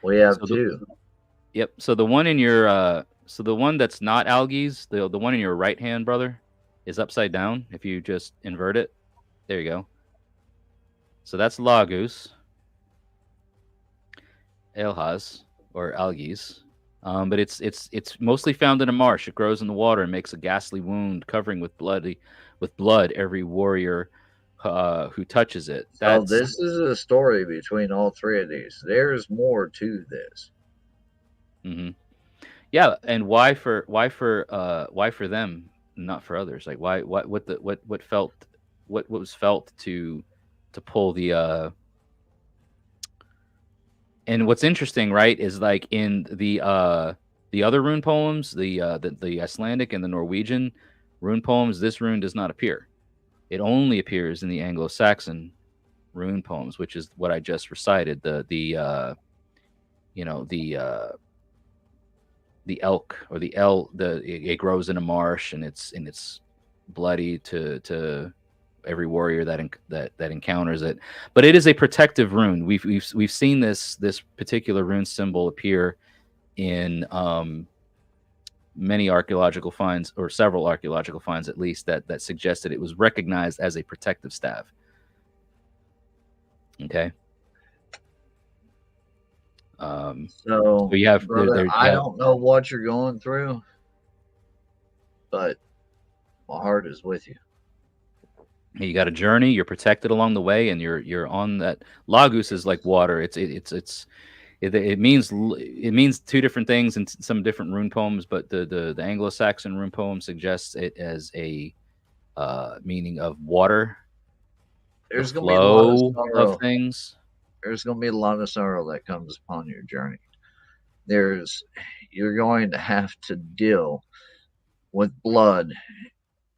We have two. Yep. So the one in your so the one that's not Algies, the one in your right hand, brother, is upside down. If you just invert it, there you go. So that's Lagus, Elhaz, or Algies. But it's mostly found in a marsh. It grows in the water and makes a ghastly wound, covering with blood every warrior who touches it. So this is a story between all three of these. There's more to this. Mm-hmm. Yeah, and why for them, not for others? Like what was felt to pull the and what's interesting, right, is like in the The other rune poems, the Icelandic and the Norwegian rune poems, this rune does not appear. It only appears in the Anglo-Saxon rune poems, which is what I just recited. The elk or the it grows in a marsh, and it's bloody to every warrior that encounters it. But it is a protective rune. We've seen this particular rune symbol appear in many archaeological finds, or several archaeological finds at least, that suggested it was recognized as a protective staff. Okay. So you have brother, I don't know what you're going through, but my heart is with you. You got a journey. You're protected along the way, and you're on that. Lagus is like water. It means two different things in some different rune poems, but the Anglo-Saxon rune poem suggests it as a meaning of water. There's going to be a lot of sorrow. Of things. There's going to be a lot of sorrow that comes upon your journey. You're going to have to deal with blood,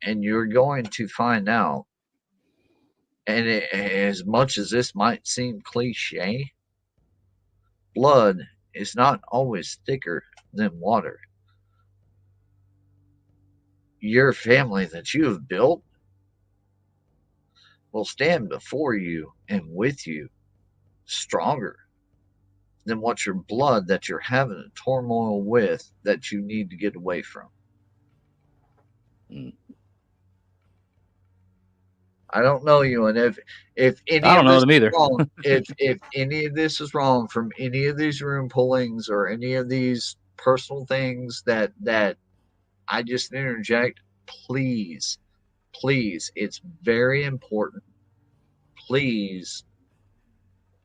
and you're going to find out. And as much as this might seem cliche, blood is not always thicker than water. Your family that you have built will stand before you and with you stronger than what your blood that you're having a turmoil with that you need to get away from. I don't know you, and if any I don't of know this them either. is wrong, if any of this is wrong from any of these room pullings or any of these personal things that I just interject, please, it's very important. Please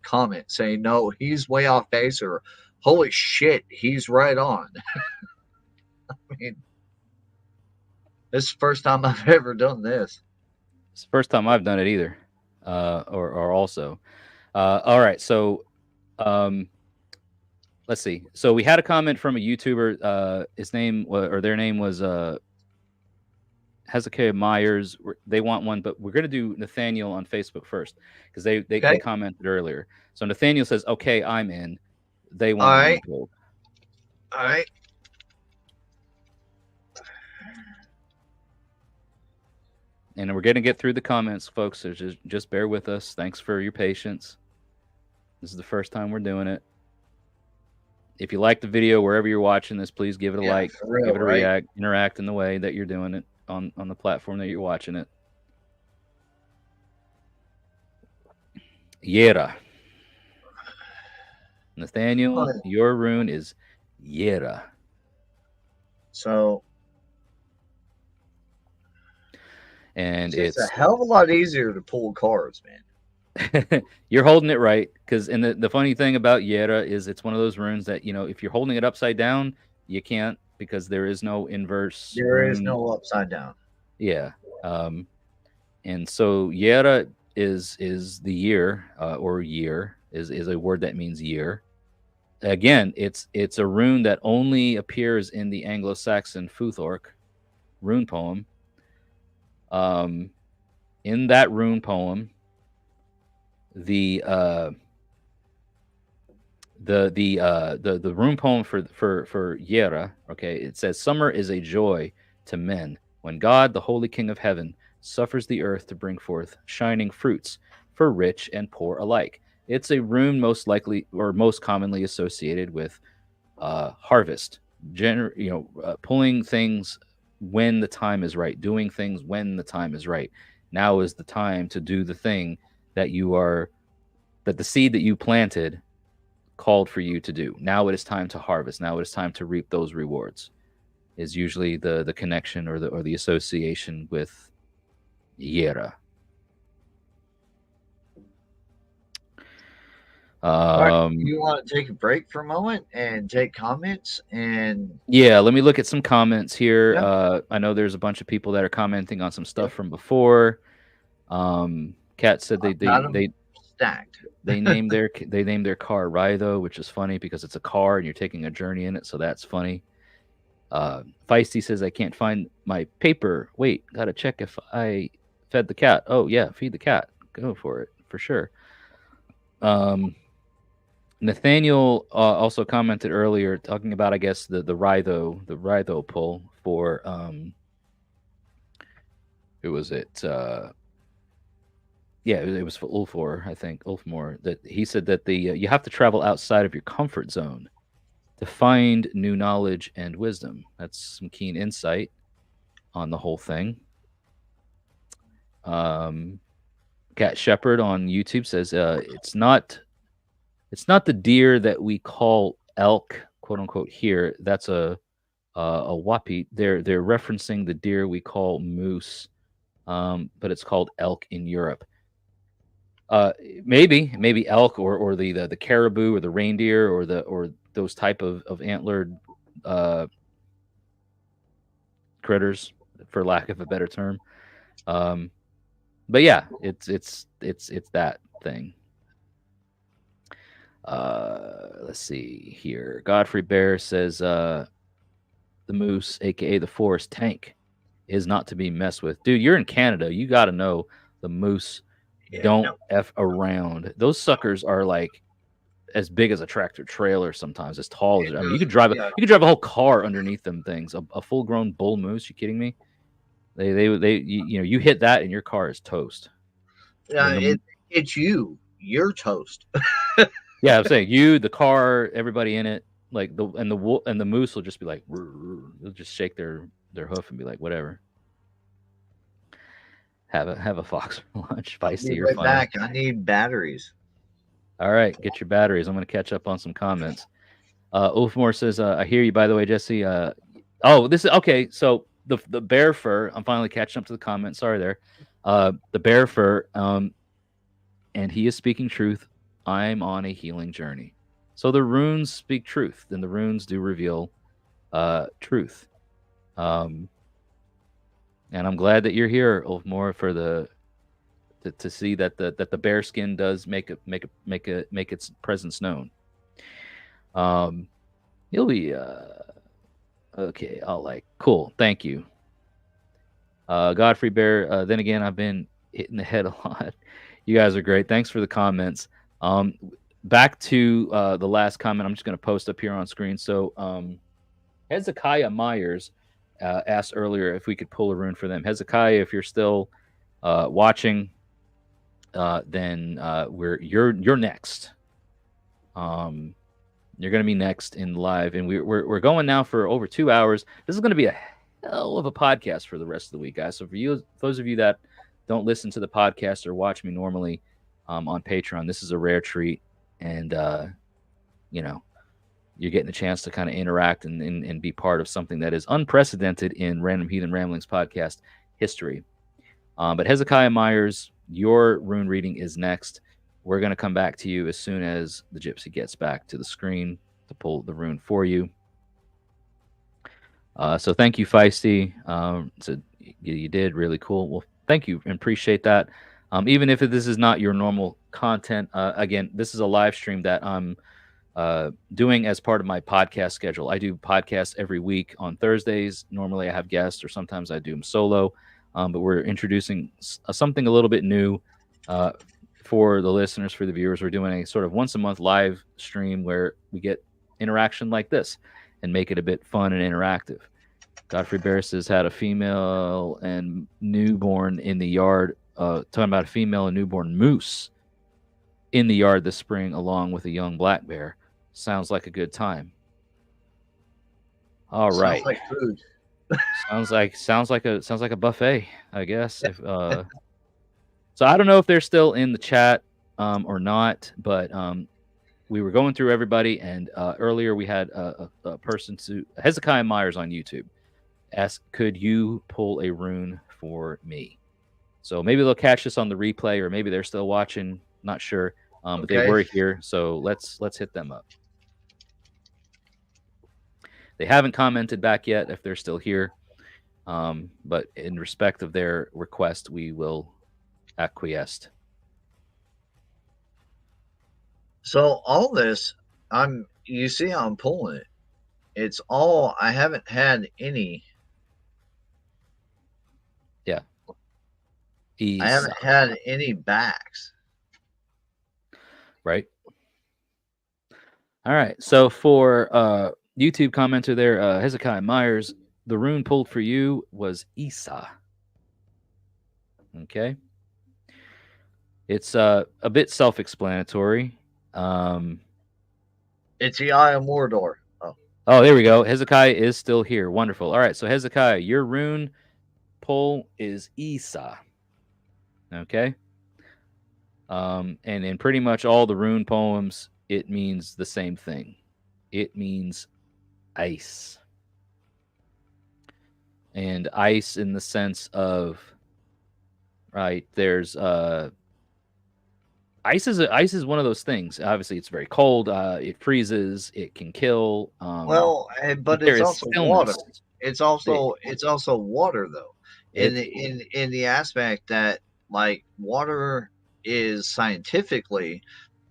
comment, say no, he's way off base, or holy shit, he's right on. I mean, this is the first time I've ever done this. It's the first time I've done it either, or also. All right, so let's see. So we had a comment from a YouTuber. His name or their name was Hezekiah Myers. They want one, but we're going to do Nathaniel on Facebook first because they commented earlier. So Nathaniel says, "Okay, I'm in." They want one pulled. All right. And we're going to get through the comments, folks. So just bear with us. Thanks for your patience. This is the first time we're doing it. If you like the video, wherever you're watching this, please give it a like, give it a react, interact in the way that you're doing it on the platform that you're watching it. Yera. Nathaniel, your rune is Yera. So, and it's a hell of a lot easier to pull cards, man. You're holding it right, because the funny thing about Yera is it's one of those runes that, if you're holding it upside down, you can't, because there is no inverse. There is no upside down. Yeah. And so Yera is the year, or year is a word that means year. Again, it's a rune that only appears in the Anglo-Saxon Futhorc rune poem. In that rune poem, the rune poem for Yera, okay, it says, "Summer is a joy to men when God, the Holy King of Heaven, suffers the earth to bring forth shining fruits for rich and poor alike." It's a rune most likely or most commonly associated with harvest, pulling things when the time is right, doing things when the time is right. Now is the time to do the thing that the seed that you planted called for you to do. Now it is time to harvest. Now it is time to reap those rewards, is usually the connection or the association with Yera. Right. You want to take a break for a moment and take comments? And yeah, let me look at some comments here. Yeah. I know there's a bunch of people that are commenting on some stuff from before. Kat said they stacked. They named their car Rido, which is funny because it's a car and you're taking a journey in it, so that's funny. Feisty says, I can't find my paper. Wait, gotta check if I fed the cat. Oh, yeah, feed the cat. Go for it, for sure. Nathaniel also commented earlier talking about, I guess, the Rhytho pull for, who was it? Yeah, it was for Ulfor, I think, Ulfmore, that he said that you have to travel outside of your comfort zone to find new knowledge and wisdom. That's some keen insight on the whole thing. Cat Shepherd on YouTube says it's not the deer that we call elk, quote unquote. Here, that's a wapiti. They're referencing the deer we call moose, but it's called elk in Europe. Maybe elk or the caribou or the reindeer or those type of antlered critters, for lack of a better term. But yeah, it's that thing. Let's see here. Godfrey Bear says the moose, aka the forest tank, is not to be messed with. Dude, you're in Canada. You got to know the moose don't F around. Those suckers are like as big as a tractor trailer sometimes, as tall as I mean, you could drive a whole car underneath them things. A full grown bull moose, you kidding me? You hit that and your car is toast. It's you're toast. Yeah, I'm saying you, the car, everybody in it, like the moose will just be like, they'll just shake their hoof and be like, whatever. Have a fox for lunch. Feisty, you're funny. Back. I need batteries. All right, get your batteries. I'm going to catch up on some comments. Ulfmore says, I hear you, by the way, Jesse. This is okay. So the bear fur, I'm finally catching up to the comments. Sorry there. The bear fur, and he is speaking truth. I'm on a healing journey. So the runes speak truth, and the runes do reveal truth. And I'm glad that you're here, Ulfmore, for to see that the bear skin does make its presence known. You'll be okay. I'll cool. Thank you, Godfrey Bear. Then again, I've been hitting the head a lot. You guys are great. Thanks for the comments. Back to the last comment. I'm just going to post up here on screen. So Hezekiah Myers asked earlier if we could pull a rune for them. Hezekiah, if you're still watching, then you're next. You're going to be next in live, and we're going now for over 2 hours. This is going to be a hell of a podcast for the rest of the week, guys. So for you, those of you that don't listen to the podcast or watch me normally on Patreon, this is a rare treat, and you're getting a chance to kind of interact and be part of something that is unprecedented in Random Heathen Ramblings podcast history. But Hezekiah Myers, your rune reading is next. We're going to come back to you as soon as the Gypsy gets back to the screen to pull the rune for you. So thank you, Feisty. So you did really cool. Well, thank you and appreciate that. Even if this is not your normal content, again, this is a live stream that I'm doing as part of my podcast schedule. I do podcasts every week on Thursdays. Normally I have guests, or sometimes I do them solo. But we're introducing something a little bit new for the listeners, for the viewers. We're doing a sort of once a month live stream where we get interaction like this and make it a bit fun and interactive. Godfrey Barris has had a female and newborn in the yard, talking about a female and newborn moose in the yard this spring, along with a young black bear. Sounds like a good time. All right. Sounds like food. sounds like a buffet, I guess. So I don't know if they're still in the chat or not, but we were going through everybody, and earlier we had a person Hezekiah Myers on YouTube ask, could you pull a rune for me? So maybe they'll catch this on the replay, or maybe they're still watching. Not sure, but they were here, so let's hit them up. They haven't commented back yet if they're still here, but in respect of their request, we will acquiesce. So all this, you see how I'm pulling it, It's all. I haven't had any. Yeah. I haven't had any backs. Right. All right. So for YouTube commenter there, Hezekiah Myers, the rune pulled for you was Isa. Okay. It's a bit self-explanatory. It's the Eye of Mordor. Oh, there we go. Hezekiah is still here. Wonderful. All right. So Hezekiah, your rune pull is Isa. Okay. And in pretty much all the rune poems, it means the same thing. It means ice. And ice in the sense of, right, there's ice is one of those things. Obviously it's very cold, it freezes, it can kill, Well, but there it's is also water. stillness. It's also water though. It In the aspect that like water is scientifically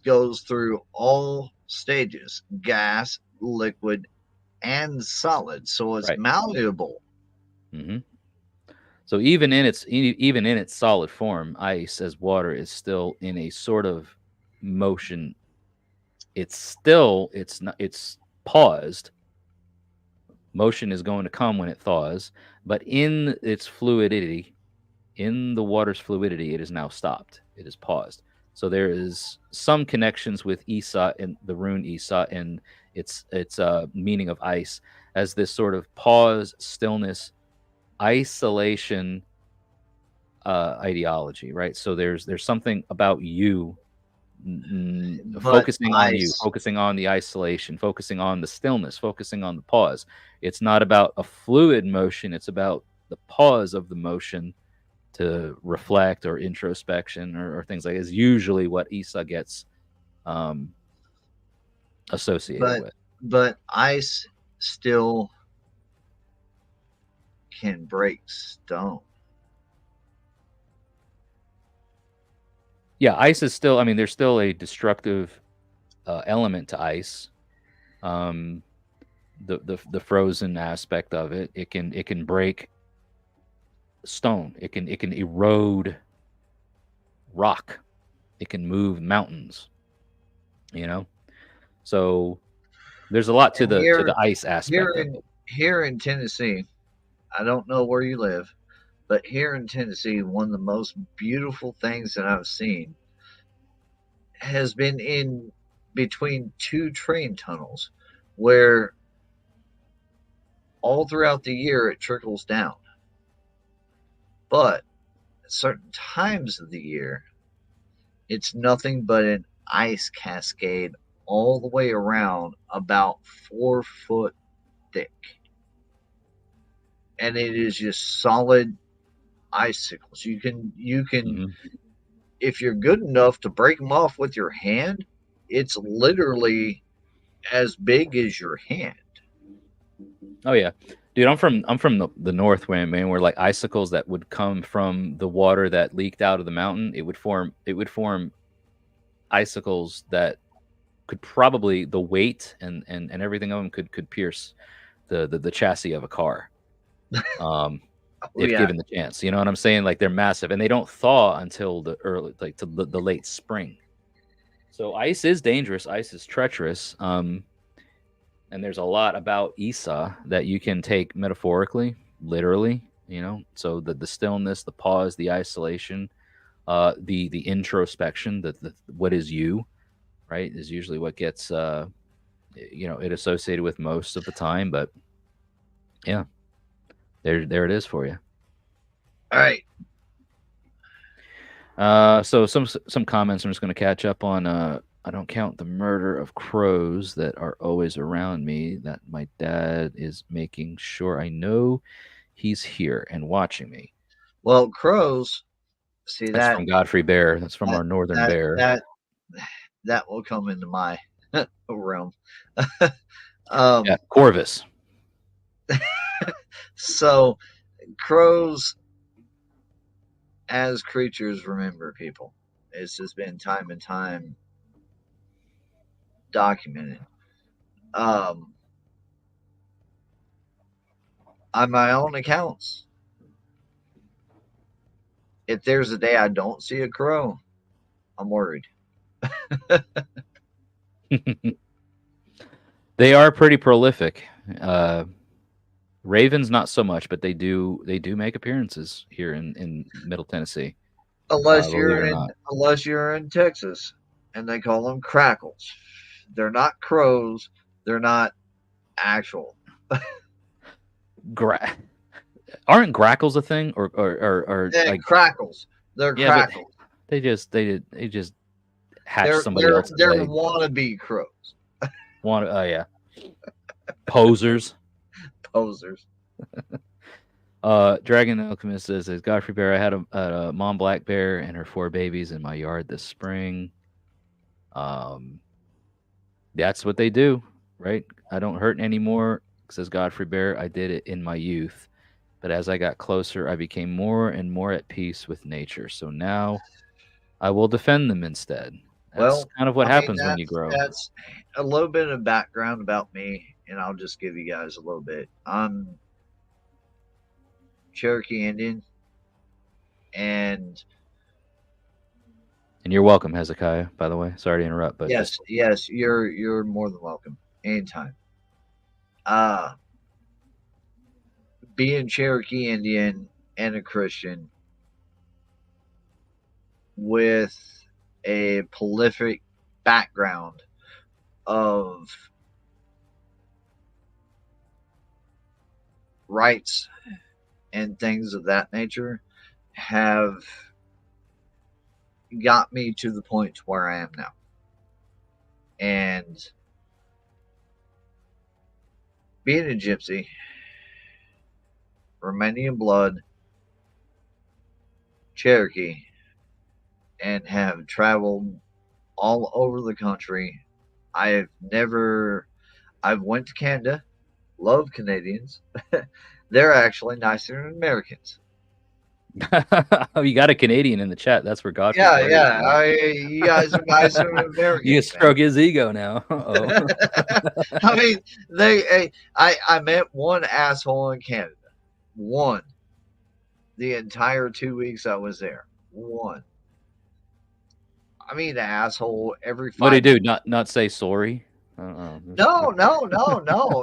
goes through all stages, gas, liquid, and solid. So it's right. malleable. Hmm. So even in its solid form, ice as water is still in a sort of motion. It's paused. Motion is going to come when it thaws, but in its fluidity, in the water's fluidity, it is now stopped. It is paused. So there is some connections with Isa and the rune Isa and its meaning of ice as this sort of pause, stillness, isolation ideology, right? So there's something about you But focusing on you, ice, focusing on the isolation, focusing on the stillness, focusing on the pause. It's not about a fluid motion, it's about the pause of the motion to reflect or introspection or things like that is usually what Isa gets um, associated but with. ice still can break stone. Yeah, ice is still, I mean, there's still a destructive element to ice. Um, the frozen aspect of it, it can break stone. It can erode rock. It can move mountains. You know, so there's a lot to And the ice aspect of it. here in Tennessee, I don't know where you live, but here in Tennessee, one of the most beautiful things that I've seen has been in between two train tunnels where all throughout the year it trickles down. But at certain times of the year, it's nothing but an ice cascade all the way around about 4 foot thick. And it is just solid icicles. You can Mhm. if you're good enough to break them off with your hand, it's literally as big as your hand. Oh yeah, dude. I'm from the north, man. Where like icicles that would come from the water that leaked out of the mountain, it would form icicles that could probably the weight and everything of them could pierce the chassis of a car. Um, Oh if yeah, given the chance, you know what I'm saying? Like they're massive, and they don't thaw until the early, like to the late spring. So ice is dangerous. Ice is treacherous. And there's a lot about Isa that you can take metaphorically, literally. You know, so the stillness, the pause, the isolation, the introspection, the what is you, right, is usually what gets it associated with most of the time. But yeah, there it is for you. all right. So some comments I'm just going to catch up on. I don't count the murder of crows that are always around me. That my dad is making sure I know he's here and watching me. Well, crows. See That's from Godfrey Bear. That's from that our northern that bear. that that will come into my realm. um, Yeah, Corvus. so crows as creatures remember people. It's just been time and time documented. Um, On my own accounts, if there's a day I don't see a crow, I'm worried. They are pretty prolific. Ravens, not so much, but they do make appearances here in Middle Tennessee. Unless Believe it you're or in not. unless you're in Texas and they call them crackles. They're not crows. They're not actual. Aren't grackles a thing, or like Crackles. They're yeah, but crackles. they just hatch They're somebody they're else's they're egg. wannabe crows. Oh yeah, posers. Posers. Dragon Alchemist says, Godfrey Bear, I had a mom black bear and her 4 babies in my yard this spring. That's what they do, right? I don't hurt anymore, says Godfrey Bear. I did it in my youth. But as I got closer, I became more and more at peace with nature. So now I will defend them instead. That's Well, kind of what I mean happens when you grow. that's a little bit of background about me, and I'll just give you guys a little bit. I'm Cherokee Indian, and And you're welcome, Hezekiah, by the way. Sorry to interrupt, but yes, yes, you're more than welcome anytime. Uh being Cherokee Indian and a Christian with a prolific background of rights and things of that nature have got me to the point to where I am now. And being a gypsy, Romanian blood, Cherokee, and have traveled all over the country. I've went to Canada, love Canadians. They're actually nicer than Americans. you got a Canadian in the chat. That's where Godfrey Yeah, Bear is, yeah. man. You guys are nicer than Americans. You stroke his ego now. I mean, I met one asshole in Canada. One. The entire 2 weeks I was there. One. I mean, asshole every 5 What did he do? Not say sorry? No.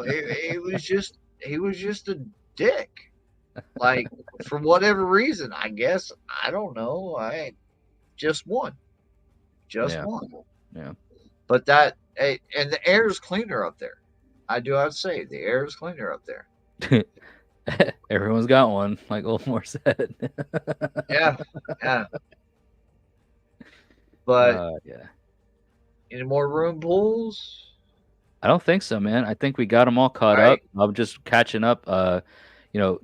It was just he was just a dick. Like for whatever reason, I guess I don't know. I just one. Just Yeah. one. Yeah. But that and the air is cleaner up there. I do have to say the air is cleaner up there. Everyone's got one, like Oldmore said. Yeah. Yeah. But yeah. any more room pools? I don't think so, man. I think we got them all caught All right. up. I'm just catching up.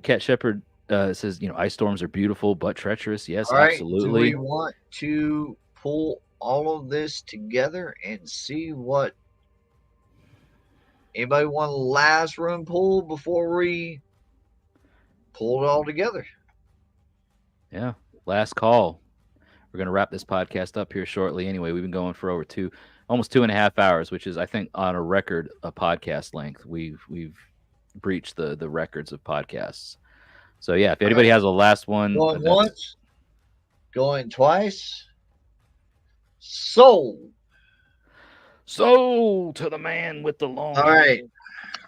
Cat Shepherd says, ice storms are beautiful but treacherous. Yes, All right. absolutely. Do we want to pull all of this together and see what anybody want a last room pull before we pull it all together? Yeah. Last call. We're going to wrap this podcast up here shortly. Anyway, we've been going for over almost 2.5 hours, which is, I think, on a record, a podcast length. We've breached the records of podcasts. So yeah, if anybody has a last one, Going once, going twice. Sold to the man with the long. All right,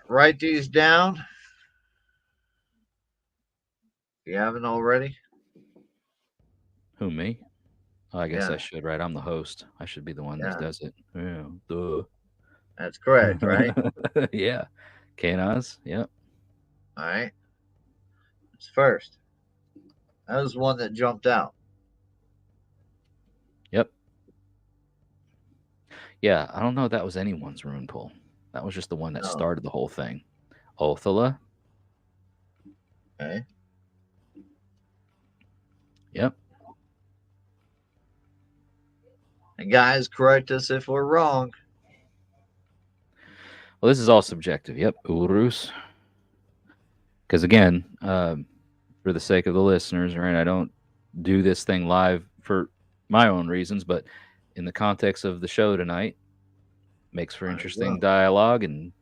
write these down. If you haven't already. Who, me? Oh, I guess Yeah. I should, right? I'm the host. I should be the one that does it. Yeah, duh. That's correct, right? Yeah. K-Naz, yep. All right. It's first. That was one that jumped out. Yep. Yeah, I don't know if that was anyone's rune pull. That was just the one that started the whole thing. Othala. Okay. Yep. And guys, correct us if we're wrong. Well, this is all subjective. Yep. Urus. Because again, for the sake of the listeners, right, I don't do this thing live for my own reasons, but in the context of the show tonight, makes for interesting dialogue. And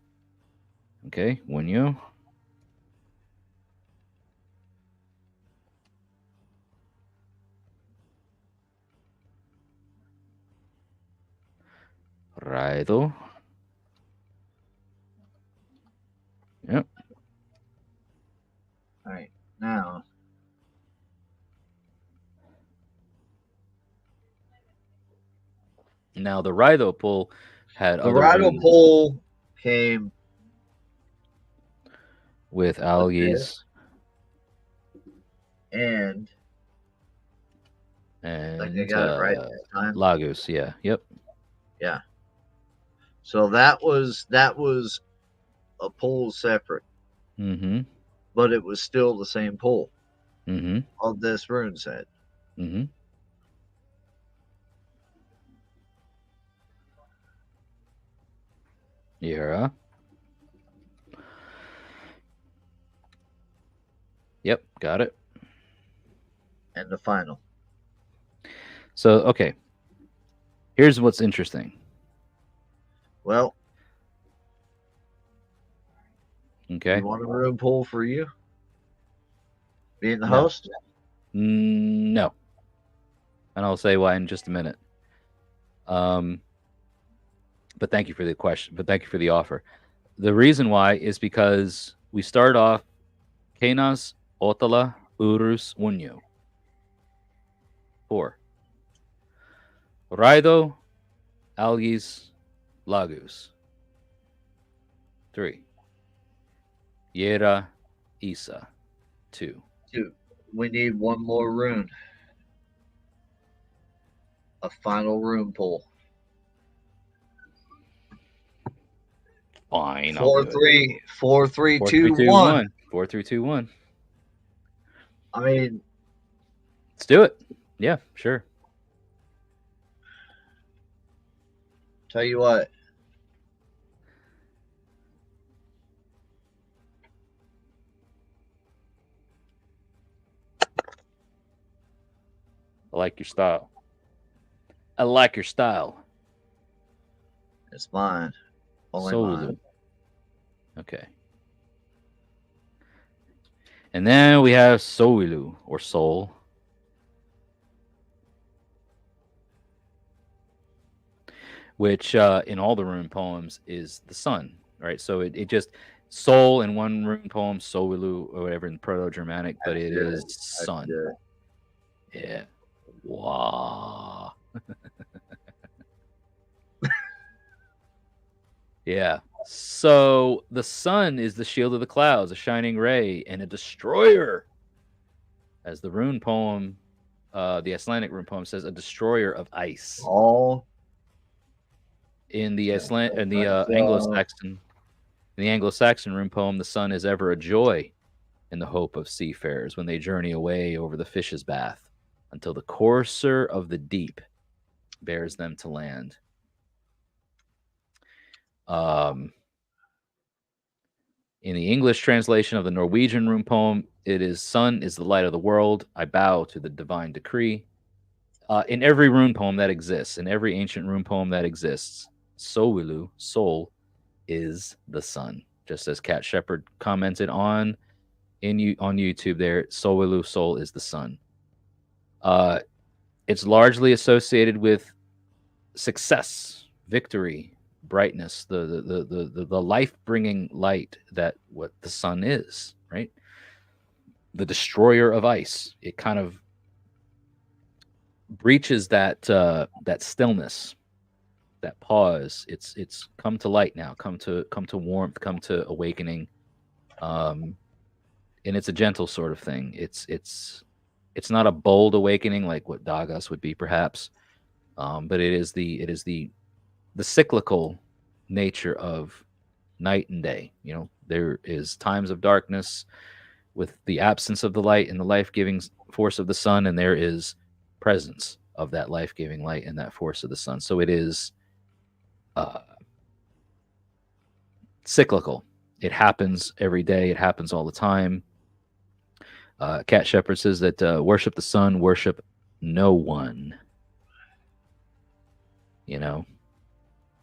okay, when you Raido. Yep. All right, now Now the Raido pull had the other Rhino runes pole came with with algaes and like I and got it right this time. Lagos. Yeah. Yep. Yeah. So that was a pull separate, Mm-hmm. but it was still the same pull Mm-hmm. of this rune set. Mm-hmm. Yeah. Yep. Got it. And the final. So okay. Here's what's interesting. Well, Okay. you want a rune pull for you? Being the No. host? No. And I'll say why in just a minute. But thank you for the question. But thank you for the offer. The reason why is because we start off Kenas, Otala, Urus, Unyo. 4. Raido, Algis, Lagus. 3. Yera, Isa. 2. 2. We need one more rune. A final rune pull. Fine. 4 3 4 3 4 2 3 2 1. 1. 4 3 2 1. I mean, let's do it. Yeah, sure. tell you what. I like your style. I like your style. It's mine. Only Solu. mine. Okay. And then we have Soilu, or Soul. Which in all the rune poems is the sun, right? So it just soul in one rune poem, Soilu or whatever in Proto-Germanic, but it is sun. Yeah. Wow. Yeah. So the sun is the shield of the clouds, a shining ray, and a destroyer. As the rune poem, the Icelandic rune poem says, a destroyer of ice. All In the Anglo-Saxon rune poem, the sun is ever a joy in the hope of seafarers when they journey away over the fish's bath until the courser of the deep bears them to land. In the English translation of the Norwegian rune poem, it is sun is the light of the world. I bow to the divine decree. In every rune poem that exists, in every ancient rune poem that exists, Soilu, soul, is the sun. Just as Cat Shepherd commented on YouTube there, Soilu, soul is the sun. It's largely associated with success, victory, brightness, the life-bringing light that what the sun is, right? The destroyer of ice. It kind of breaches that stillness, that pause. It's come to light now, come to warmth, come to awakening, and it's a gentle sort of thing. It's not a bold awakening like what Dagas would be, perhaps, but it is the cyclical nature of night and day. You know, there is times of darkness with the absence of the light and the life-giving force of the sun, and there is presence of that life-giving light and that force of the sun. So it is cyclical. It happens every day. It happens all the time. Cat Shepherd says that worship the sun, worship no one. You know,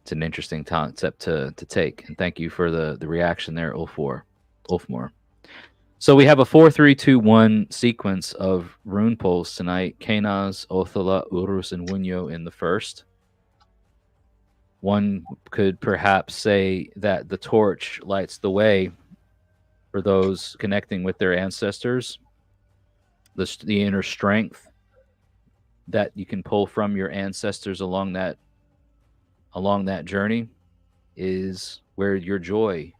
it's an interesting concept to take. And thank you for the reaction there, Ulfmore. So we have a 4-3-2-1 sequence of rune pulls tonight. Kenaz, Othala, Urus, and Wunyo in the first. One could perhaps say that the torch lights the way for those connecting with their ancestors, the inner strength that you can pull from your ancestors along that journey is where your joy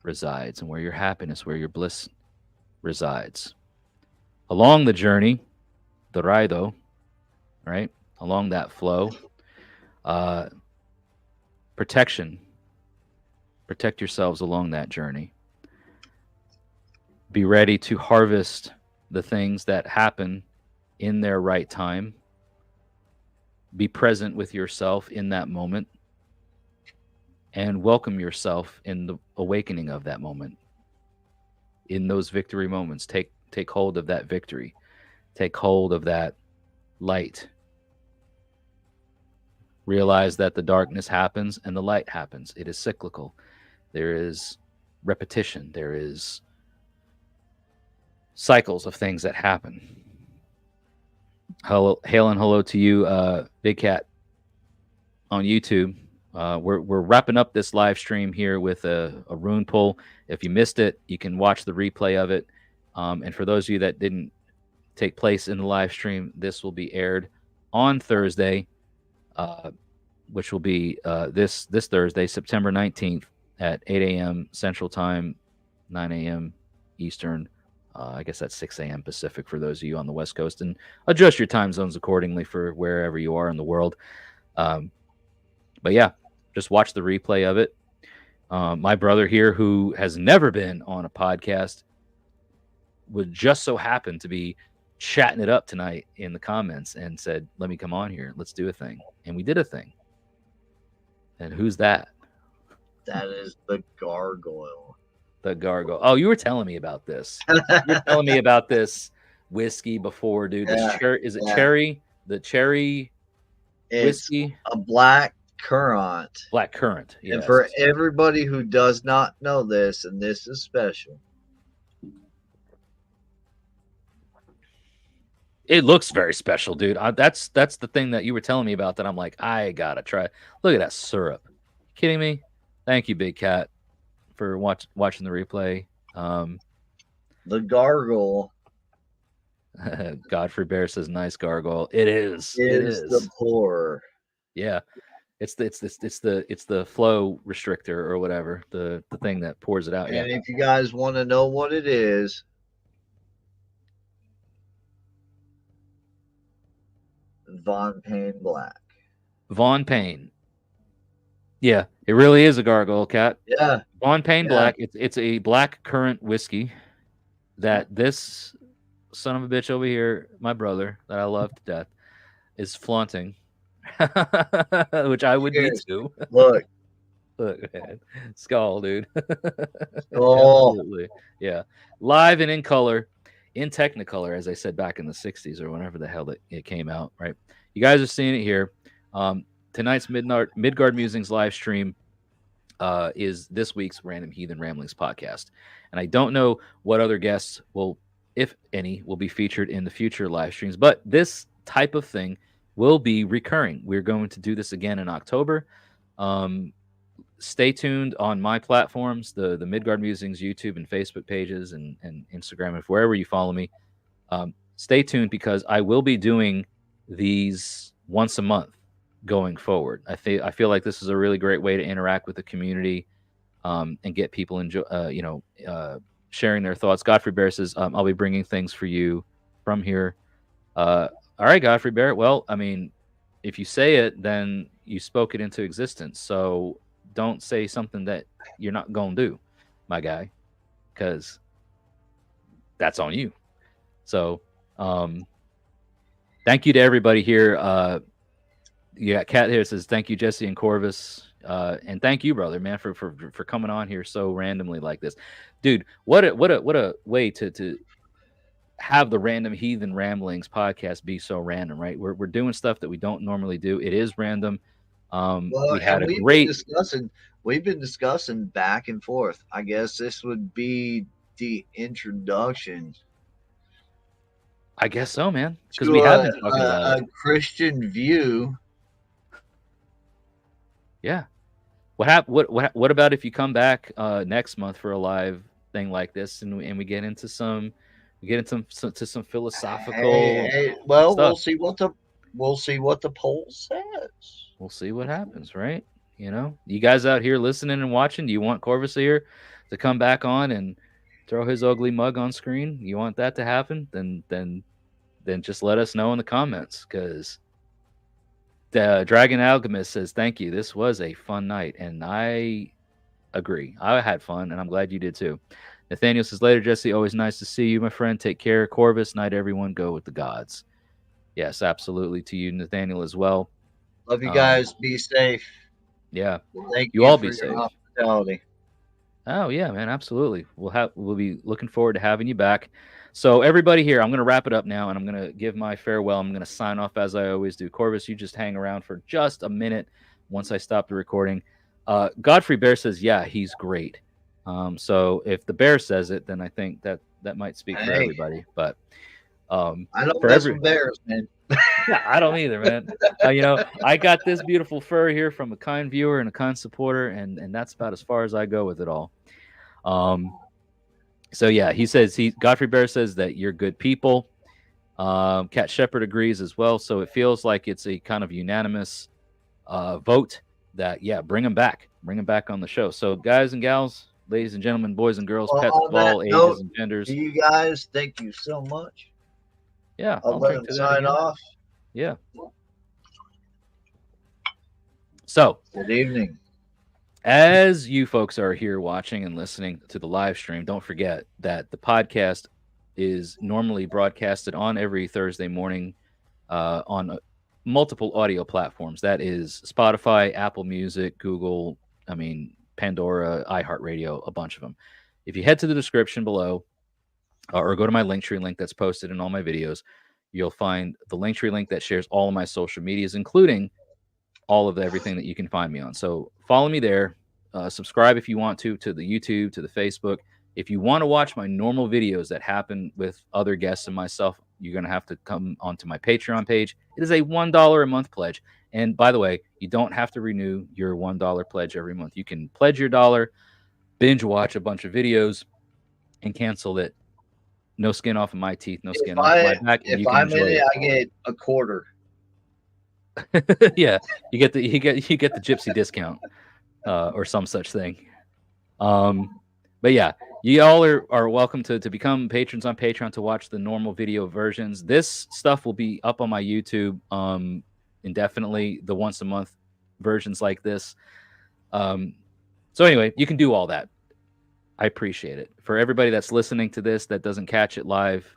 resides and where your happiness, where your bliss resides. Along the journey, the raido, right? Along that flow, uh, protection. Protect yourselves along that journey. Be ready to harvest the things that happen in their right time. Be present with yourself in that moment and welcome yourself in the awakening of that moment. In those victory moments, take hold of that victory. Take hold of that light. Realize that the darkness happens and the light happens. It is cyclical. There is repetition. There is cycles of things that happen. Hail and hello to you, Big Cat, on YouTube. We're wrapping up this live stream here with a rune pull. If you missed it, you can watch the replay of it. And for those of you that didn't take place in the live stream, this will be aired on Thursday, which will be this Thursday, September 19th at 8 a.m. Central Time, 9 a.m. Eastern. I guess that's 6 a.m. Pacific for those of you on the West Coast, and adjust your time zones accordingly for wherever you are in the world. But yeah, just watch the replay of it. My brother here, who has never been on a podcast, would just so happen to be chatting it up tonight in the comments and said, let me come on here. Let's do a thing. And we did a thing. And who's that? That is the gargoyle. The gargoyle. Oh, you were telling me about this. You were telling me about this whiskey before, dude. Yeah, Is it cherry? The cherry whiskey? A black currant. Black currant. Yes. And for everybody who does not know this, and this is special, it looks very special, dude. That's the thing that you were telling me about that I'm like, I gotta try. Look at that syrup. You kidding me? Thank you, Big Cat, for watching the replay. The gargoyle. Godfrey Bear says, "Nice gargoyle." It is. It is the pour. Yeah, it's the flow restrictor or whatever, the thing that pours it out. And if you guys want to know what it is, Von Payne Black. Von Payne. Yeah, it really is a gargoyle, Cat. Yeah. Von Payne Black. It's a black currant whiskey that this son of a bitch over here, my brother, that I love to death, is flaunting, which I would be too. Look, man. Skull, dude. Skull. Absolutely. Yeah, live and in color, in Technicolor, as I said back in the '60s or whenever the hell it came out. Right, you guys are seeing it here. Tonight's Midgard Musings live stream is this week's Random Heathen Ramblings podcast. And I don't know what other guests will, if any, will be featured in the future live streams, but this type of thing will be recurring. We're going to do this again in October. Stay tuned on my platforms, the Midgard Musings YouTube and Facebook pages and Instagram, and wherever you follow me. Stay tuned because I will be doing these once a month going forward. I feel like this is a really great way to interact with the community and get people sharing their thoughts. Godfrey Bear says, I'll be bringing things for you from here. All right, Godfrey Bear. Well, I mean, if you say it, then you spoke it into existence. So don't say something that you're not going to do, my guy, because that's on you. So thank you to everybody here. Yeah, Kat here says, thank you, Jesse and Corvus. And thank you, brother, man, for coming on here so randomly like this. Dude, what a way to have the Random Heathen Ramblings podcast be so random, right? We're doing stuff that we don't normally do. It is random. We've been discussing back and forth. I guess this would be the introduction. I guess so, man. Because we have been talking about a Christian view. Yeah. What about if you come back next month for a live thing like this, and we get into some philosophical Well, stuff. we'll see what the poll says. We'll see what happens, right? You guys out here listening and watching, do you want Corvus here to come back on and throw his ugly mug on screen? You want that to happen? Then just let us know in the comments, because the Dragon Alchemist says, thank you. This was a fun night. And I agree. I had fun, and I'm glad you did too. Nathaniel says, later, Jesse. Always nice to see you, my friend. Take care. Corvus, night, everyone. Go with the gods. Yes, absolutely. To you, Nathaniel, as well. Love you guys. Be safe. Yeah. Thank you all for be your safe. hospitality. Oh, yeah, man. Absolutely. We'll be looking forward to having you back. So everybody here, I'm going to wrap it up now, and I'm going to give my farewell. I'm going to sign off as I always do. Corvus, you just hang around for just a minute once I stop the recording. Godfrey Bear says, yeah, he's great. So if the bear says it, then I think that might speak for everybody. But I don't mess with bears, man. Yeah, I don't either, man. I got this beautiful fur here from a kind viewer and a kind supporter, and that's about as far as I go with it all. So yeah, Godfrey Bear says that you're good people. Cat Shepherd agrees as well. So it feels like it's a kind of unanimous vote that, yeah, bring him back on the show. So guys and gals, ladies and gentlemen, boys and girls, pets of all ages and genders. You guys, thank you so much. Yeah, I'll let him sign off. Yeah. So good evening. As you folks are here watching and listening to the live stream, don't forget that the podcast is normally broadcasted on every Thursday morning on multiple audio platforms. That is Spotify, Apple Music, Google, Pandora, iHeartRadio, a bunch of them. If you head to the description below or go to my Linktree link that's posted in all my videos, you'll find the Linktree link that shares all of my social medias, including all of everything that you can find me on. So follow me there. Subscribe if you want to the YouTube, to the Facebook. If you want to watch my normal videos that happen with other guests and myself, you're going to have to come onto my Patreon page. It is a $1 a month pledge. And by the way, you don't have to renew your $1 pledge every month. You can pledge your $1, binge watch a bunch of videos, and cancel it. No skin off of my teeth, no skin off my back. If I'm in it, I get a quarter. Yeah, you get the gypsy discount or some such thing. But yeah, you all are welcome to become patrons on Patreon to watch the normal video versions. This stuff will be up on my YouTube indefinitely, the once a month versions like this. So anyway, you can do all that. I appreciate it. For everybody that's listening to this that doesn't catch it live,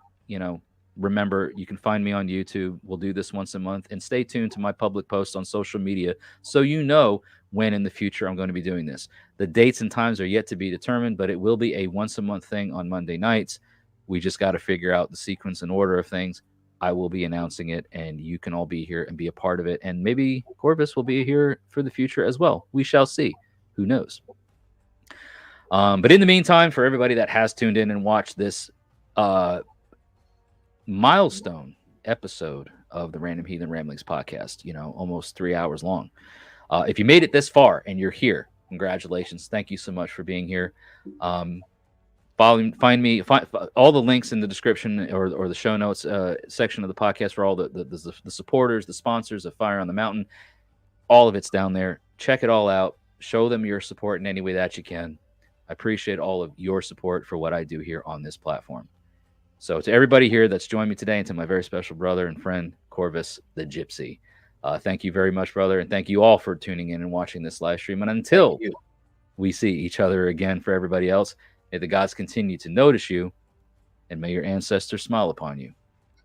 remember, you can find me on YouTube. We'll do this once a month, and stay tuned to my public posts on social media so you know when in the future I'm going to be doing this. The dates and times are yet to be determined, but it will be a once a month thing on Monday nights. We just got to figure out the sequence and order of things. I will be announcing it, and you can all be here and be a part of it. And maybe Corvus will be here for the future as well. We shall see. Who knows? But in the meantime, for everybody that has tuned in and watched this milestone episode of the Random Heathen Ramblings podcast, almost 3 hours long. If you made it this far and you're here, congratulations. Thank you so much for being here. Find all the links in the description or the show notes section of the podcast for all the supporters, the sponsors of Fire on the Mountain. All of it's down there. Check it all out. Show them your support in any way that you can. I appreciate all of your support for what I do here on this platform. So to everybody here that's joined me today, and to my very special brother and friend, Corvus the Gypsy, thank you very much, brother. And thank you all for tuning in and watching this live stream. And until we see each other again, for everybody else, may the gods continue to notice you, and may your ancestors smile upon you.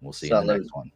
We'll see you in the next one.